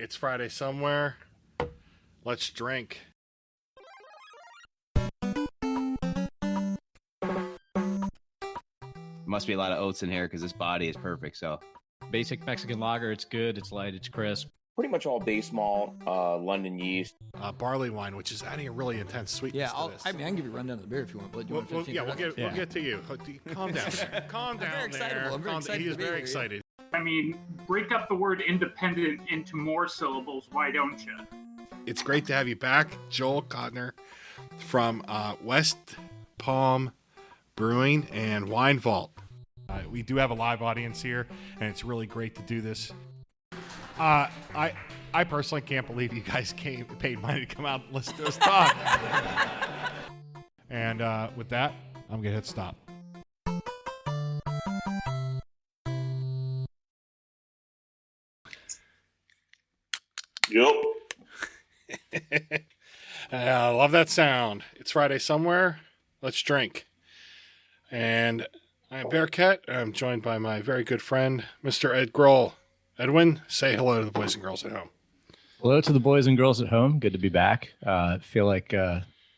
It's Friday somewhere. Let's drink. Must be a lot of oats in here because this body is perfect. So, basic Mexican lager. It's good. It's light. It's crisp. Pretty much all base malt, London yeast. Barley wine, which is adding a really intense sweetness to this. I can give you a rundown of the beer if you want. But we'll get to you. Calm down there. Calm down very there. I'm very excited. He is very excited. I mean, break up the word independent into more syllables. Why don't you? It's great to have you back, Joel Trogner from West Palm Brewing and Wine Vault. We do have a live audience here, and it's really great to do this. I personally can't believe you guys paid money to come out and listen to us talk. And with that, I'm going to hit stop. Yep. I love that sound. It's Friday somewhere. Let's drink. And I'm Bearcat. I'm joined by my very good friend, Mr. Ed Grohl. Edwin, say hello to the boys and girls at home. Hello to the boys and girls at home. Good to be back. I feel like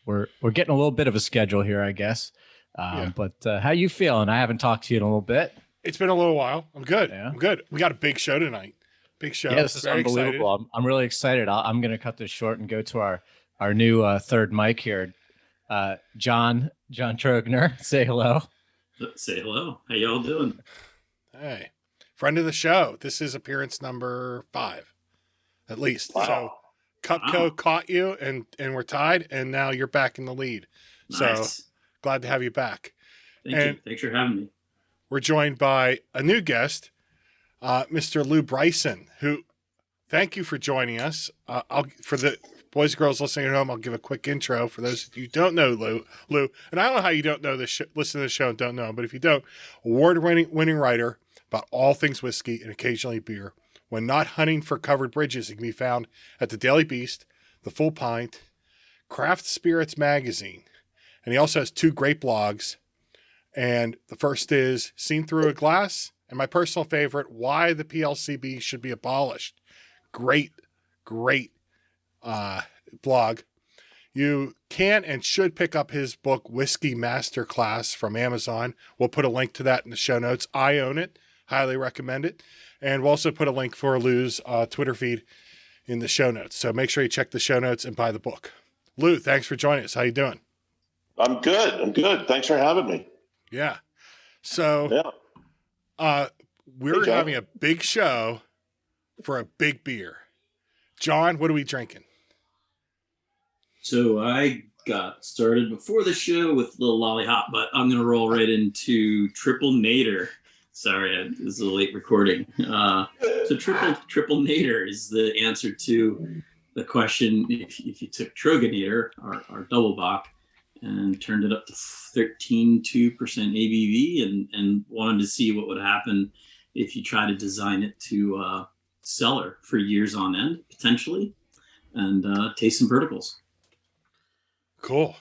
we're getting a little bit of a schedule here, I guess. But how you feeling? I haven't talked to you in a little bit. It's been a little while. I'm good. Yeah. I'm good. We got a big show tonight. Big show. Yeah, this is very unbelievable. I'm really excited. I'm going to cut this short and go to our new third mic here. John Trogner, say hello. Say hello. How y'all doing? Hey, friend of the show. This is appearance number 5, at least. Wow. So Cupco caught you, and we're tied, and now you're back in the lead. Nice. So glad to have you back. Thank you. Thanks for having me. We're joined by a new guest, Mr. Lew Bryson, who, thank you for joining us. For the boys and girls listening at home, I'll give a quick intro for those of you who don't know Lew. And I don't know how you don't know this, listen to the show and don't know him, but if you don't, award-winning writer about all things whiskey and occasionally beer. When not hunting for covered bridges, it can be found at the Daily Beast, the Full Pint, Craft Spirits Magazine. And he also has 2 great blogs. And the first is Seen Through a Glass, and my personal favorite, Why the PLCB Should Be Abolished. Great blog. You can and should pick up his book, Whiskey Masterclass, from Amazon. We'll put a link to that in the show notes. I own it. Highly recommend it. And we'll also put a link for Lew's Twitter feed in the show notes. So make sure you check the show notes and buy the book. Lew, thanks for joining us. How you doing? I'm good. Thanks for having me. Yeah. So we're having a big show for a big beer. John, what are we drinking? So I got started before the show with a little lollipop, but I'm going to roll right into Triple Nator. Sorry, this is a late recording. So Triple Nator is the answer to the question if you took Tröegs our double bock, and turned it up to 13.2% ABV and wanted to see what would happen if you try to design it to cellar for years on end, potentially, and taste some verticals. Cool.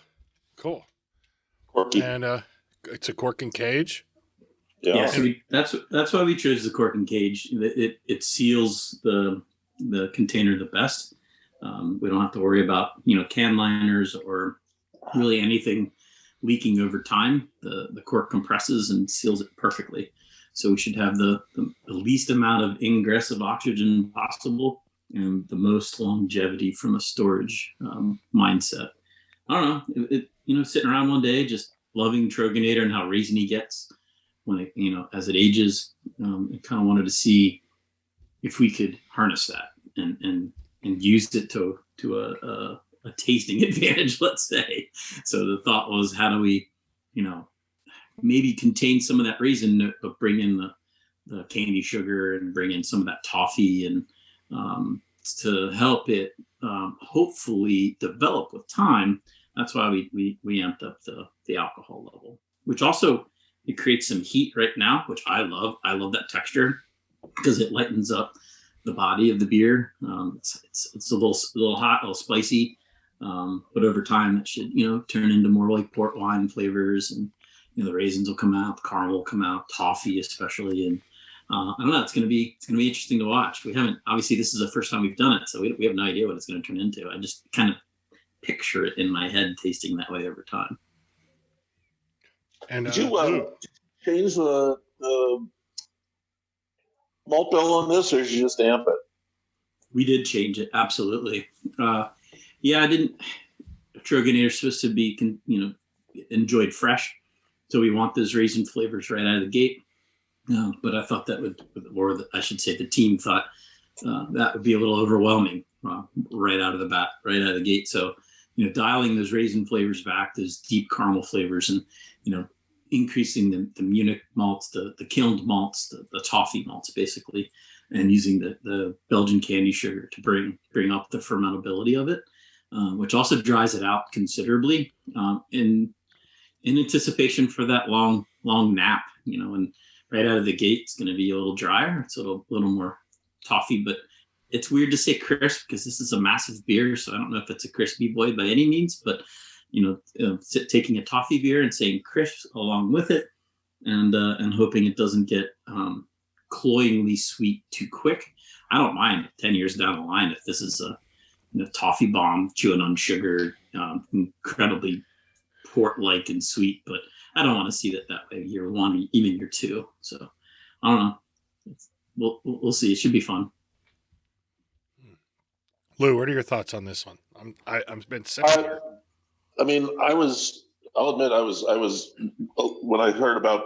Corky. And it's a cork and cage. Yeah, so that's why we chose the cork and cage. It seals the container the best. We don't have to worry about can liners or really anything leaking over time. The cork compresses and seals it perfectly. So we should have the least amount of ingress of oxygen possible and the most longevity from a storage mindset. I don't know, sitting around one day just loving Tröegs Nator and how raisiny gets when it, as it ages. I kind of wanted to see if we could harness that and use it to a tasting advantage, let's say. So the thought was, how do we, maybe contain some of that raisin note, but bring in the candy sugar and bring in some of that toffee and to help it hopefully develop with time. That's why we amped up the alcohol level, which also it creates some heat right now, which I love. I love that texture because it lightens up the body of the beer. It's a little hot, a little spicy, but over time it should turn into more like port wine flavors, and the raisins will come out, the caramel will come out, toffee especially, and I don't know. It's gonna be interesting to watch. We haven't, obviously this is the first time we've done it, so we have no idea what it's going to turn into. I just kind of picture it in my head tasting that way over time. And Did you change the malt bill on this, or did you just amp it? We did change it, absolutely. Yeah, I didn't. Tröegs is supposed to be, enjoyed fresh, so we want those raisin flavors right out of the gate. But I thought that I should say the team thought that would be a little overwhelming right out of the gate. So, dialing those raisin flavors back, those deep caramel flavors, and increasing the Munich malts, the kilned malts, the toffee malts, basically, and using the Belgian candy sugar to bring up the fermentability of it, which also dries it out considerably in anticipation for that long nap, and right out of the gate, it's going to be a little drier. It's a little more toffee, but it's weird to say crisp because this is a massive beer. So I don't know if it's a crispy boy by any means, but taking a toffee beer and saying crisp along with it, and hoping it doesn't get cloyingly sweet too quick. I don't mind 10 years down the line if this is a toffee bomb chewing on sugar, incredibly port-like and sweet, but I don't want to see that way year one, even year two. So I don't know. We'll see. It should be fun. Lew, what are your thoughts on this one? I've been sitting here. I mean, I'll admit I was when I heard about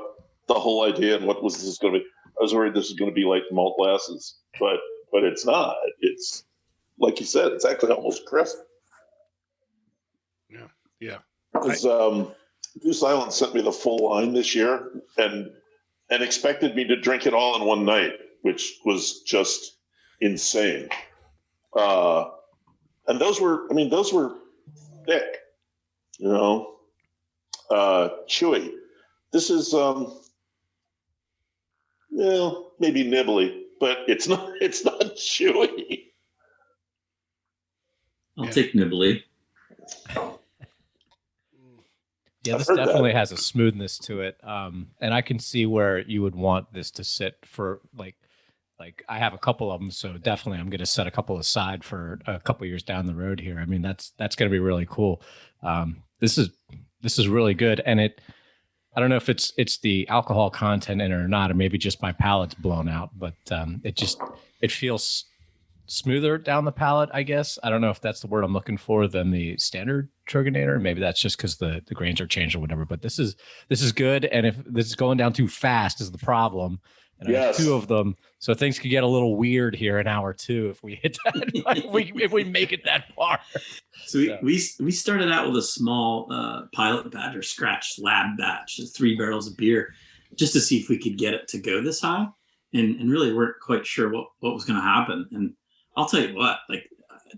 the whole idea and what was this going to be, I was worried this was going to be like malt glasses, but it's not. It's like you said, it's actually almost crisp. Yeah. Because Goose Island sent me the full line this year and expected me to drink it all in one night, which was just insane. And those were thick, chewy. This is, maybe nibbly, but it's not chewy. I'll take nibbly. Yeah, this definitely has a smoothness to it. And I can see where you would want this to sit for like I have a couple of them, so definitely I'm going to set a couple aside for a couple years down the road here. I mean, that's going to be really cool. This is really good, and I don't know if it's the alcohol content in it or not, or maybe just my palate's blown out, but it feels smoother down the palate, I guess. I don't know if that's the word I'm looking for than the standard Tröegs Nator. Maybe that's just because the grains are changed or whatever. But this is good, and if this is going down too fast is the problem. And I have two of them, so things could get a little weird here in hour two if we hit that. if we make it that far. So we started out with a small pilot batch or scratch lab batch, 3 barrels of beer, just to see if we could get it to go this high, and really weren't quite sure what was going to happen. And I'll tell you what, like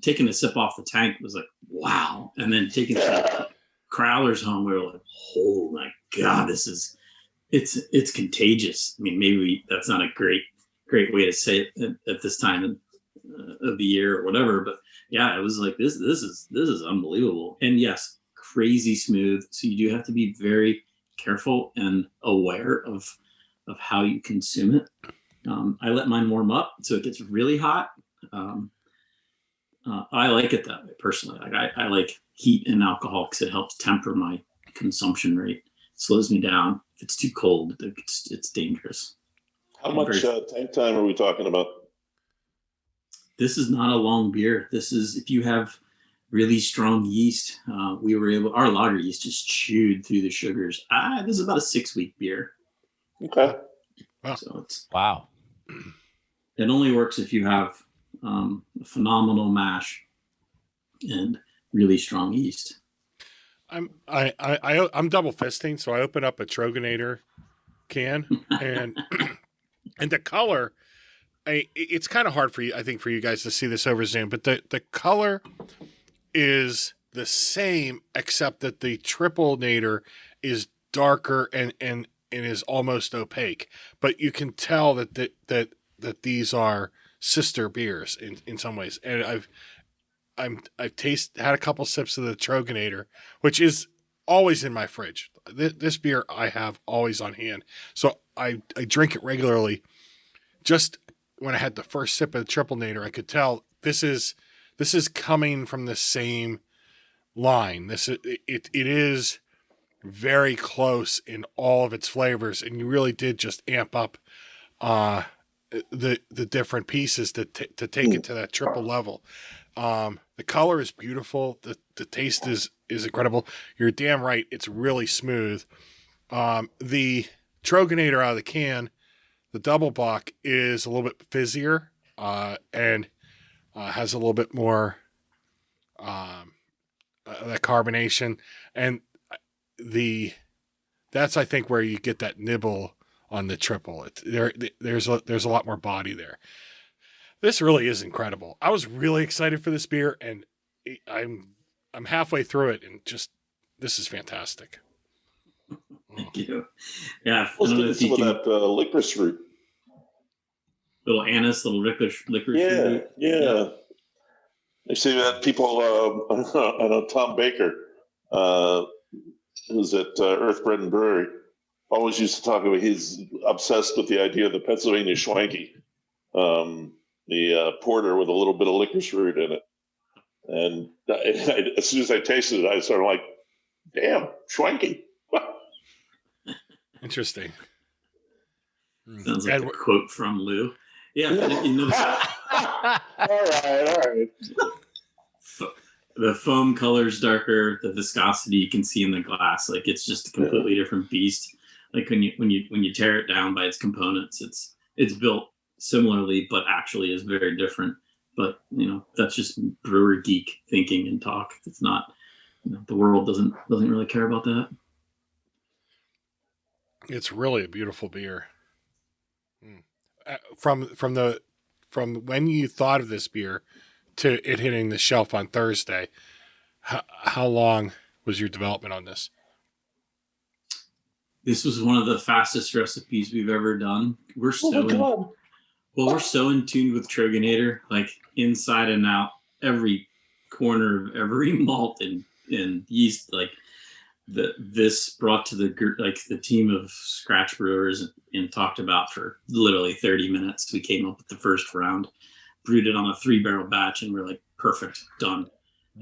taking a sip off the tank was like, wow. And then taking some crowlers home, we were like, oh my God, it's contagious. I mean, maybe that's not a great way to say it at this time of the year or whatever, but yeah, it was like, this is unbelievable. And yes, crazy smooth. So you do have to be very careful and aware of how you consume it. I let mine warm up so it gets really hot. I like it that way personally. Like I like heat and alcohol because it helps temper my consumption rate. It slows me down. If it's too cold, it's dangerous. How much tank time are we talking about? This is not a long beer. This is, if you have really strong yeast, our lager yeast just chewed through the sugars. This is about a 6-week beer. Okay. Wow. So it's Wow. It only works if you have a phenomenal mash and really strong yeast. I'm double fisting, so I open up a Tröegs Nator can and and the color. It's kind of hard for you, I think, for you guys to see this over Zoom, but the color is the same except that the Triple Nator is darker and is almost opaque. But you can tell that these are sister beers in some ways, and I've had a couple sips of the Tröegs Nator, which is always in my fridge. This beer I have always on hand, so I drink it regularly. just when I had the first sip of the Triple Nator, I could tell this is coming from the same line. It is very close in all of its flavors, and you really did just amp up the different pieces to take it to that triple level. The color is beautiful. The taste is incredible. You're damn right. It's really smooth. The Troganator out of the can, the double bock, is a little bit fizzier and has a little bit more that carbonation, and that's I think where you get that nibble on the triple. There's a lot more body there. This really is incredible. I was really excited for this beer, and I'm halfway through it, and just this is fantastic. Thank you. Yeah, Let's get some of that licorice root. Little anise, little licorice root. Yeah. I see that people. I know Tom Baker, who's at Earth Bread and Brewery, always used to talk about. He's obsessed with the idea of the Pennsylvania Schwanky, the porter with a little bit of licorice root in it. And as soon as I tasted it, I started like, "Damn, Schwanky." Interesting. Sounds like a quote from Lew. Yeah. All right. The foam color's darker. The viscosity you can see in the glass. Like it's just a completely different beast. Like when you tear it down by its components, it's built similarly, but actually is very different. But that's just brewer geek thinking and talk. It's not. The world doesn't really care about that. It's really a beautiful beer. From when you thought of this beer to it hitting the shelf on Thursday, how long was your development on this? This was one of the fastest recipes we've ever done. We're so in tune with Troganator, like inside and out, every corner of every malt and yeast, like. This brought to the team of scratch brewers and talked about for literally 30 minutes. We came up with the first round, brewed it on a 3-barrel batch, and we're like, perfect, done.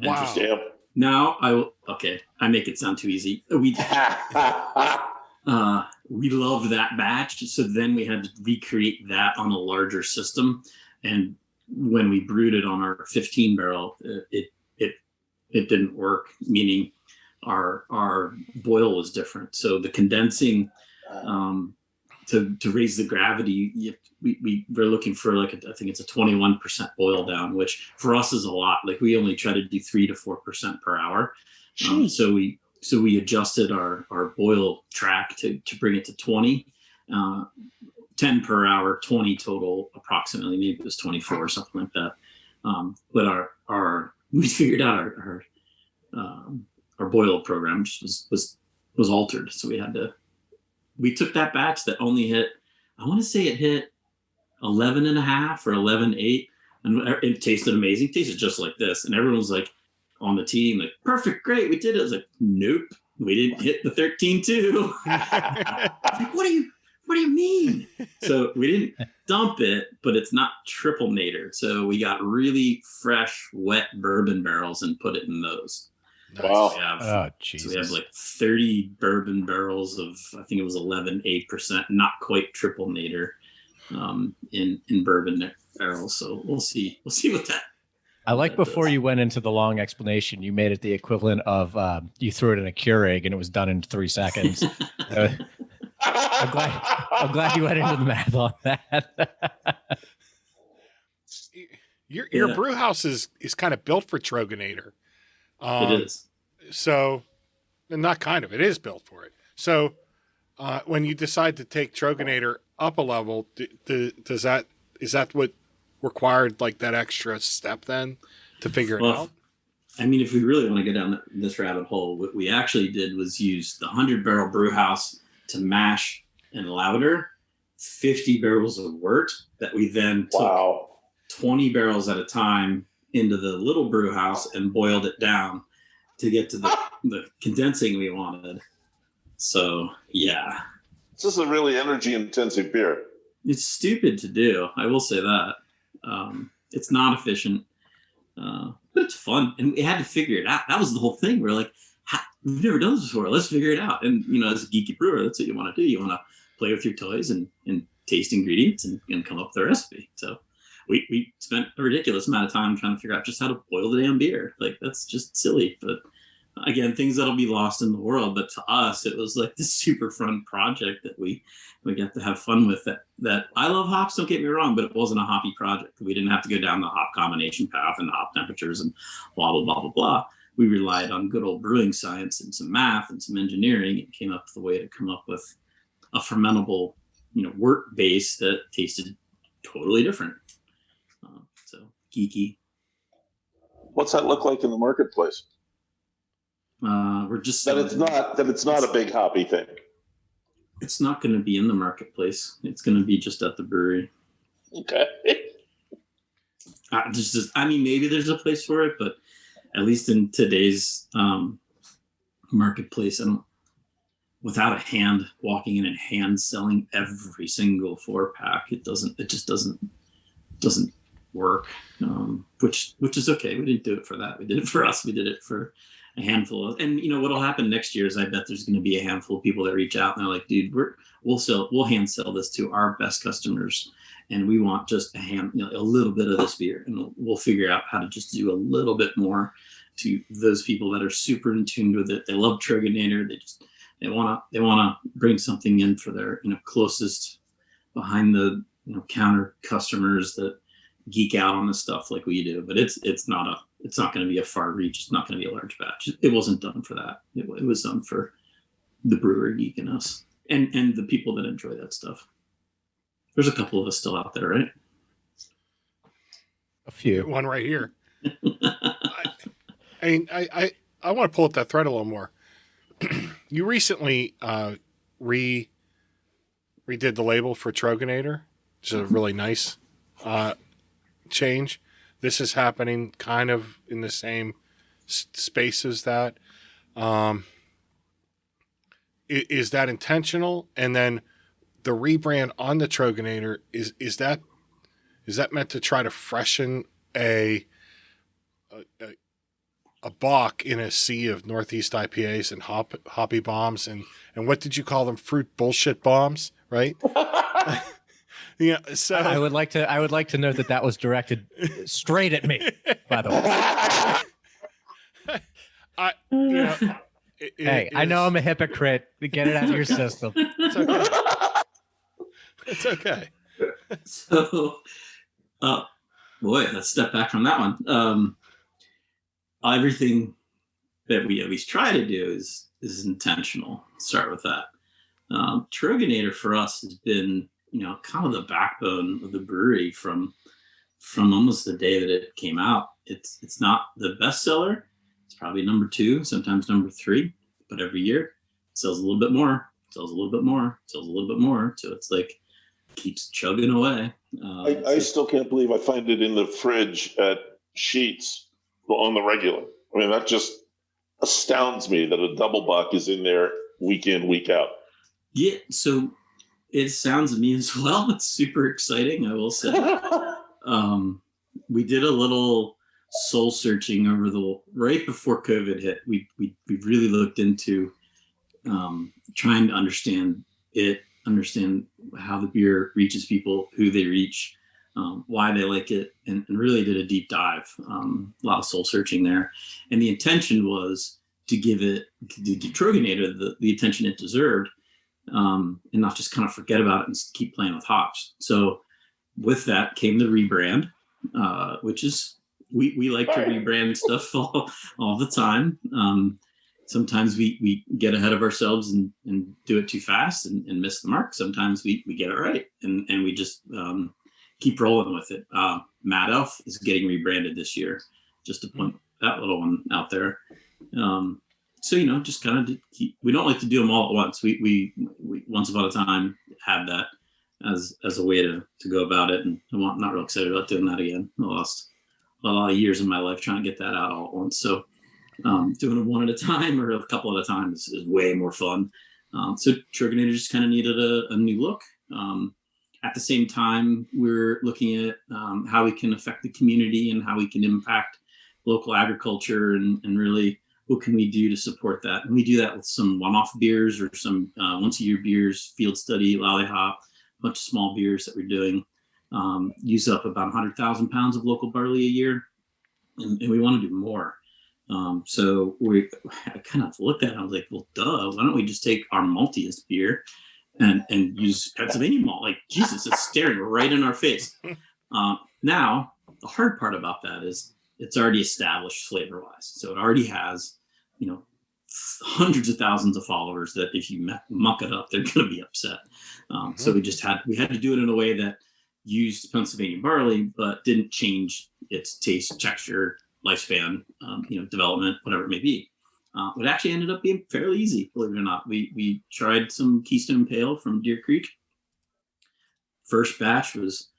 Wow. Now I make it sound too easy. We loved that batch, so then we had to recreate that on a larger system. And when we brewed it on our 15-barrel, it didn't work, meaning our boil was different. So the condensing to raise the gravity, we're looking for I think it's a 21% boil down, which for us is a lot. Like we only try to do 3 to 4% per hour. So we adjusted our boil track to bring it to 20, 10 per hour, 20 total approximately. Maybe it was 24 or something like that. But we figured out our boil program just was altered. So we took that batch that only hit, I want to say it hit 11.5 or 11.8, and it tasted amazing. It tasted just like this. And everyone was like on the team, like, perfect, great, we did it. I was like, nope, we didn't hit the 13.2. Like, what do you mean? So we didn't dump it, but it's not Triple Nator. So we got really fresh, wet bourbon barrels and put it in those. Wow. Jesus. So we have like 30 bourbon barrels of, I think it was 11.8%, not quite Triple Nator, in bourbon barrels. So we'll see what that. I like before you went into the long explanation, you made it the equivalent of you threw it in a Keurig and it was done in 3 seconds. I'm glad you went into the math on that. Your brew house is kind of built for Troganator. It is. So, not kind of, it is built for it. So, when you decide to take Troganator up a level, is that what required like that extra step then to figure it out? I mean, if we really want to go down this rabbit hole, what we actually did was use the 100-barrel brew house to mash and lauter 50 barrels of wort that we then took 20 barrels at a time into the little brew house and boiled it down to get to the condensing we wanted. So, yeah. This is a really energy intensive beer. It's stupid to do. I will say that. It's not efficient, but it's fun, and we had to figure it out. That was the whole thing. We're like, we've never done this before. Let's figure it out. And as a geeky brewer, that's what you want to do. You want to play with your toys and taste ingredients and come up with a recipe. So we spent a ridiculous amount of time trying to figure out just how to boil the damn beer. Like, that's just silly. But again, things that'll be lost in the world. But to us, it was like this super fun project that we got to have fun with. That I love hops, don't get me wrong, but it wasn't a hoppy project. We didn't have to go down the hop combination path and the hop temperatures and blah, blah, blah, blah, blah. We relied on good old brewing science and some math and some engineering and came up with a way to come up with a fermentable, wort base that tasted totally different. So geeky. What's that look like in the marketplace? We're just That it's not a big hoppy thing. It's not going to be in the marketplace. It's going to be just at the brewery. Okay. Maybe there's a place for it, but at least in today's marketplace, without a hand walking in and hand selling every single 4-pack, it just doesn't work. Which is okay. We didn't do it for that. We did it for us. We did it for a handful of, and what'll happen next year is I bet there's going to be a handful of people that reach out and they're like, dude, we'll hand sell this to our best customers, and we want just a little bit of this beer, and we'll figure out how to just do a little bit more to those people that are super in tune with it. They love Tröegs Nator. They want to bring something in for their closest behind the counter customers that geek out on this stuff like we do. But it's not going to be a far reach. It's not going to be a large batch. It wasn't done for that. It was done for the brewer geek in us and the people that enjoy that stuff. There's a couple of us still out there, right? A few. One right here. I want to pull up that thread a little more. You recently redid the label for Tröegs Nator, which is a really nice change. This is happening kind of in the same space as that. Is that intentional? And then the rebrand on the Tröegs Nator, is that meant to try to freshen a Bock in a sea of Northeast IPAs and hoppy bombs and what did you call them? Fruit bullshit bombs, right? Yeah. So I would like to note that was directed straight at me. By the way, I know I'm a hypocrite. Get it out of your system. It's okay. It's okay. So, boy, let's step back from that one. Everything that we at least try to do is intentional. Start with that. Tröegs Nator for us has been, kind of the backbone of the brewery from almost the day that it came out. It's not the best seller. It's probably number 2, sometimes number 3, but every year it sells a little bit more, sells a little bit more, sells a little bit more. So it's like keeps chugging away. I still can't believe I find it in the fridge at Sheets on the regular. I mean, that just astounds me that a double buck is in there week in, week out. Yeah, so it sounds to me as well. It's super exciting, I will say. We did a little soul searching right before COVID hit. We really looked into trying to understand how the beer reaches people, who they reach, why they like it, and really did a deep dive, a lot of soul searching there. And the intention was to give it, to Tröegs Nator the attention it deserved, and not just kind of forget about it and keep playing with hops. So with that came the rebrand, which is, we like to rebrand stuff all the time. Sometimes we get ahead of ourselves and do it too fast and miss the mark. Sometimes we get it right and we just keep rolling with it. Mad Elf is getting rebranded this year, just to point that little one out there. So, just kind of we don't like to do them all at once. We once upon a time had that as a way to go about it. And I'm not real excited about doing that again. I lost a lot of years in my life trying to get that out all at once. So doing them one at a time or a couple at a time is way more fun. So Tröegs Nator just kind of needed a new look. at the same time, we're looking at how we can affect the community and how we can impact local agriculture and really what can we do to support that. And we do that with some one-off beers or some once-a-year beers, field study, lollipop, a bunch of small beers that we're doing. Use up about 100,000 pounds of local barley a year, and we want to do more. So I kind of looked at it, I was like, well, duh, why don't we just take our maltiest beer and use Pennsylvania malt? Like, Jesus, it's staring right in our face. Now, the hard part about that is it's already established flavor-wise. So it already has, hundreds of thousands of followers that if you muck it up, they're going to be upset. So we had to do it in a way that used Pennsylvania barley, but didn't change its taste, texture, lifespan, development, whatever it may be. It actually ended up being fairly easy, believe it or not. We tried some Keystone Pale from Deer Creek. First batch was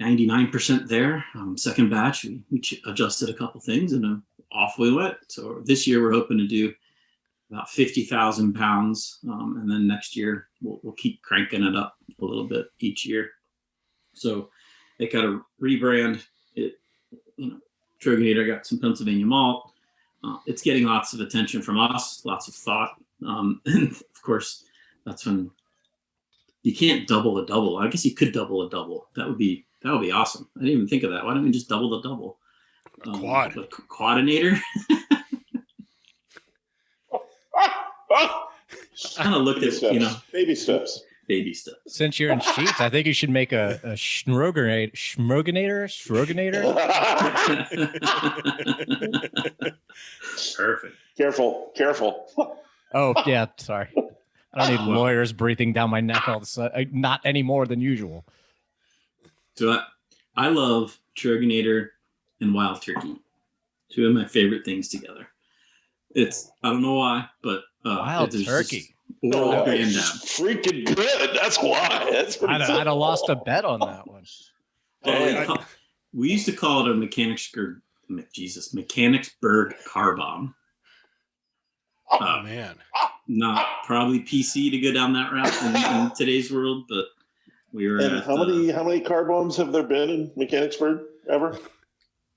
99% there. Second batch, we adjusted a couple things and off we went. So this year we're hoping to do about 50,000 pounds. And then next year we'll keep cranking it up a little bit each year. So they got to rebrand it. Tröegs Nator got some Pennsylvania malt. It's getting lots of attention from us, lots of thought. And of course, that's when you can't double a double. I guess you could double a double. That would be awesome. I didn't even think of that. Why don't we just double the double? Quad. Quadinator. Kind of looked at, baby steps. Baby steps. Since you're in Sheets, I think you should make a Schmoganator. Perfect. Careful. Oh, yeah. Sorry. I don't need lawyers breathing down my neck all the sudden. Not any more than usual. So I love Tröegs Nator and Wild Turkey. Two of my favorite things together. I don't know why, but Wild Turkey. Oral granddad. Freaking good. That's why. I'd have lost a bet on that one. We used to call it a Mechanicsburg car bomb. Oh man. Not probably PC to go down that route in today's world, but we were. And how many car bombs have there been in Mechanicsburg ever?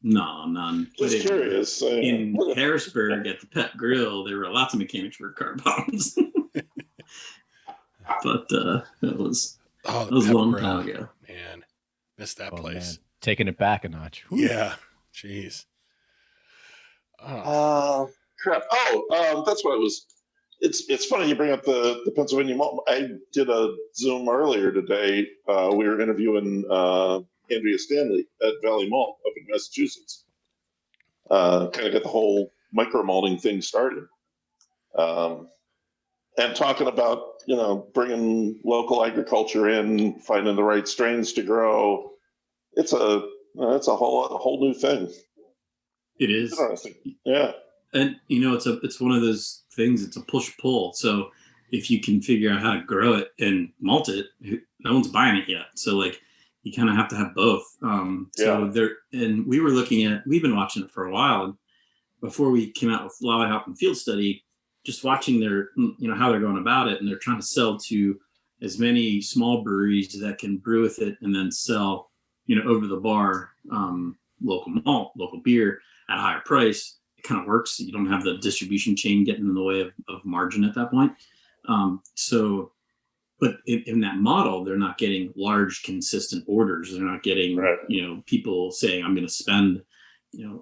No, none. Just curious. In Harrisburg at the Pet Grill, there were lots of Mechanicsburg car bombs. But it was a long time ago. Man, missed that place. Man. Taking it back a notch. Whew. Yeah, jeez. Crap. That's what it was. It's funny you bring up the Pennsylvania malt. I did a Zoom earlier today. We were interviewing Andrea Stanley at Valley Malt up in Massachusetts. Kind of got the whole micro malting thing started. And talking about, bringing local agriculture in, finding the right strains to grow. It's a whole new thing. It is. Interesting. Yeah. And it's one of those things. It's a push-pull. So if you can figure out how to grow it and malt it, no one's buying it yet. So you kind of have to have both. And we've been watching it for a while. And before we came out with Lollipop and Field Study, just watching their, how they're going about it, and they're trying to sell to as many small breweries that can brew with it and then sell, over the bar, local malt, local beer at a higher price. It kind of works. You don't have the distribution chain getting in the way of margin at that point. But in that model, they're not getting large, consistent orders. They're not getting, people saying, I'm going to spend,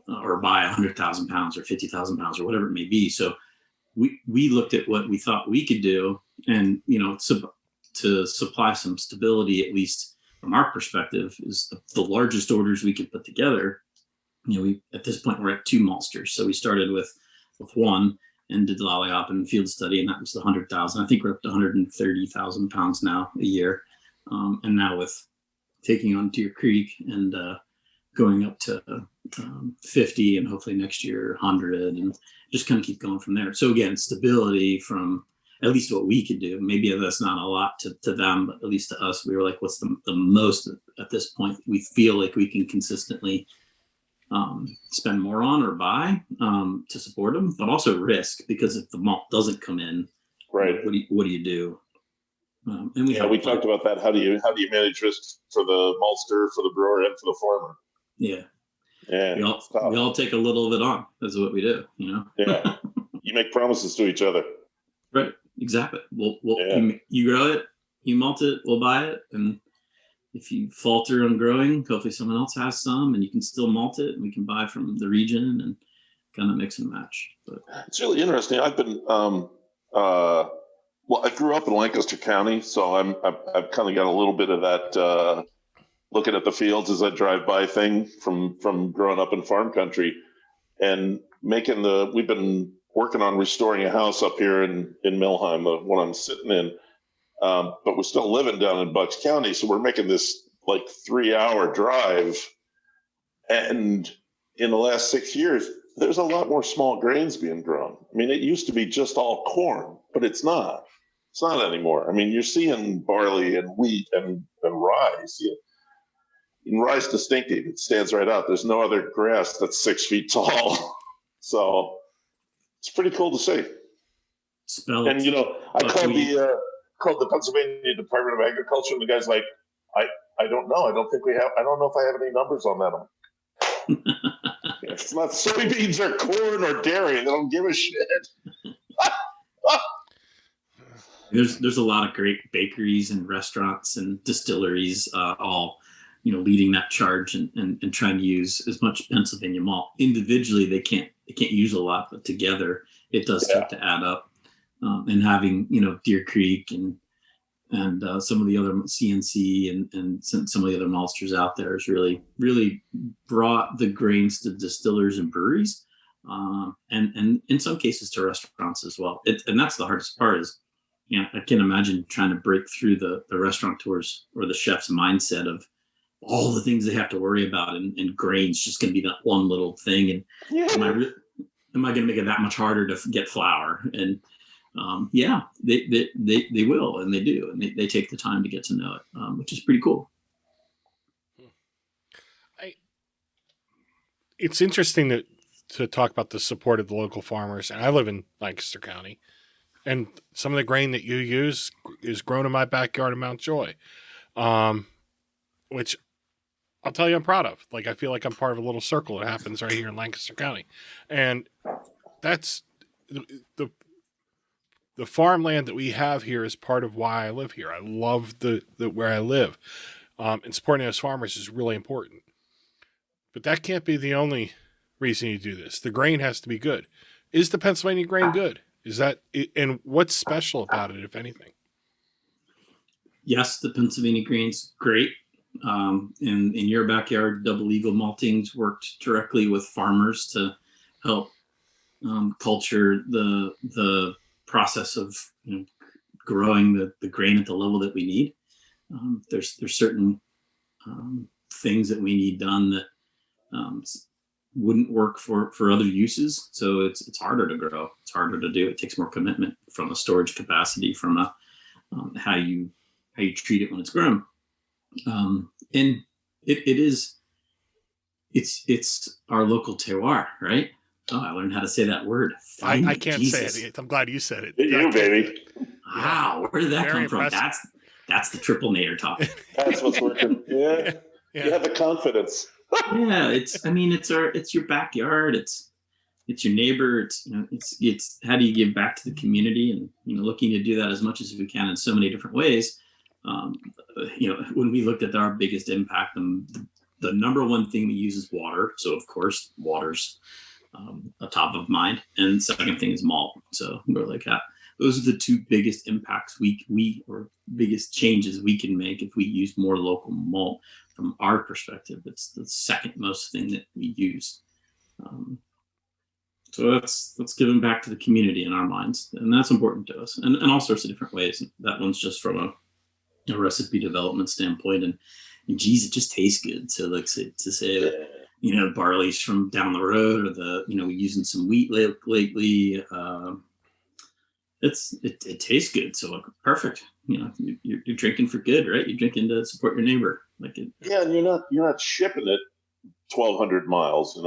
or buy 100,000 pounds or 50,000 pounds or whatever it may be. So we looked at what we thought we could do and, to supply some stability, at least from our perspective, is the largest orders we could put together. At this point, we're at 2 maltsters. So we started with one and did the Lollipop and Field Study, and that was the 100,000. I think we're up to 130,000 pounds now a year. And now with taking on Deer Creek and going up to 50 and hopefully next year 100 and just kind of keep going from there. So again, stability from at least what we could do. Maybe that's not a lot to them, but at least to us, we were like, what's the most at this point we feel like we can consistently spend more on or buy to support them, but also risk, because if the malt doesn't come in, right, what do you do? And we we talked about that. How do you manage risks for the maltster, for the brewer, and for the farmer? Yeah. Yeah, We all take a little of it on. That's what we do, Yeah, you make promises to each other. Right, exactly. You grow it, you malt it, we'll buy it, and if you falter on growing, hopefully someone else has some, and you can still malt it, and we can buy from the region and kind of mix and match. But it's really interesting. I've been I grew up in Lancaster County, so I've kind of got a little bit of that looking at the fields as I drive by thing from growing up in farm country, and we've been working on restoring a house up here in Milheim, the one I'm sitting in, but we're still living down in Bucks County, so we're making this like 3-hour drive, and in the last 6 years, there's a lot more small grains being grown. I mean, it used to be just all corn, but it's not. It's not anymore. I mean, you're seeing barley and wheat and rice. And rice distinctive, it stands right out. There's no other grass that's 6 feet tall. So it's pretty cool to see. And I called the Pennsylvania Department of Agriculture, and the guy's like, I don't know. I don't know if I have any numbers on that. It's not soybeans or corn or dairy. They don't give a shit. There's a lot of great bakeries and restaurants and distilleries, all leading that charge and trying to use as much Pennsylvania malt. Individually, they can't use a lot, but together it does start to add up. And having Deer Creek and some of the other CNC and some of the other maltsters out there has really brought the grains to distillers and breweries, and in some cases to restaurants as well. And that's the hardest part is, I can imagine trying to break through the restaurateurs or the chef's mindset of all the things they have to worry about, and grains just going to be that one little thing. And am I going to make it that much harder to get flour? And they will, and they do, and they take the time to get to know it, which is pretty cool. It's interesting to talk about the support of the local farmers, and I live in Lancaster County, and some of the grain that you use is grown in my backyard in Mount Joy, which I'll tell you I'm proud of. Like, I feel like I'm part of a little circle that happens right here in Lancaster County, and that's the farmland that we have here is part of why I live here. I love the where I live, and supporting those farmers is really important. But that can't be the only reason you do this. The grain has to be good. Is the Pennsylvania grain good? Is that, and what's special about it, if anything? Yes, the Pennsylvania grain's great. In your backyard, Double Eagle Maltings worked directly with farmers to help culture the process of growing the grain at the level that we need. There's certain things that we need done that wouldn't work for other uses. So it's harder to grow. It's harder to do. It takes more commitment from a storage capacity, from a how you treat it when it's grown. And it's our local terroir, right? Oh, I learned how to say that word. I can't say it. I'm glad you said it. You, baby. Wow, where did that Very come impressive. from? That's the Triple Nator talk. That's what's working. Yeah. You have the confidence. Yeah, it's your backyard. It's your neighbor. It's how do you give back to the community, and looking to do that as much as we can in so many different ways. When we looked at our biggest impact, the number one thing we use is water. So of course, water's a top of mind, and second thing is malt. So we're like, those are the two biggest impacts or biggest changes we can make if we use more local malt. From our perspective, it's the second most thing that we use. So that's giving back to the community in our minds, and that's important to us, and all sorts of different ways. That one's just from a recipe development standpoint, and geez, it just tastes good. So like to say that, barley's from down the road, or we're using some wheat lately. It tastes good. So like, perfect. You're drinking for good, right? You're drinking to support your neighbor. And you're not shipping it 1,200 miles.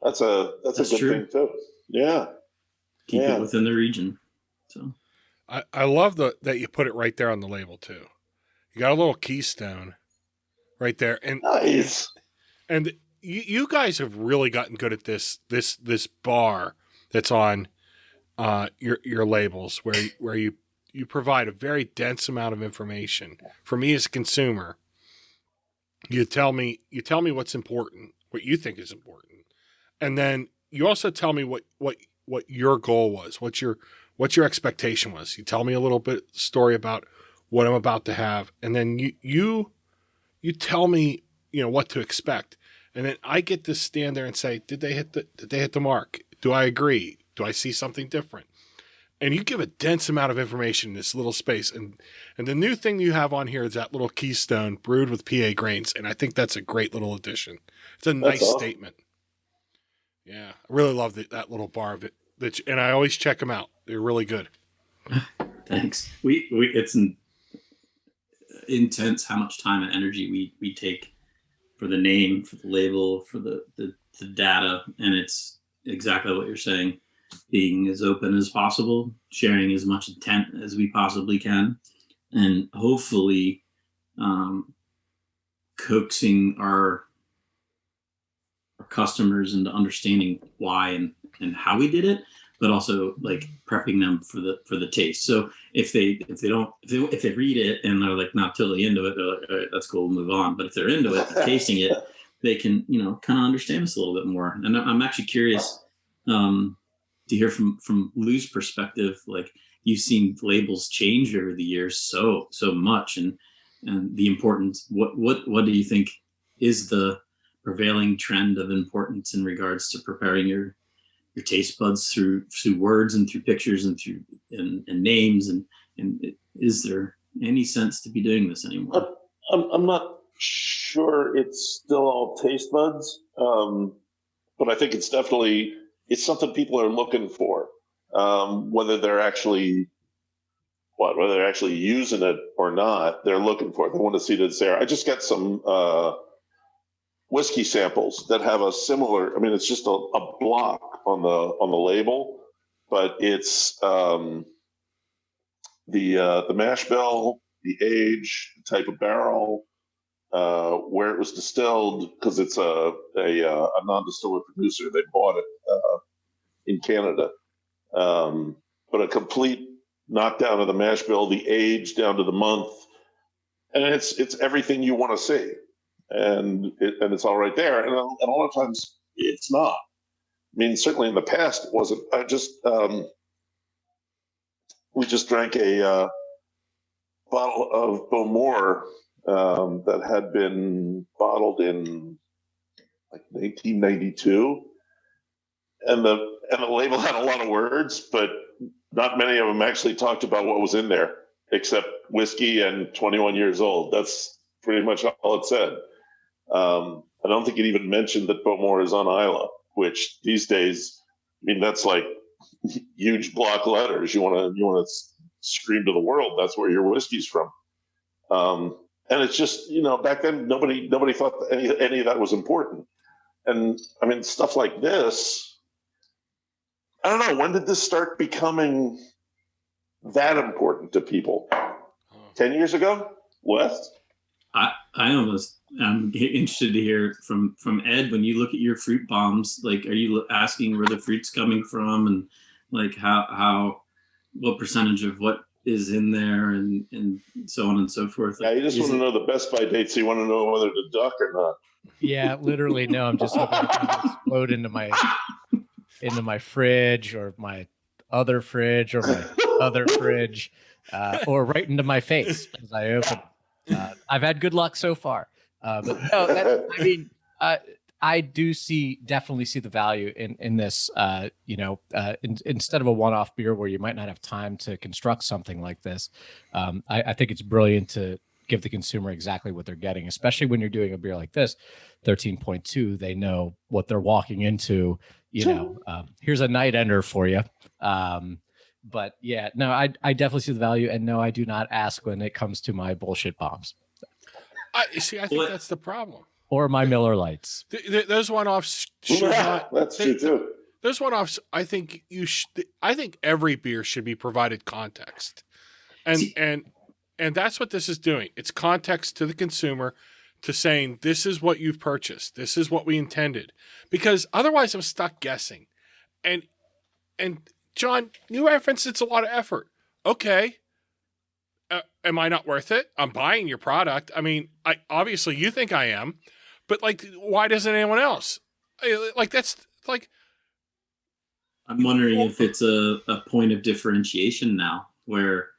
That's a good true. thing too. Yeah. Keep it within the region. So I love that you put it right there on the label too. You got a little keystone right there, and Nice. and you guys have really gotten good at this bar that's on your labels, where you provide a very dense amount of information for me as a consumer. You tell me what's important, what you think is important, and then you also tell me what your goal was, what your expectation was. You tell me a little bit story about what I'm about to have, and then you tell me what to expect, and then I get to stand there and say, did they hit the mark? Do I agree? Do I see something different? And you give a dense amount of information in this little space. And the new thing you have on here is that little keystone brewed with PA grains. And I think that's a great little addition. It's a nice statement. Yeah. I really love that little bar of it. And I always check them out. They're really good. Thanks. It's intense how much time and energy we take for the name, for the label, for the data. And it's exactly what you're saying. Being as open as possible, sharing as much intent as we possibly can, and hopefully coaxing our customers into understanding why and how we did it, but also like prepping them for the taste. So if they read it and they're like not totally into it, they're like, all right, that's cool, we'll move on. But if they're into it and tasting it, they can kind of understand us a little bit more. And I'm actually curious to hear from Lew's perspective. Like, you've seen labels change over the years so much, and the importance. What do you think is the prevailing trend of importance in regards to preparing your taste buds through words and through pictures and through and names, and is there any sense to be doing this anymore? I'm not sure it's still all taste buds, but I think it's definitely. It's something people are looking for, whether they're actually using it or not. They're looking for it. They want to see that it's there. I just got some whiskey samples that have a similar. I mean, it's just a block on the label, but it's the mash bill, the age, the type of barrel, where it was distilled, because it's a non-distiller producer. They bought it in Canada, but a complete knockdown of the mash bill, the age down to the month, and it's everything you want to see, and it's all right there. And a lot of times it's not. I mean, certainly in the past it wasn't. We just drank a bottle of Bowmore that had been bottled in like 1992, and the label had a lot of words, but not many of them actually talked about what was in there, except whiskey and 21 years old. That's pretty much all it said. I don't think it even mentioned that Bowmore is on Isla, which these days, I mean, that's like huge block letters. You want to scream to the world, that's where your whiskey's from. And it's just, back then nobody thought any of that was important. And I mean, stuff like this, I don't know, when did this start becoming that important to people? 10 years ago? Less? I'm interested to hear from Ed, when you look at your fruit bombs, like, are you asking where the fruit's coming from, and like what percentage of what is in there, and so on and so forth? Yeah, you just want to know the best by dates. So you want to know whether to duck or not. Yeah, literally. No, I'm just hoping it doesn't explode into my fridge, or my other fridge, or my other fridge, or right into my face as I open. I've had good luck so far, but no, I do definitely see the value in this. Instead of a one-off beer where you might not have time to construct something like this, I think it's brilliant to give the consumer exactly what they're getting, especially when you're doing a beer like this, 13.2. They know what they're walking into. Here's a night ender for you. But yeah, no, I definitely see the value, and no, I do not ask when it comes to my bullshit bombs. I think that's the problem. Or my Miller Lights. Those one-offs should not. That's true too. Those one-offs, I think I think every beer should be provided context. And that's what this is doing. It's context to the consumer, to saying this is what you've purchased, this is what we intended, because otherwise I'm stuck guessing. And John, you referenced it's a lot of effort. Okay, am I not worth it? I'm buying your product. I mean, obviously you think I am, but like, why doesn't anyone else? Like, that's like. I'm wondering if it's a point of differentiation now, where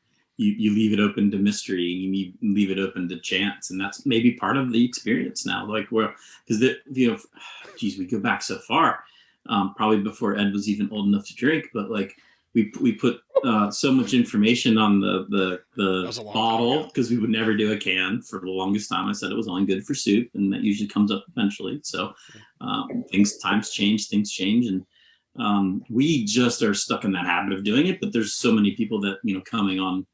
you leave it open to mystery, you leave it open to chance, and that's maybe part of the experience now. Like, where, because we go back so far, probably before Ed was even old enough to drink, but like we put so much information on the bottle, because we would never do a can for the longest time. I said it was only good for soup, and that usually comes up eventually. So times change, things change, and we just are stuck in that habit of doing it. But there's so many people that, coming on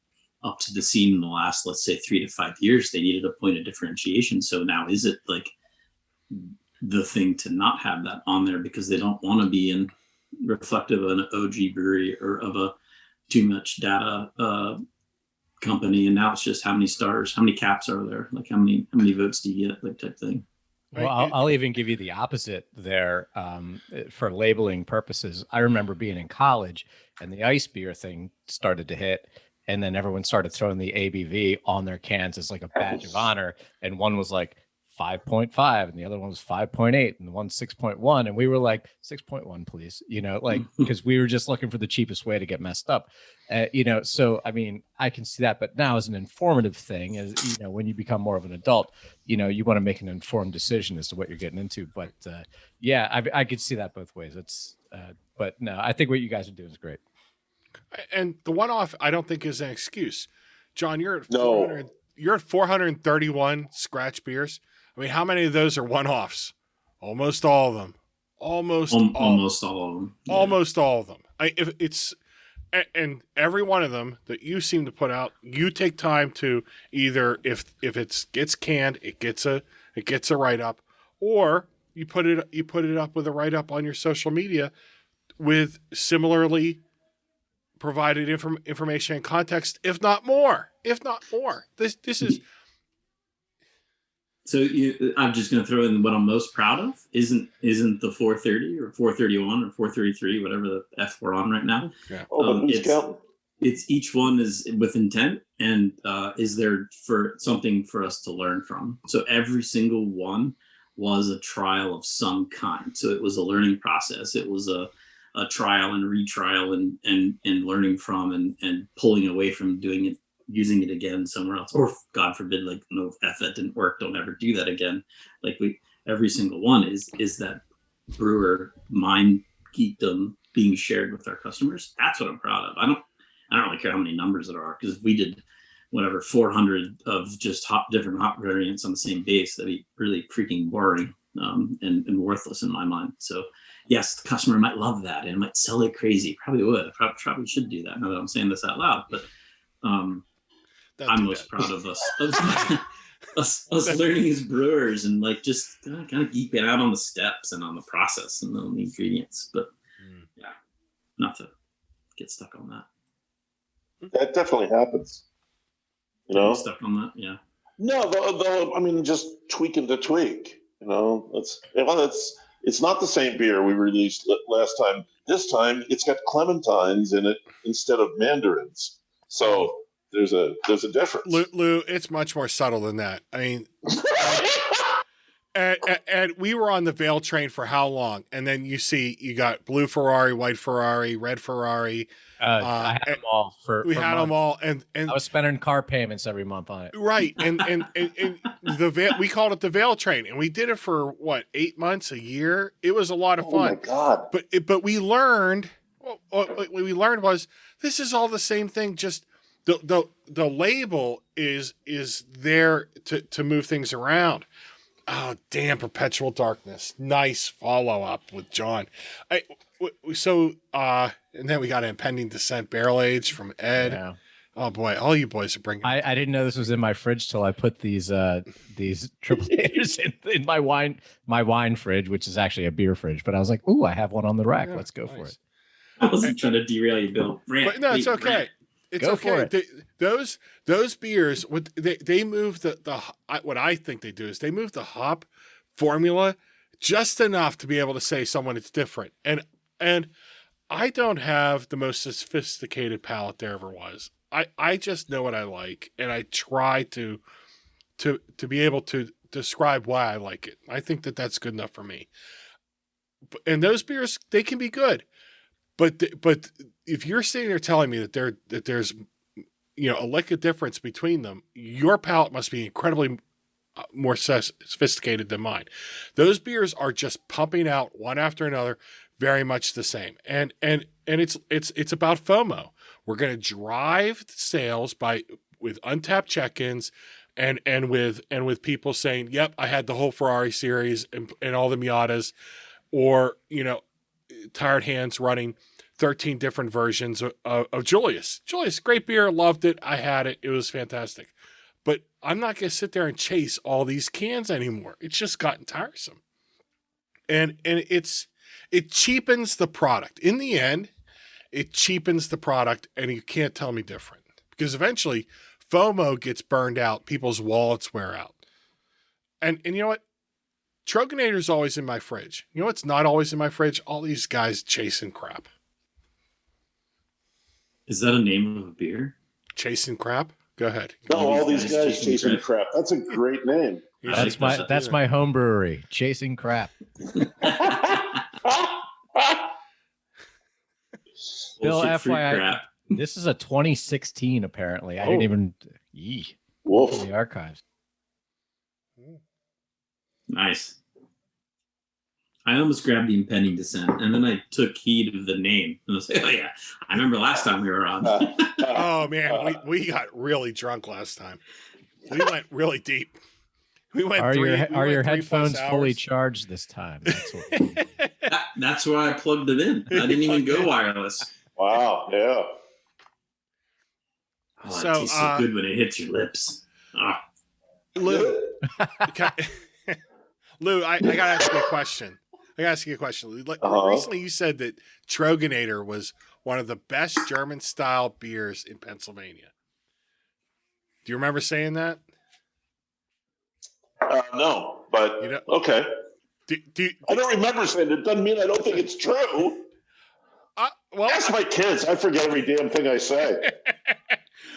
up to the scene in the last, let's say, 3 to 5 years, they needed a point of differentiation. So now, is it like the thing to not have that on there because they don't want to be reflective of an OG brewery or of a too much data company? And now it's just how many stars, how many caps are there, like how many votes do you get, like, type thing. Well, I'll even give you the opposite there. For labeling purposes, I remember being in college and the ice beer thing started to hit, and then everyone started throwing the ABV on their cans as like a badge of honor. And one was like 5.5 and the other one was 5.8 and the one's 6.1. And we were like, 6.1, please, like, because we were just looking for the cheapest way to get messed up. So, I mean, I can see that, but now as an informative thing, as when you become more of an adult, you want to make an informed decision as to what you're getting into. But I could see that both ways. But no, I think what you guys are doing is great. And the one-off, I don't think is an excuse. John, you're at 431 scratch beers. I mean, how many of those are one-offs? Almost all of them. Almost all of them. Yeah. Almost all of them. And every one of them that you seem to put out, you take time to either, if it gets canned, it gets a write-up, or you put it up with a write-up on your social media with similarly provided information and context, if not more. This is. So I'm just going to throw in what I'm most proud of. Isn't the 430 or 431 or 433, whatever the F we're on right now. Yeah. It's each one is with intent and is there for something for us to learn from. So every single one was a trial of some kind. So it was a learning process. It was a trial and retrial and learning from and pulling away from doing it, using it again somewhere else, or God forbid, like, no, F, that didn't work, don't ever do that again. Like, every single one is that brewer mind geekdom being shared with our customers. That's what I'm proud of. I don't really care how many numbers there are, because if we did 400 of just different hop variants on the same base, that'd be really freaking boring and worthless in my mind. So yes, the customer might love that and it might sell like crazy. Probably would. Probably should do that now that I'm saying this out loud. But I'm most proud of us learning as brewers and like just kind of geeking out on the steps and on the process and on the ingredients. But yeah, not to get stuck on that. That definitely happens. Stuck on that, yeah. No, though I mean, just tweaking to tweak. It's not the same beer we released last time. This time, it's got clementines in it instead of mandarins. So there's a difference. Lou, it's much more subtle than that. I mean, and we were on the Veil train for how long? And then you got blue Ferrari, white Ferrari, red Ferrari. I had them all we had them all, and I was spending car payments every month on it. Right, and the Veil, we called it the Veil train, and we did it for 8 months, a year. It was a lot of fun. Oh my God! But we learned. What we learned was this is all the same thing. Just the label is there to move things around. Oh, damn, Perpetual Darkness. Nice follow-up with John. And then we got Impending Descent Barrel Age from Ed. Yeah. Oh, boy, all you boys are bringing. I didn't know this was in my fridge till I put these Triple Nators in my wine fridge, which is actually a beer fridge. But I was like, ooh, I have one on the rack. Let's go for it. I wasn't trying to derail you, Bill. But no, it's okay. It's Go okay. for it. Those beers, they move what I think they do is they move the hop formula just enough to be able to say someone it's different. And I don't have the most sophisticated palate there ever was. I just know what I like, and I try to be able to describe why I like it. I think that's good enough for me. And those beers, they can be good, but if you're sitting there telling me that there's a lick difference between them, your palate must be incredibly more sophisticated than mine. Those beers are just pumping out one after another, very much the same. And it's about FOMO. We're going to drive sales with untapped check-ins and with people saying, "Yep, I had the whole Ferrari series and all the Miatas," or Tired Hands running 13 different versions of Julius. Julius, great beer, loved it. I had it. It was fantastic. But I'm not going to sit there and chase all these cans anymore. It's just gotten tiresome. And it cheapens the product. In the end, it cheapens the product, and you can't tell me different. Because eventually, FOMO gets burned out. People's wallets wear out. And you know what? Trognator's always in my fridge. You know what's not always in my fridge? All these guys chasing crap. Is that a name of a beer? Chasing crap? Go ahead. No, all these guys chasing crap. That's a great name. That's my home brewery, Chasing Crap. Bill, FYI, crap. This is a 2016. Apparently, I didn't even. Wolf. The archives. Nice. I almost grabbed the impending descent, and then I took heed of the name. And I was like, "Oh yeah, I remember last time we were on." Oh man, we got really drunk last time. We went really deep. We went. Are your headphones fully charged this time? That's what that's why I plugged it in. I didn't even go wireless. Wow. Yeah. Oh, it tastes so good when it hits your lips. Lew, Lew, I gotta ask you a question. Recently, you said that Trognator was one of the best German-style beers in Pennsylvania. Do you remember saying that? No, but okay. I don't remember saying it. Doesn't mean I don't think it's true. Well, ask my kids. I forget every damn thing I say.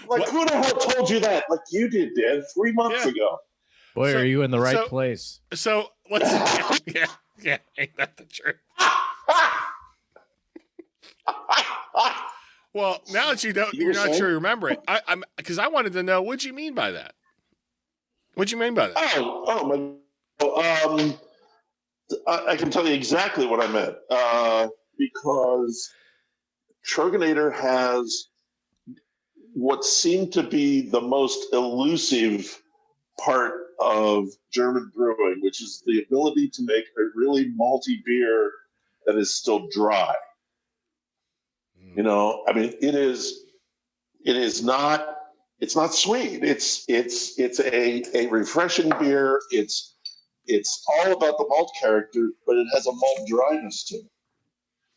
Who the hell told you that? Like you did, Dan, 3 months ago. Boy, are you in the right place? So let's. Yeah, ain't that the truth? Well, now that you're not sure you remember it. I'm because I wanted to know what you mean by that. What'd you mean by that? I can tell you exactly what I meant. Because Trognator has what seemed to be the most elusive part of German brewing, which is the ability to make a really malty beer that is still dry. It's not sweet. It's a refreshing beer. It's all about the malt character, but it has a malt dryness to it.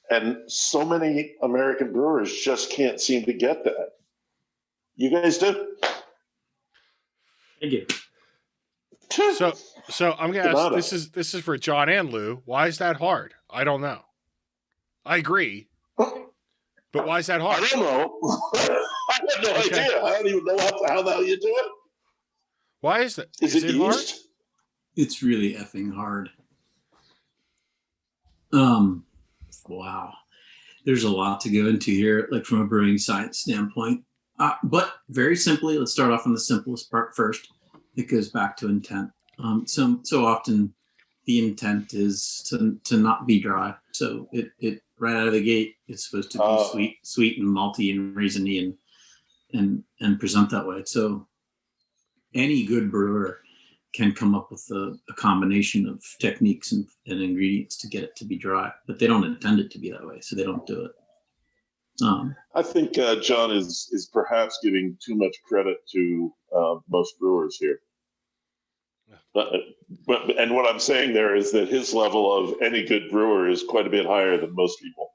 And so many American brewers just can't seem to get that. You guys do? Thank you. So I'm gonna ask. This is for John and Lew. Why is that hard? I don't know. I agree, but why is that hard? I don't know. I have no idea. I don't even know how the hell you do it. Why is that? Is it hard? It's really effing hard. Wow. There's a lot to go into here, like from a brewing science standpoint. But very simply, let's start off on the simplest part first. It goes back to intent. So often the intent is to not be dry. So it right out of the gate, it's supposed to be sweet and malty and raisiny and present that way. So any good brewer can come up with a combination of techniques and ingredients to get it to be dry, but they don't intend it to be that way, so they don't do it. I think John is perhaps giving too much credit to most brewers here. And what I'm saying there is that his level of any good brewer is quite a bit higher than most people.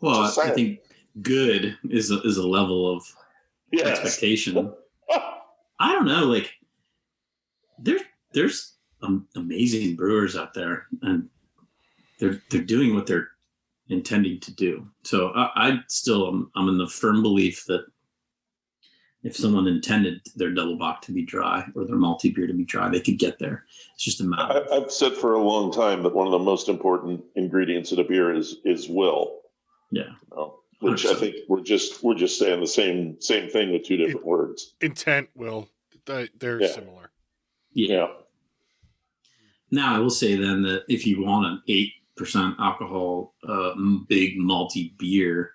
Well, I think good is a level of expectation. I don't know, like there's amazing brewers out there, and they're doing what they're intending to do. So I'm in the firm belief that if someone intended their double bock to be dry or their malty beer to be dry, they could get there. It's just a matter. I've said for a long time that one of the most important ingredients in a beer is will. Yeah. Which 100%. I think we're just saying the same thing with two different words. Intent, will. They're Yeah. similar. Yeah. Now I will say then that if you want an 8% alcohol, big malty beer,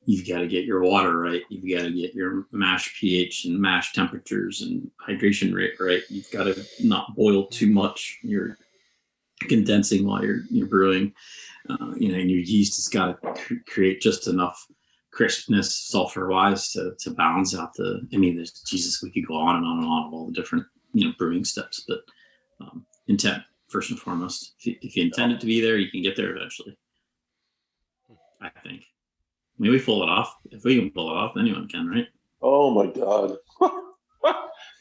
you've got to get your water right. You've got to get your mash pH and mash temperatures and hydration rate right. You've got to not boil too much. You're condensing while you're brewing. And your yeast has got to create just enough crispness, sulfur-wise, to balance out the. I mean, Jesus, we could go on and on and on of all the different brewing steps, but intent first and foremost. If you intend it to be there, you can get there eventually. I think. Maybe we pull it off. If we can pull it off, anyone can, right? Oh my God.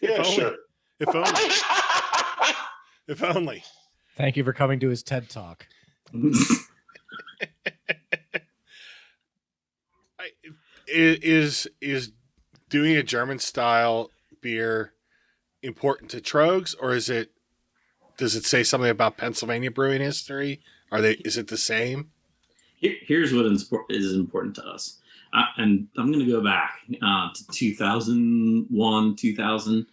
Yeah, sure. If only. If only. Thank you for coming to his TED Talk. Is doing a German style beer important to Tröegs, or does it say something about Pennsylvania brewing history? Is it the same? Here's what is important to us, and I'm going to go back to 2001, 2000.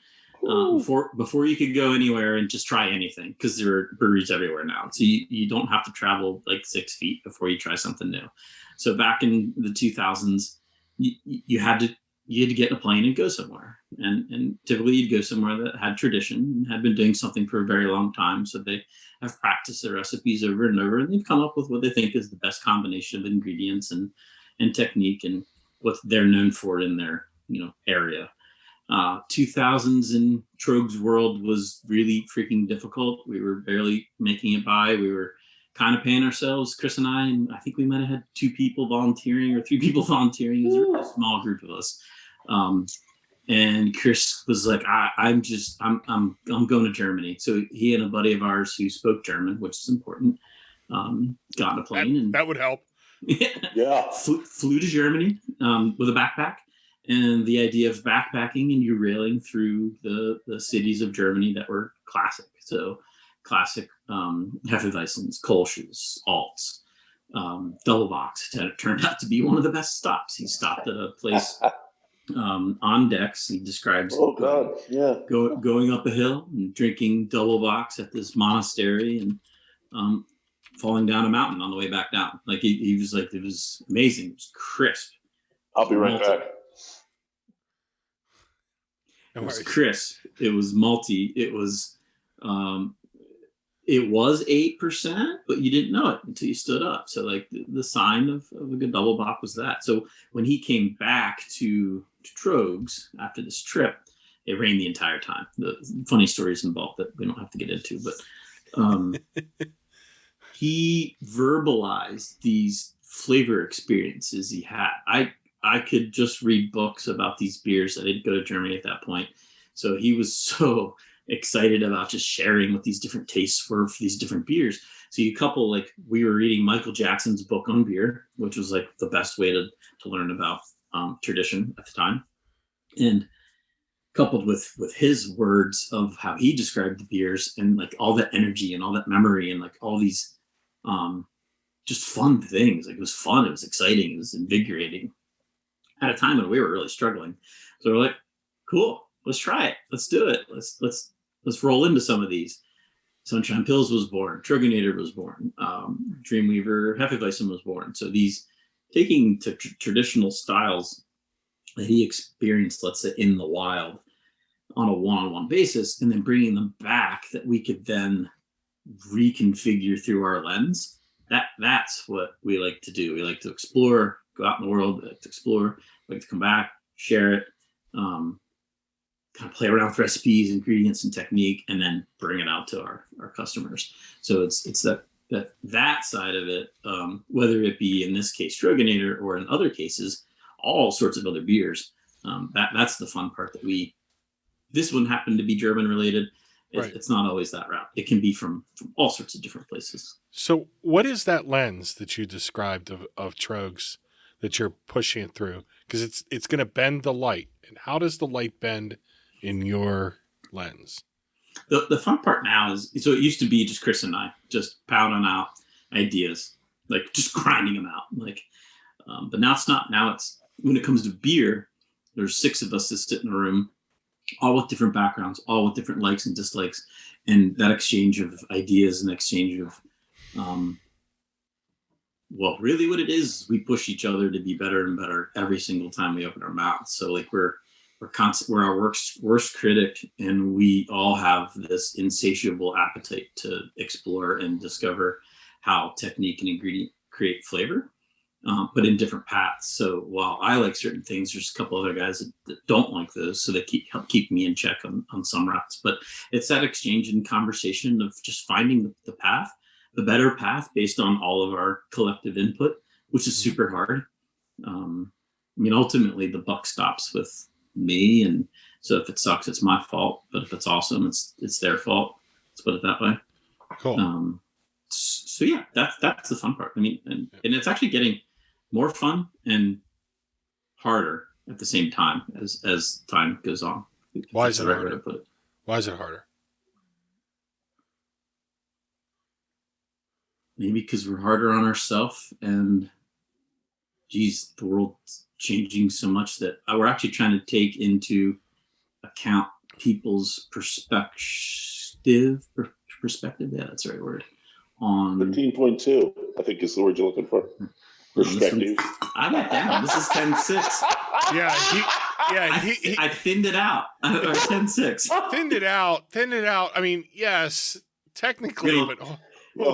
Before you could go anywhere and just try anything, because there are breweries everywhere now. So you don't have to travel like 6 feet before you try something new. So back in the 2000s, you had to get in a plane and go somewhere. And typically you'd go somewhere that had tradition and had been doing something for a very long time. So they have practiced their recipes over and over, and they've come up with what they think is the best combination of ingredients and technique and what they're known for in their area. 2000s in Tröegs world was really freaking difficult. We were barely making it by. We were kind of paying ourselves, Chris and I think we might have had 2 people volunteering or 3 people volunteering. It was a really small group of us. And Chris was like, I'm going to Germany. So he and a buddy of ours who spoke German, which is important, got on a plane. That would help. Yeah. Flew to Germany with a backpack. And the idea of backpacking and you railing through the cities of Germany that were classic. So classic Hefeweizens, Kolsch's, Alts, Double Box turned out to be one of the best stops. He stopped at a place on decks. He describes going up a hill and drinking Double Box at this monastery and falling down a mountain on the way back down. Like he was like, it was amazing. It was crisp. I'll be right back. It was crisp. It was malty. It was 8%, but you didn't know it until you stood up. So like the sign of a good double bock was that. So when he came back to Tröegs after this trip, it rained the entire time. The funny stories involved that we don't have to get into, but he verbalized these flavor experiences he had. I could just read books about these beers. I didn't go to Germany at that point. So he was so excited about just sharing what these different tastes were for these different beers. So you couple, like, we were reading Michael Jackson's book on beer, which was like the best way to learn about tradition at the time. And coupled with his words of how he described the beers and like all that energy and all that memory and like all these just fun things. Like it was fun. It was exciting. It was invigorating at a time when we were really struggling. So we're like, cool, let's try it. Let's do it. Let's roll into some of these. Sunshine Pills was born. Tröegs Nator was born. Dreamweaver Hefeweizen was born. So these taking to traditional styles that he experienced, let's say, in the wild on a one-on-one basis, and then bringing them back that we could then reconfigure through our lens. That's what we like to do. We like to explore, go out in the world, we like to explore, we like to come back, share it, kind of play around with recipes, ingredients, and technique, and then bring it out to our customers. So it's that side of it, whether it be in this case Tröegs Nator or in other cases all sorts of other beers. That's the fun part this one happened to be German related. Right. It's not always that route. It can be from all sorts of different places. So what is that lens that you described of Tröegs that you're pushing it through? Because it's going to bend the light. And how does the light bend in your lens? The fun part now is, so it used to be just Chris and I just pounding out ideas, like just grinding them out. But now it's not. Now it's, when it comes to beer, there's 6 of us that sit in a room, all with different backgrounds, all with different likes and dislikes. And that exchange of ideas and exchange of, really what it is, we push each other to be better and better every single time we open our mouths. So like we're our worst critic, and we all have this insatiable appetite to explore and discover how technique and ingredient create flavor, but in different paths. So while I like certain things, there's a couple other guys that don't like those, so they help keep me in check on some routes. But it's that exchange and conversation of just finding the path, the better path based on all of our collective input, which is super hard. Ultimately the buck stops with me, and so if it sucks, it's my fault, but if it's awesome, it's their fault. Let's put it that way. Cool. So yeah, that's the fun part. And it's actually getting more fun and harder at the same time as time goes on. Why is it the right way harder? to put it. Why is it harder? Maybe because we're harder on ourselves, and geez, the world's changing so much that we're actually trying to take into account people's perspective. Yeah, that's the right word. On 13.2, I think is the word you're looking for. Perspective. I got down. This is 10.6. I thinned it out. Or 10.6. Thinned it out. I mean, yes, technically, but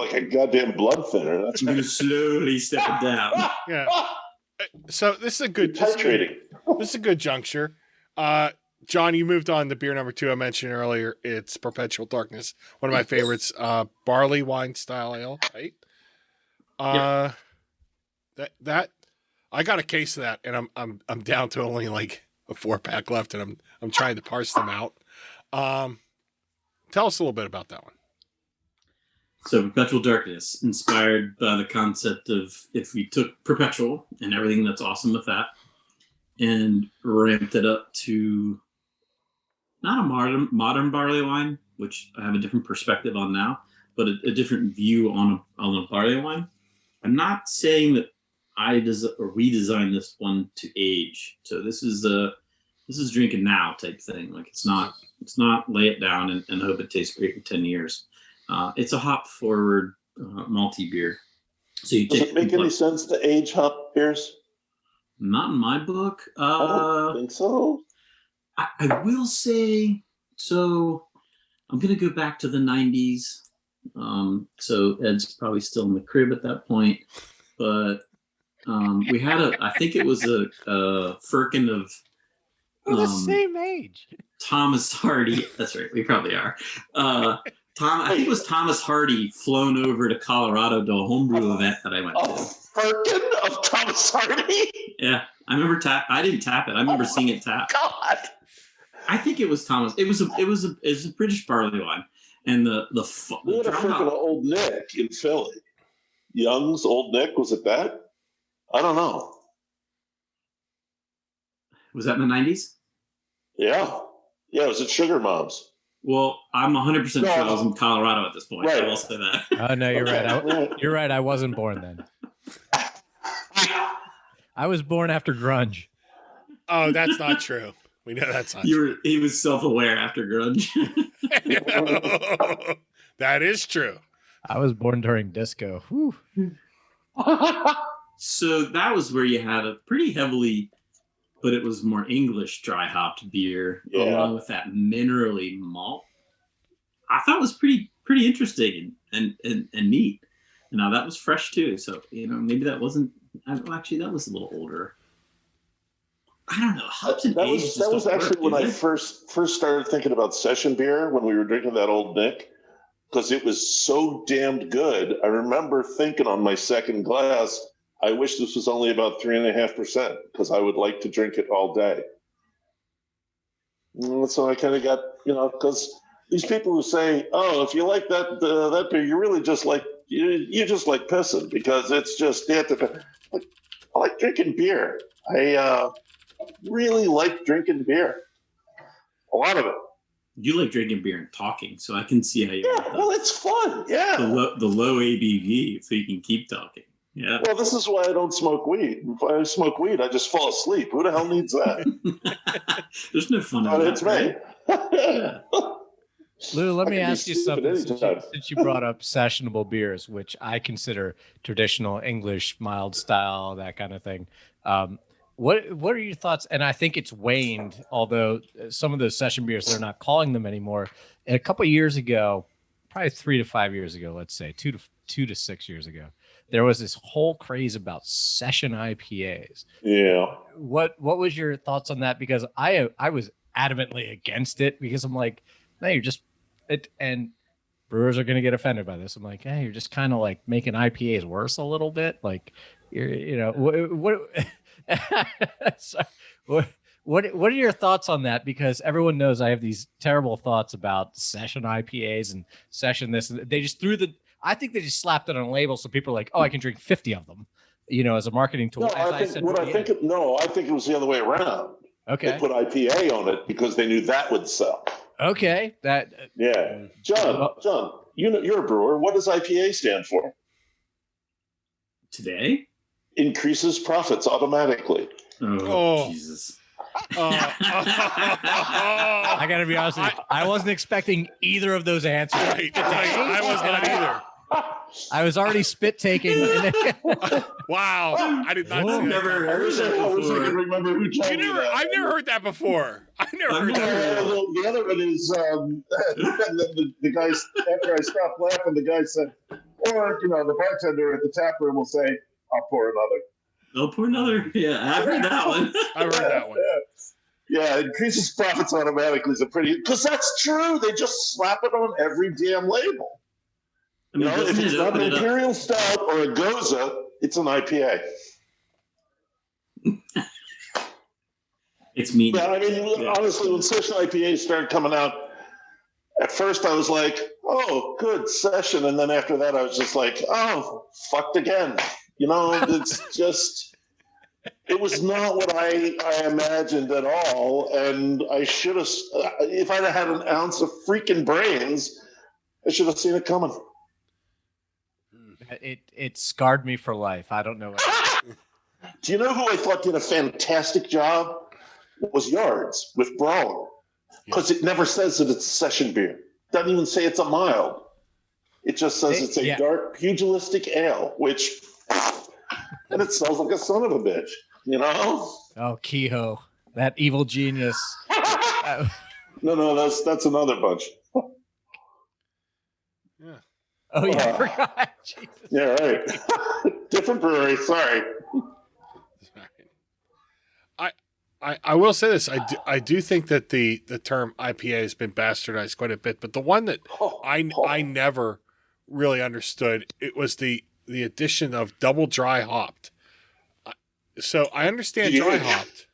like a goddamn blood thinner. That's you slowly step it down. Yeah. So this is a good titrating. This is a good juncture. John, you moved on to beer number 2 I mentioned earlier. It's Perpetual Darkness, one of my favorites. Barley wine style ale, right? That I got a case of that, and I'm down to only like a 4-pack left, and I'm trying to parse them out. Tell us a little bit about that one. So Perpetual Darkness, inspired by the concept of, if we took Perpetual and everything that's awesome with that and ramped it up to not a modern barley wine, which I have a different perspective on now, but a different view on a barley wine. I'm not saying that we designed this one to age. So this is drinking now type thing. Like it's not lay it down and hope it tastes great in 10 years. It's a hop forward malty beer. So does it make any sense to age hop beers? Not in my book. I don't think so. I will say, so I'm going to go back to the 90s. So Ed's probably still in the crib at that point, but we had I think it was a firkin of We're the same age. Thomas Hardy. That's right. We probably are. I think it was Thomas Hardy flown over to Colorado to a homebrew event that I went to. Firkin of Thomas Hardy? Yeah. I remember I didn't tap it. I remember seeing it tap. God. I think it was Thomas. It was a British barley wine. And we had a firkin of Old Nick in Philly. Young's Old Nick, was it that? I don't know. Was that in the 90s? Yeah. Yeah, it was at Sugar Mom's. Well, I'm 100% sure I was in Colorado at this point. Right. I will say that. Oh, no, you're right. You're right. I wasn't born then. I was born after grunge. Oh, that's not true. We know that's not true. He was self-aware after grunge. That is true. I was born during disco. Whew. So that was where you had a pretty heavily, but it was more English dry hopped beer, along with that minerally malt. I thought it was pretty interesting and neat. Now that was fresh too. So, maybe that wasn't, actually that was a little older. I don't know. Hops and age that was actually when I first started thinking about session beer, when we were drinking that Old Nick, because it was so damned good. I remember thinking on my second glass, I wish this was only about 3.5% because I would like to drink it all day. So I kind of got, because these people who say, "Oh, if you like that beer, you really just like you just like pissing because it's just like, I like drinking beer. I really like drinking beer, a lot of it. You like drinking beer and talking, so I can see how you. Yeah, well, it's fun. Yeah, the low ABV, so you can keep talking. Yeah. Well, this is why I don't smoke weed. If I smoke weed, I just fall asleep. Who the hell needs that? There's no fun in But that, it's right? me. Lou, let me I can be ask you stupid something. anytime. Since you brought up sessionable beers, which I consider traditional English, mild style, that kind of thing. What are your thoughts? And I think it's waned, although some of those session beers, they're not calling them anymore. And a couple of years ago, probably 3 to 5 years ago, let's say 2 to 6 years ago, there was this whole craze about session IPAs. Yeah. What was your thoughts on that? Because I was adamantly against it because I'm like, no, you're just it, and brewers are going to get offended by this. I'm like, hey, you're just kind of like making IPAs worse a little bit. Like, what are your thoughts on that? Because everyone knows I have these terrible thoughts about session IPAs and session this. And they just I think they just slapped it on a label so people are like, oh, I can drink 50 of them, as a marketing tool. No, I think it was the other way around. Okay. They put IPA on it because they knew that would sell. Okay. Yeah. John, you're a brewer. What does IPA stand for? Today? Increases profits automatically. Oh. Jesus. I gotta be honest with you. I wasn't expecting either of those answers. Right. I was not either. I was already spit taking. Wow. I did not see I've that. never heard that I wish I could before. remember who told me that. I've never heard that before. I've never heard that before. The other one is the guy, after I stopped laughing, the guy said, or, the bartender at the tap room will say, I'll pour another. I'll pour another. Yeah, I've heard that one. I've heard that one. Yeah, increases profits automatically is because that's true. They just slap it on every damn label. I mean, If it's not an Imperial Stout or a Goza, it's an IPA. It's mean. Yeah, I mean, honestly, when session IPAs started coming out, at first I was like, oh, good session. And then after that, I was just like, oh, fucked again. It's just, it was not what I imagined at all. And I should have, if I'd have had an ounce of freaking brains, I should have seen it coming. It scarred me for life. I don't know. Do you know who I thought did a fantastic job? Was Yards with Brown. Because it never says that it's a session beer. Doesn't even say it's a mild. It just says it's a dark pugilistic ale, and it smells like a son of a bitch, Oh, Kehoe, that evil genius. No, that's another bunch. Yeah. Oh yeah, I forgot. Jesus. Yeah, right. Different brewery. Sorry. I will say this. I do think that the term IPA has been bastardized quite a bit, but the one that I never really understood, it was the addition of double dry hopped. So I understand dry hopped.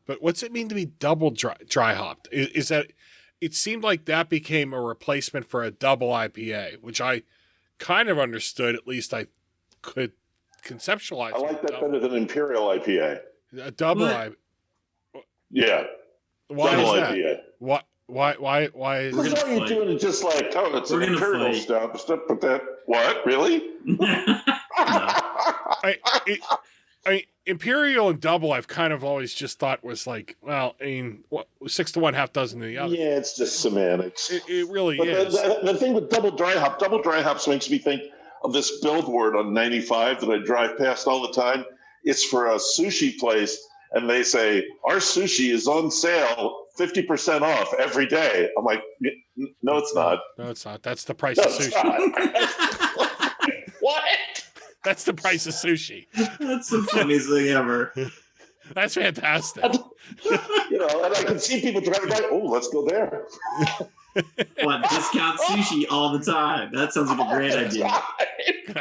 But what's it mean to be double dry hopped? Is that it seemed like that became a replacement for a double IPA, which I kind of understood. At least I could conceptualize. I like that better than Imperial IPA. A double IPA. Yeah. Why double is that? IPA. Why is Because all you're doing is just like, oh, it's an Imperial Stout. But that, what? Really? Imperial and double, I've kind of always just thought was like, well, 6 to 1, half dozen to the other. Yeah, it's just semantics. It really but is. The thing with double dry hops makes me think of this billboard on 95 that I drive past all the time. It's for a sushi place, and they say, our sushi is on sale 50% off every day. I'm like, no, it's not. No, it's not. That's the price of sushi. What? That's the price of sushi. That's the funniest thing ever. That's fantastic. And I can see people driving by. Oh, let's go there. Want discount sushi all the time. That sounds like a great idea.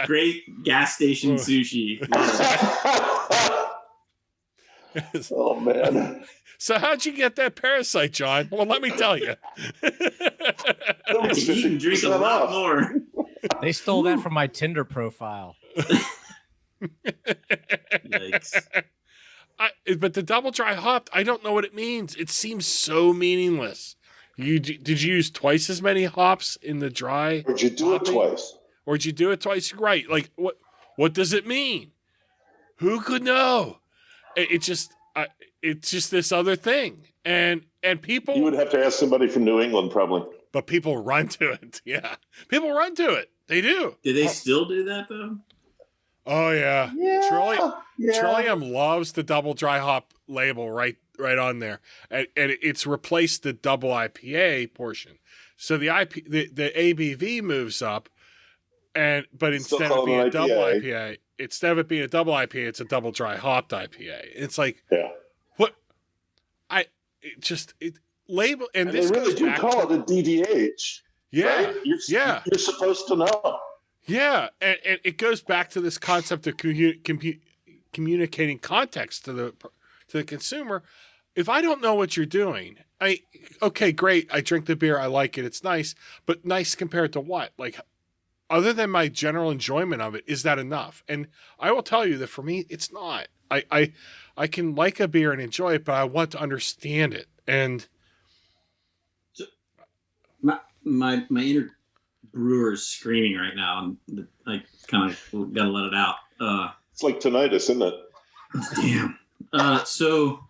Great gas station sushi. Oh man. So how'd you get that parasite, John? Well, let me tell you. Eat and drink a lot more. They stole that from my Tinder profile. Yikes. But the double dry hopped, I don't know what it means. It seems so meaningless. Did you use twice as many hops in the dry? Or did you do it twice? Or did you do it twice? Right. Like what does it mean? Who could know? It's just this other thing. And people, You would have to ask somebody from New England probably. but people run to it. Yeah. People run to it. They do. Do they still do that though? Oh yeah. Yeah. Trillium loves the double dry hop label right on there, and it's replaced the double IPA portion. So the ABV moves up, but instead of being a double IPA, it's a double dry hopped IPA. It's like what label and And this they really goes do back call to, it a DDH. yeah Right? You're supposed to know. Yeah, and it goes back to this concept of communicating context to the consumer. If I don't know what you're doing, okay, great. I drink the beer. I like it. It's nice, but nice compared to what? Like, other than my general enjoyment of it, is that enough? And I will tell you that for me, it's not. I can like a beer and enjoy it, but I want to understand it. And My inner brewer is screaming right now, and I kind of gotta let it out. It's like tinnitus, isn't it? Damn. So,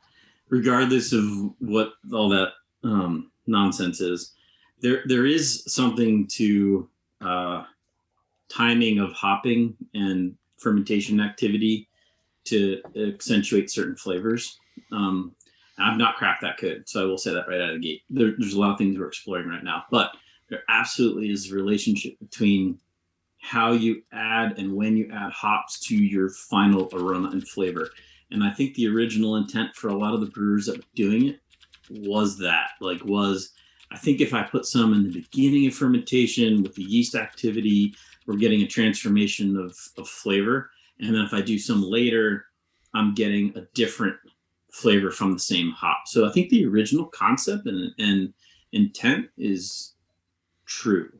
regardless of what all that nonsense is, there is something to timing of hopping and fermentation activity to accentuate certain flavors. I've not cracked that code, so I will say that right out of the gate. There's a lot of things we're exploring right now, but there absolutely is a relationship between how you add and when you add hops to your final aroma and flavor. And I think the original intent for a lot of the brewers that were doing it was I think if I put some in the beginning of fermentation with the yeast activity, we're getting a transformation of flavor. And then if I do some later, I'm getting a different flavor from the same hop. So I think the original concept and intent is true.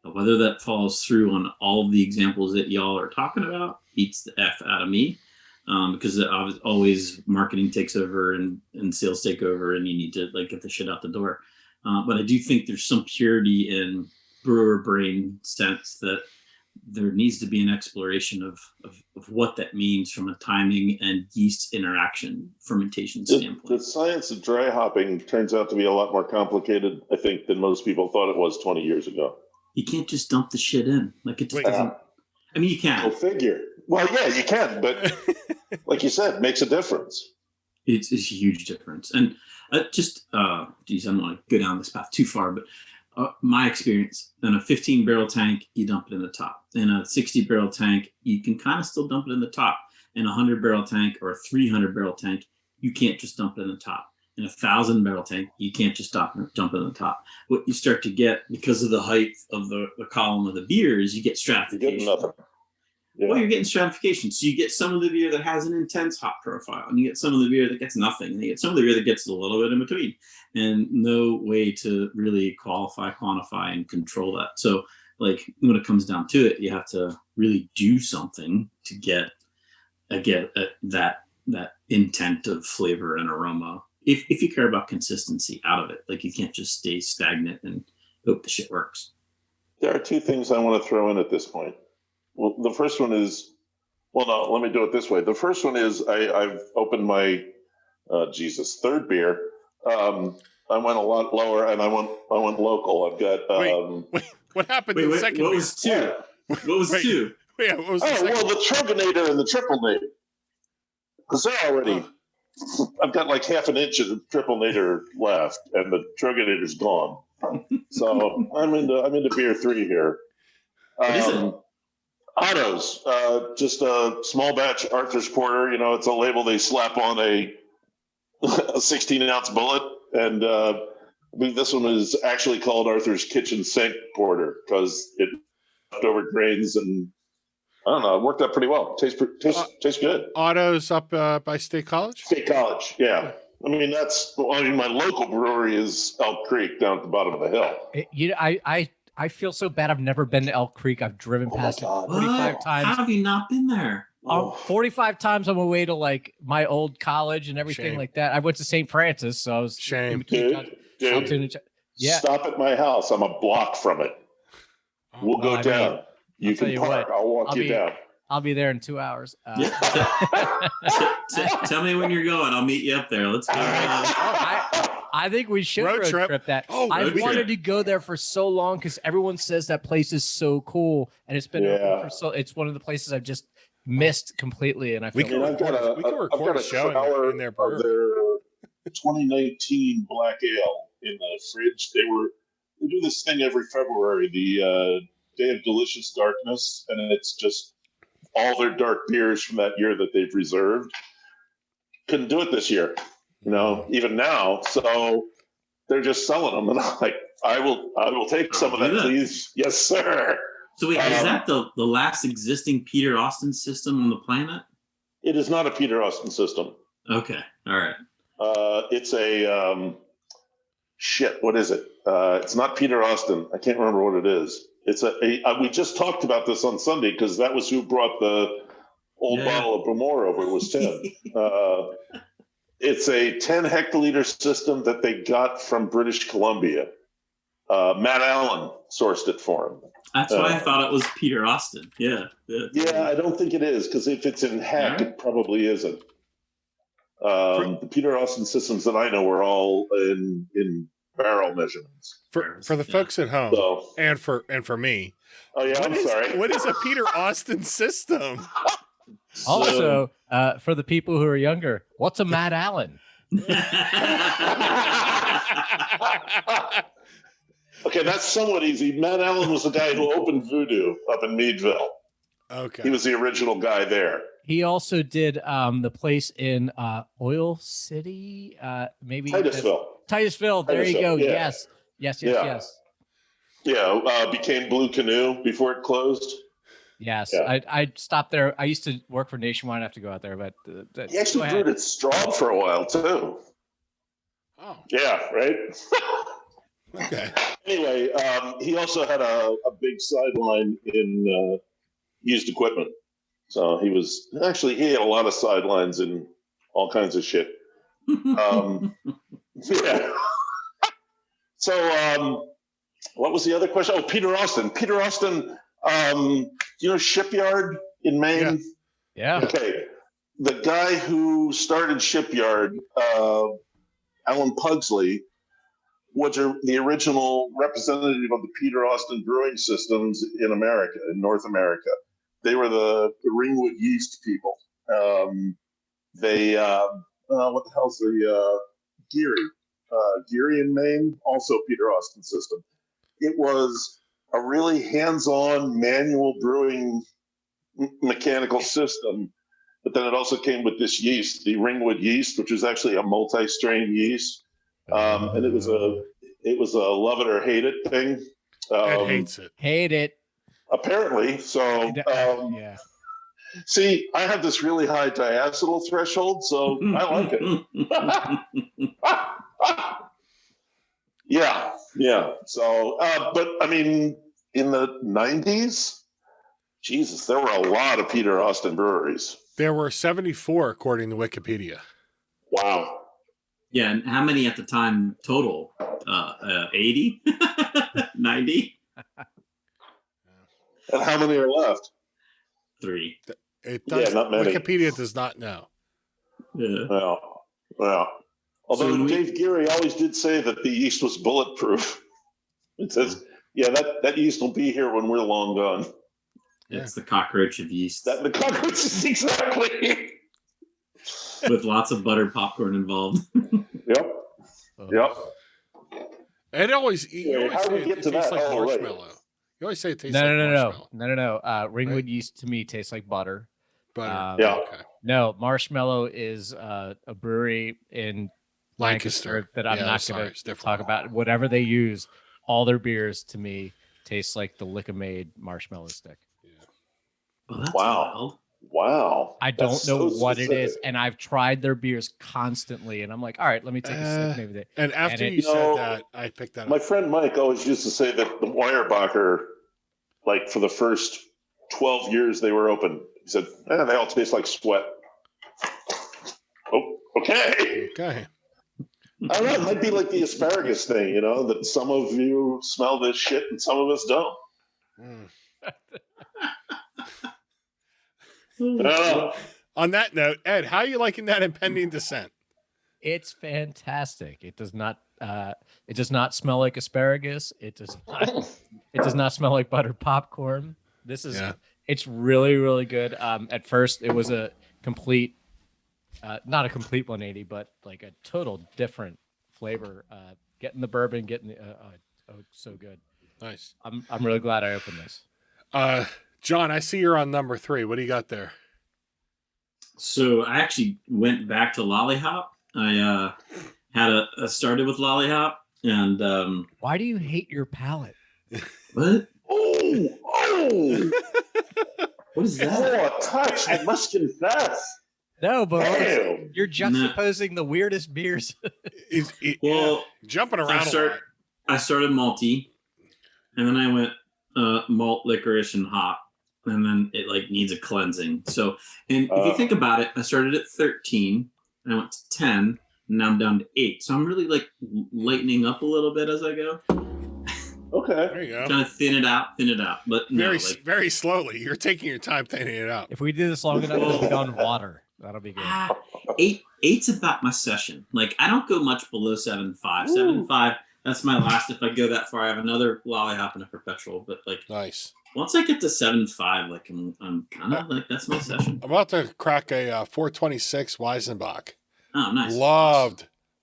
Whether that falls through on all of the examples that y'all are talking about beats the F out of me, because always marketing takes over and sales take over, and you need to get the shit out the door. But I do think there's some purity in brewer brain sense that there needs to be an exploration of what that means from a timing and yeast interaction fermentation standpoint. The science of dry hopping turns out to be a lot more complicated, I think, than most people thought it was 20 years ago. You can't just dump the shit in. It just doesn't. I mean, you can. Go figure. Well, yeah, you can, but like you said, makes a difference. It's a huge difference. And I don't want to go down this path too far, but my experience, in a 15-barrel tank, you dump it in the top. In a 60-barrel tank, you can kind of still dump it in the top. In a 100-barrel tank or a 300-barrel tank, you can't just dump it in the top. In a 1,000-barrel tank, you can't just dump it in the top. What you start to get, because of the height of the column of the beers, you get stratification. You get nothing. Yeah. Well, you're getting stratification. So you get some of the beer that has an intense hop profile, and you get some of the beer that gets nothing, and you get some of the beer that gets a little bit in between, and no way to really quantify, and control that. So, when it comes down to it, you have to really do something to get that intent of flavor and aroma. If you care about consistency out of it, you can't just stay stagnant and hope the shit works. There are two things I want to throw in at this point. Well, the first one is, no, let me do it this way. The first one is I've opened my, third beer. I went a lot lower, and I went local. I've got. Wait, what happened to the second beer? What was two? Yeah. What was two? Yeah, what was the second? The Tröegs Nator and the Triple Nator. Because they're already. I've got half an inch of the Triple Nator left, and the Tröegs Nator's gone. So I'm into beer 3 here. What is it? Otto's, just a small batch Arthur's Porter. It's a label they slap on a 16-ounce bullet, and I believe this one is actually called Arthur's Kitchen Sink Porter because it leftover grains and I don't know. It worked out pretty well. Tastes good. Otto's up by State College. State College, yeah. I mean, my local brewery is Elk Creek down at the bottom of the hill. I feel so bad. I've never been to Elk Creek. I've driven past it 45 times. How have you not been there? 45 times on my way to like my old college and everything Shame. like that. I went to St. Francis, so I was Shame. Dude, yeah. stop at my house. I'm a block from it. We'll go down. You can park. I'll walk you down. I'll be there in 2 hours. Tell me when you're going. I'll meet you up there. Let's go. I think we should road trip that. I wanted to go there for so long because everyone says that place is so cool, and it's been open for so. It's one of the places I've just missed completely, and I feel we can record a show in their brewery. Their 2019 Black Ale in the fridge. They do this thing every February, the Day of Delicious Darkness, and it's just all their dark beers from that year that they've reserved. Couldn't do it this year, even now. So they're just selling them, and I'm like, I will take some of that, please. Yes, sir. So wait, is that the last existing Peter Austin system on the planet? It is not a Peter Austin system. Okay, all right. It's a what is it? It's not Peter Austin. I can't remember what it is. It's we just talked about this on Sunday because that was who brought the old bottle of Bramore over. It was Tim. It's a 10 hectoliter system that they got from British Columbia. Matt Allen sourced it for him. That's why I thought it was Peter Austin. Yeah, I don't think it is because if it's in heck, it probably isn't. The Peter Austin systems that I know are all in barrel measurements. For the folks at home and for me. Oh yeah, I'm sorry. What is a Peter Austin system? Also, for the people who are younger, what's a Matt Allen? Okay, that's somewhat easy. Matt Allen was the guy who opened Voodoo up in Meadville. Okay. He was the original guy there. He also did the place in Oil City, maybe Titusville. There you go. Yeah. Yes. Yeah, became Blue Canoe before it closed. Yes, yeah. I stopped there. I used to work for Nationwide. I have to go out there, but he actually brewed at Straub for a while too. Oh, yeah, right. Okay. Anyway, he also had a big sideline in used equipment. So he had a lot of sidelines in all kinds of shit. Yeah. So what was the other question? Oh, Peter Austin. Peter Austin, Shipyard in Maine? Yeah. Okay. The guy who started Shipyard, Alan Pugsley, was the original representative of the Peter Austin brewing systems in America, in North America. They were the Ringwood yeast people. What the hell's the Geary? Geary in Maine, also Peter Austin system. It was a really hands-on manual brewing mechanical system, but then it also came with this yeast, the Ringwood yeast, which was actually a multi-strain yeast. And it was a love it or hate it thing. Ed hates it. Hate it. Apparently. So, yeah. See, I have this really high diacetyl threshold, so I like it. Yeah. So, but I mean, in the 90s, Jesus, there were a lot of Peter Austin breweries. There were 74, according to Wikipedia. Wow. Yeah, and how many at the time total? 80? 90? And how many are left? 3. It does. Yeah, not many. Wikipedia does not know. Yeah. Well. Although Dave Geary always did say that the yeast was bulletproof. It says, that yeast will be here when we're long gone. It's the cockroach of yeast. The cockroaches, exactly. With lots of butter popcorn involved. Yep. And you always say it tastes like marshmallow. Right. You always say it tastes like marshmallow. No. Ringwood yeast to me tastes like butter. Butter. Yeah. Okay. No, Marshmallow is a brewery in Lancaster. that I'm Yeah, not sorry, going it's to different. talk about. Whatever they use, all their beers to me taste like the Lick-a-Maid marshmallow stick. Oh, that's Wow. wild. Wow. I don't That's know so what it is, specific. and I've tried their beers constantly, and I'm like, all right, let me take a sip. Maybe they. And after and you it- said No, that, I picked that My up. friend Mike always used to say that the Weyerbacher, like for the first 12 years they were open, he said, they all taste like sweat. Oh, okay. Okay. I don't know. It might be like the asparagus thing, that some of you smell this shit and some of us don't. Mm. I don't know. On that note, Ed, how are you liking that impending descent? It's fantastic. It does not. It does not smell like asparagus. It does not. It does not smell like buttered popcorn. This is. Yeah. It's really, really good. At first, it was a complete, not a complete 180, but like a total different flavor. Getting the bourbon, getting the. Oh, so good. Nice. I'm really glad I opened this. John, I see you're on number 3. What do you got there? So I actually went back to Lollihop. I started with Lollihop, and Why do you hate your palate? what? Oh, What is that? a touch. I must confess. No, but Damn. you're juxtaposing the weirdest beers. Well, jumping around a lot. I started malty, and then I went malt, licorice, and hop, and then it like needs a cleansing. So, and if you think about it, I started at 13, and I went to 10, and now I'm down to 8. So I'm really like lightening up a little bit as I go, Okay. There you go. trying to thin it out. But no, Very slowly. You're taking your time thinning it out. If we do this long enough, it'll be on water. That'll be good. 8's about my session. Like I don't go much below 7.5. 7.5. That's my last. If I go that far, I have another Lollihop and a perpetual. But like Nice. once I get to 7.5, like I'm kind of like that's my session. I'm about to crack a 426 Weizenbach. Oh, nice.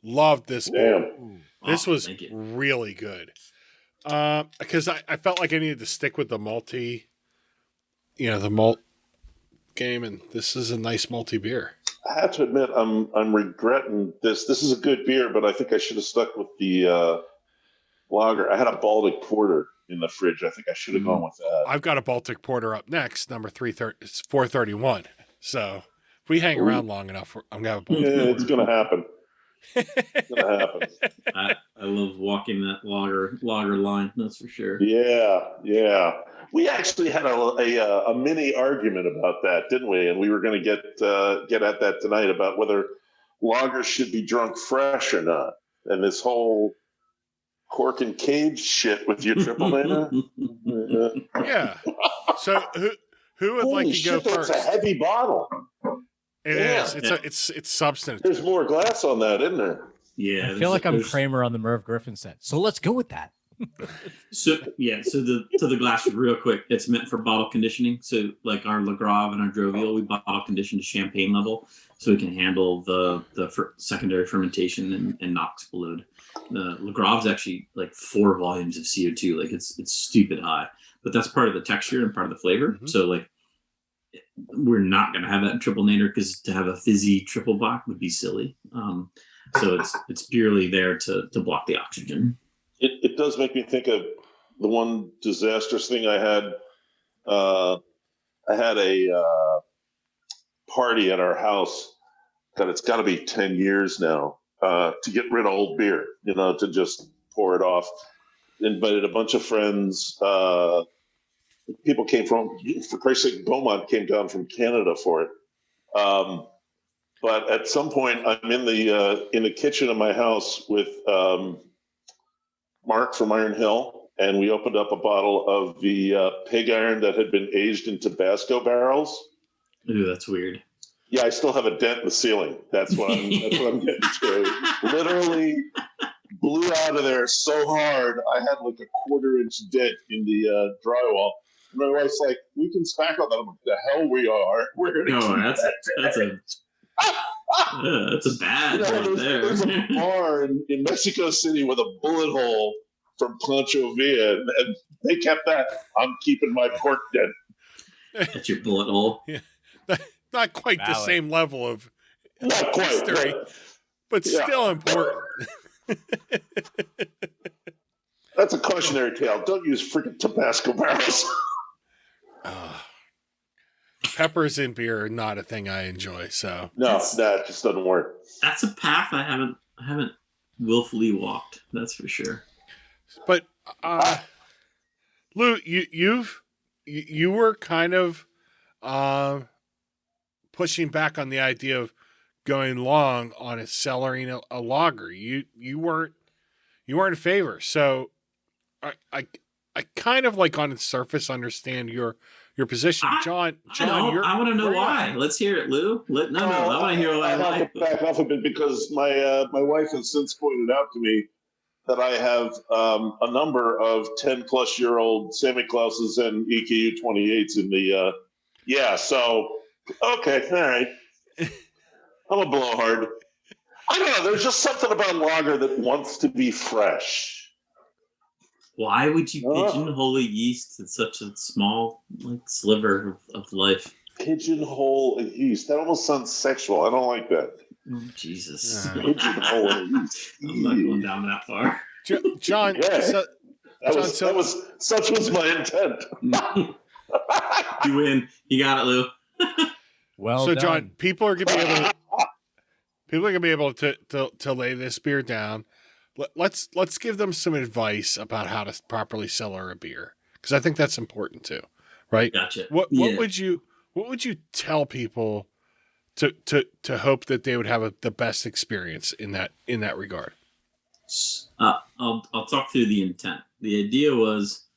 Loved this beer. Damn. This was Thank you. really good. Because I felt like I needed to stick with the malty, the malt game, and this is a nice malty beer. I have to admit, I'm regretting this. This is a good beer, but I think I should have stuck with the lager. I had a Baltic Porter in the fridge. I think I should have gone with that. I've got a Baltic Porter up next, number 330. It's 431. So if we hang around long enough, I'm gonna have a Baltic Yeah, Porter. it's gonna happen. It's gonna happen. I love walking that lager line. That's for sure. Yeah. We actually had a mini argument about that, didn't we? And we were going to get at that tonight about whether lagers should be drunk fresh or not. And this whole cork and cage shit with your Triple Nator. Yeah. So who would like to go that's first? a heavy bottle. It Yeah. is. It's substantive. There's more glass on that, isn't there? Yeah. I feel like I'm there's- Kramer on the Merv Griffin set. So let's go with that. So the glass real quick. It's meant for bottle conditioning. So like our Lagrave and our Drovial, we bottle condition to champagne level, so we can handle the secondary fermentation and not explode. The Lagrave's actually like 4 volumes of CO2. Like it's stupid high, but that's part of the texture and part of the flavor. Mm-hmm. So like we're not gonna have that in Triple Nator because to have a fizzy triple black would be silly. So it's purely there to block the oxygen. It does make me think of the one disastrous thing I had. I had a party at our house. God, it's got to be 10 years now to get rid of old beer, to just pour it off. Invited a bunch of friends. People came from, for Christ's sake, Beaumont came down from Canada for it. But at some point, I'm in the kitchen of my house with Mark from Iron Hill, and we opened up a bottle of the pig iron that had been aged in Tabasco barrels. Ooh, that's weird. Yeah, I still have a dent in the ceiling. That's what I'm getting to. Literally blew out of there so hard, I had like a 1/4-inch dent in the drywall. My wife's like, "We can spackle that." I'm like, "The hell we are. We're gonna No, keep that's a bad right there. there's a bar in Mexico City with a bullet hole from Pancho Villa, and they kept that. I'm keeping my pork dent. That's your bullet hole. Not quite the Valid. same level of Not quite. history. but Yeah. still important. That's a cautionary tale. Don't use freaking Tabasco barrels. Peppers in beer are not a thing I enjoy. So No, it just doesn't work. That's a path I haven't willfully walked. That's for sure. but Lew, you were kind of pushing back on the idea of going long on a cellaring a lager. You weren't in favor. So I kind of like on the surface understand your position. John, I want to know why. Let's hear it, Lew. I want to hear why. I have to back off a bit because my wife has since pointed out to me that I have a number of 10-plus-year-old Sammy Clauses and EKU 28s in the so okay, all right. I'm a blowhard. I don't know. There's just something about lager that wants to be fresh. Why would you pigeonhole a yeast in such a small sliver of life? Pigeonhole a yeast. That almost sounds sexual. I don't like that. Oh, Jesus. Pigeonhole a yeast. I'm not going down that far. John, Yeah. Such was my intent. You win. You got it, Lew. Well so done. John, people are gonna be able to lay this beer down. Let's give them some advice about how to properly cellar a beer, because I think that's important too, right? Gotcha. What would you tell people to hope that they would have the best experience in that regard? I'll talk through the intent. The idea was,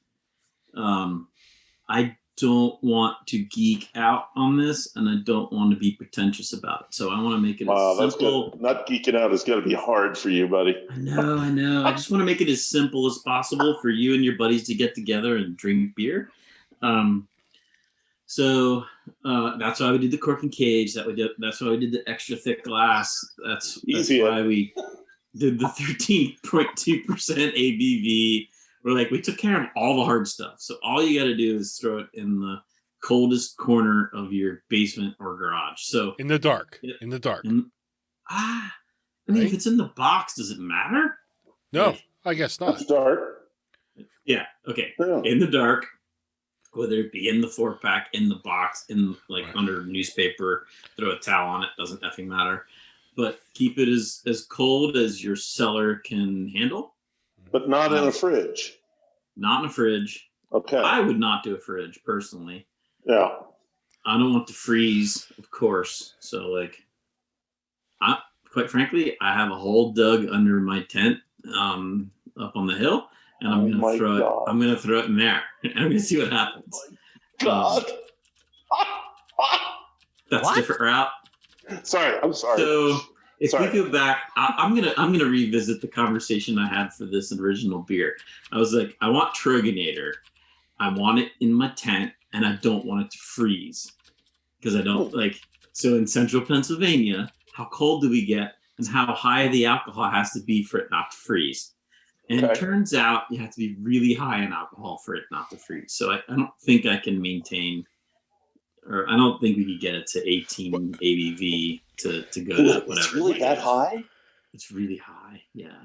I don't want to geek out on this, and I don't want to be pretentious about it. So I want to make it as simple. That's good. Not geeking out is going to be hard for you, buddy. I know. I just want to make it as simple as possible for you and your buddies to get together and drink beer. So that's why we did the cork and cage. That's why we did the extra thick glass. That's why we did the 13.2% ABV. We took care of all the hard stuff. So all you got to do is throw it in the coldest corner of your basement or garage. So in the dark. If it's in the box, does it matter? No, I guess not. It's dark. Yeah. Okay. Yeah. In the dark, whether it be in the 4-pack, in the box, under newspaper, throw a towel on it, doesn't effing matter. But keep it as cold as your cellar can handle. But not in a fridge. Not in a fridge. Okay. I would not do a fridge personally. Yeah. I don't want to freeze, of course. So quite frankly, I have a hole dug under my tent up on the hill, and I'm gonna throw it. I'm gonna throw it in there. I'm gonna see what happens. God. That's a different route. Sorry, I'm sorry. So if we go back, I'm gonna revisit the conversation I had for this original beer. I was like, I want Tröegs Nator. I want it in my tent, and I don't want it to freeze because I don't like. So in central Pennsylvania, how cold do we get, and how high the alcohol has to be for it not to freeze? And It turns out you have to be really high in alcohol for it not to freeze. So I don't think I can maintain, or I don't think we could get it to 18 ABV to go to whatever. It's really that high? It's really high, yeah.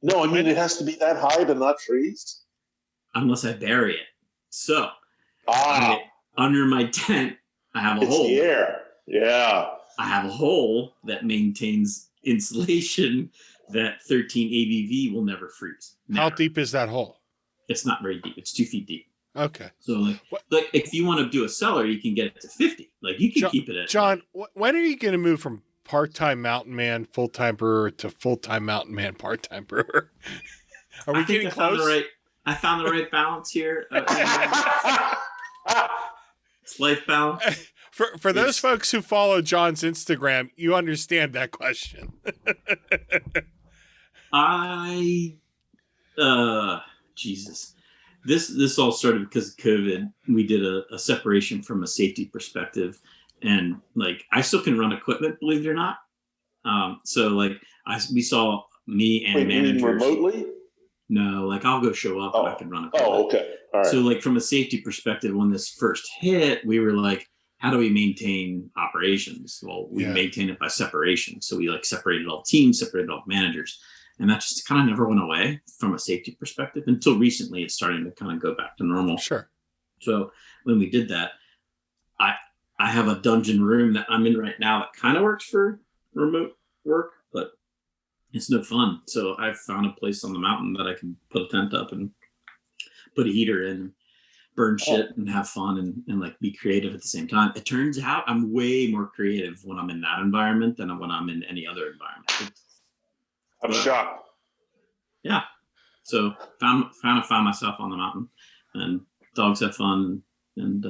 No, I mean, it has to be that high to not freeze? Unless I bury it. So, under my tent, I have a hole. It's the air. Yeah. I have a hole that maintains insulation that 13 ABV will never freeze. Never. How deep is that hole? It's not very deep. It's 2 feet deep. Okay. So if you want to do a cellar, you can get it to 50. You can keep it at. John, when are you going to move from part-time mountain man, full-time brewer to full-time mountain man, part-time brewer? Are we getting close? I found the right balance here. It's life balance. For those folks who follow John's Instagram, you understand that question. Jesus. This all started because of COVID. We did a separation from a safety perspective, and I still can run equipment, believe it or not. We saw me and managers remotely. No, I'll go show up and I can run equipment. Oh, okay. All right. So from a safety perspective, when this first hit, we were like, how do we maintain operations? Well, we Yeah. maintain it by separation. So we like separated all teams, separated all managers. And that just kind of never went away from a safety perspective until recently. It's starting to kind of go back to normal. Sure. So when we did that, I have a dungeon room that I'm in right now that kind of works for remote work, but it's no fun. So I've found a place on the mountain that I can put a tent up and put a heater in, burn shit and have fun and like be creative at the same time. It turns out I'm way more creative when I'm in that environment than when I'm in any other environment. I'm shocked. Yeah. So found myself on the mountain, and dogs have fun. And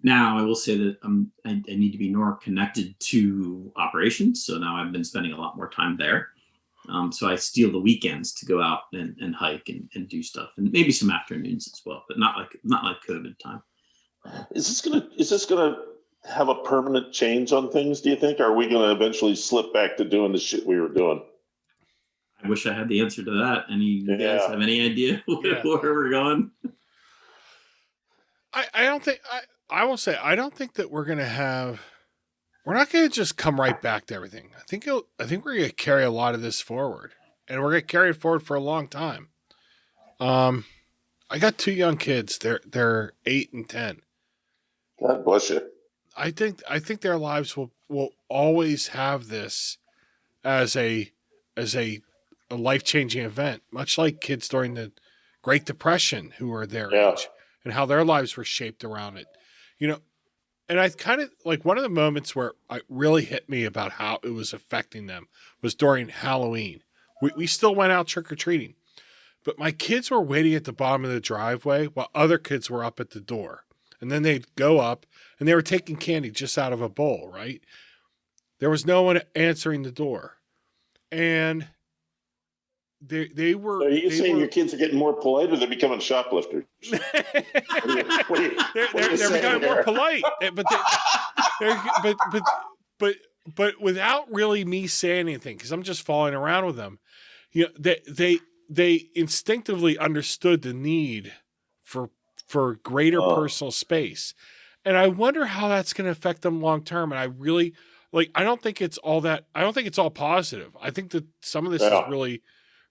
now I will say that I need to be more connected to operations. So now I've been spending a lot more time there. So I steal the weekends to go out and hike and do stuff, and maybe some afternoons as well, but not like COVID time. Is this gonna have a permanent change on things, do you think? Or are we gonna eventually slip back to doing the shit we were doing? I wish I had the answer to that. You guys have any idea where we're going? I don't think I will say I don't think that we're not going to just come right back to everything. I think we're going to carry a lot of this forward, and we're going to carry it forward for a long time. I got 2 young kids. They're 8 and 10. God bless you. I think their lives will always have this as a life-changing event, much like kids during the Great Depression who were their age and how their lives were shaped around it. And I kind of like one of the moments where it really hit me about how it was affecting them was during Halloween. We still went out trick-or-treating, but my kids were waiting at the bottom of the driveway while other kids were up at the door. And then they'd go up and they were taking candy just out of a bowl, right? There was no one answering the door. And they were. So are you saying your kids are getting more polite, or they're becoming shoplifters? They're becoming more polite, but without really me saying anything, because I'm just following around with them. They instinctively understood the need for greater personal space, and I wonder how that's going to affect them long term. And I really I don't think it's all positive. I think that some of this is really,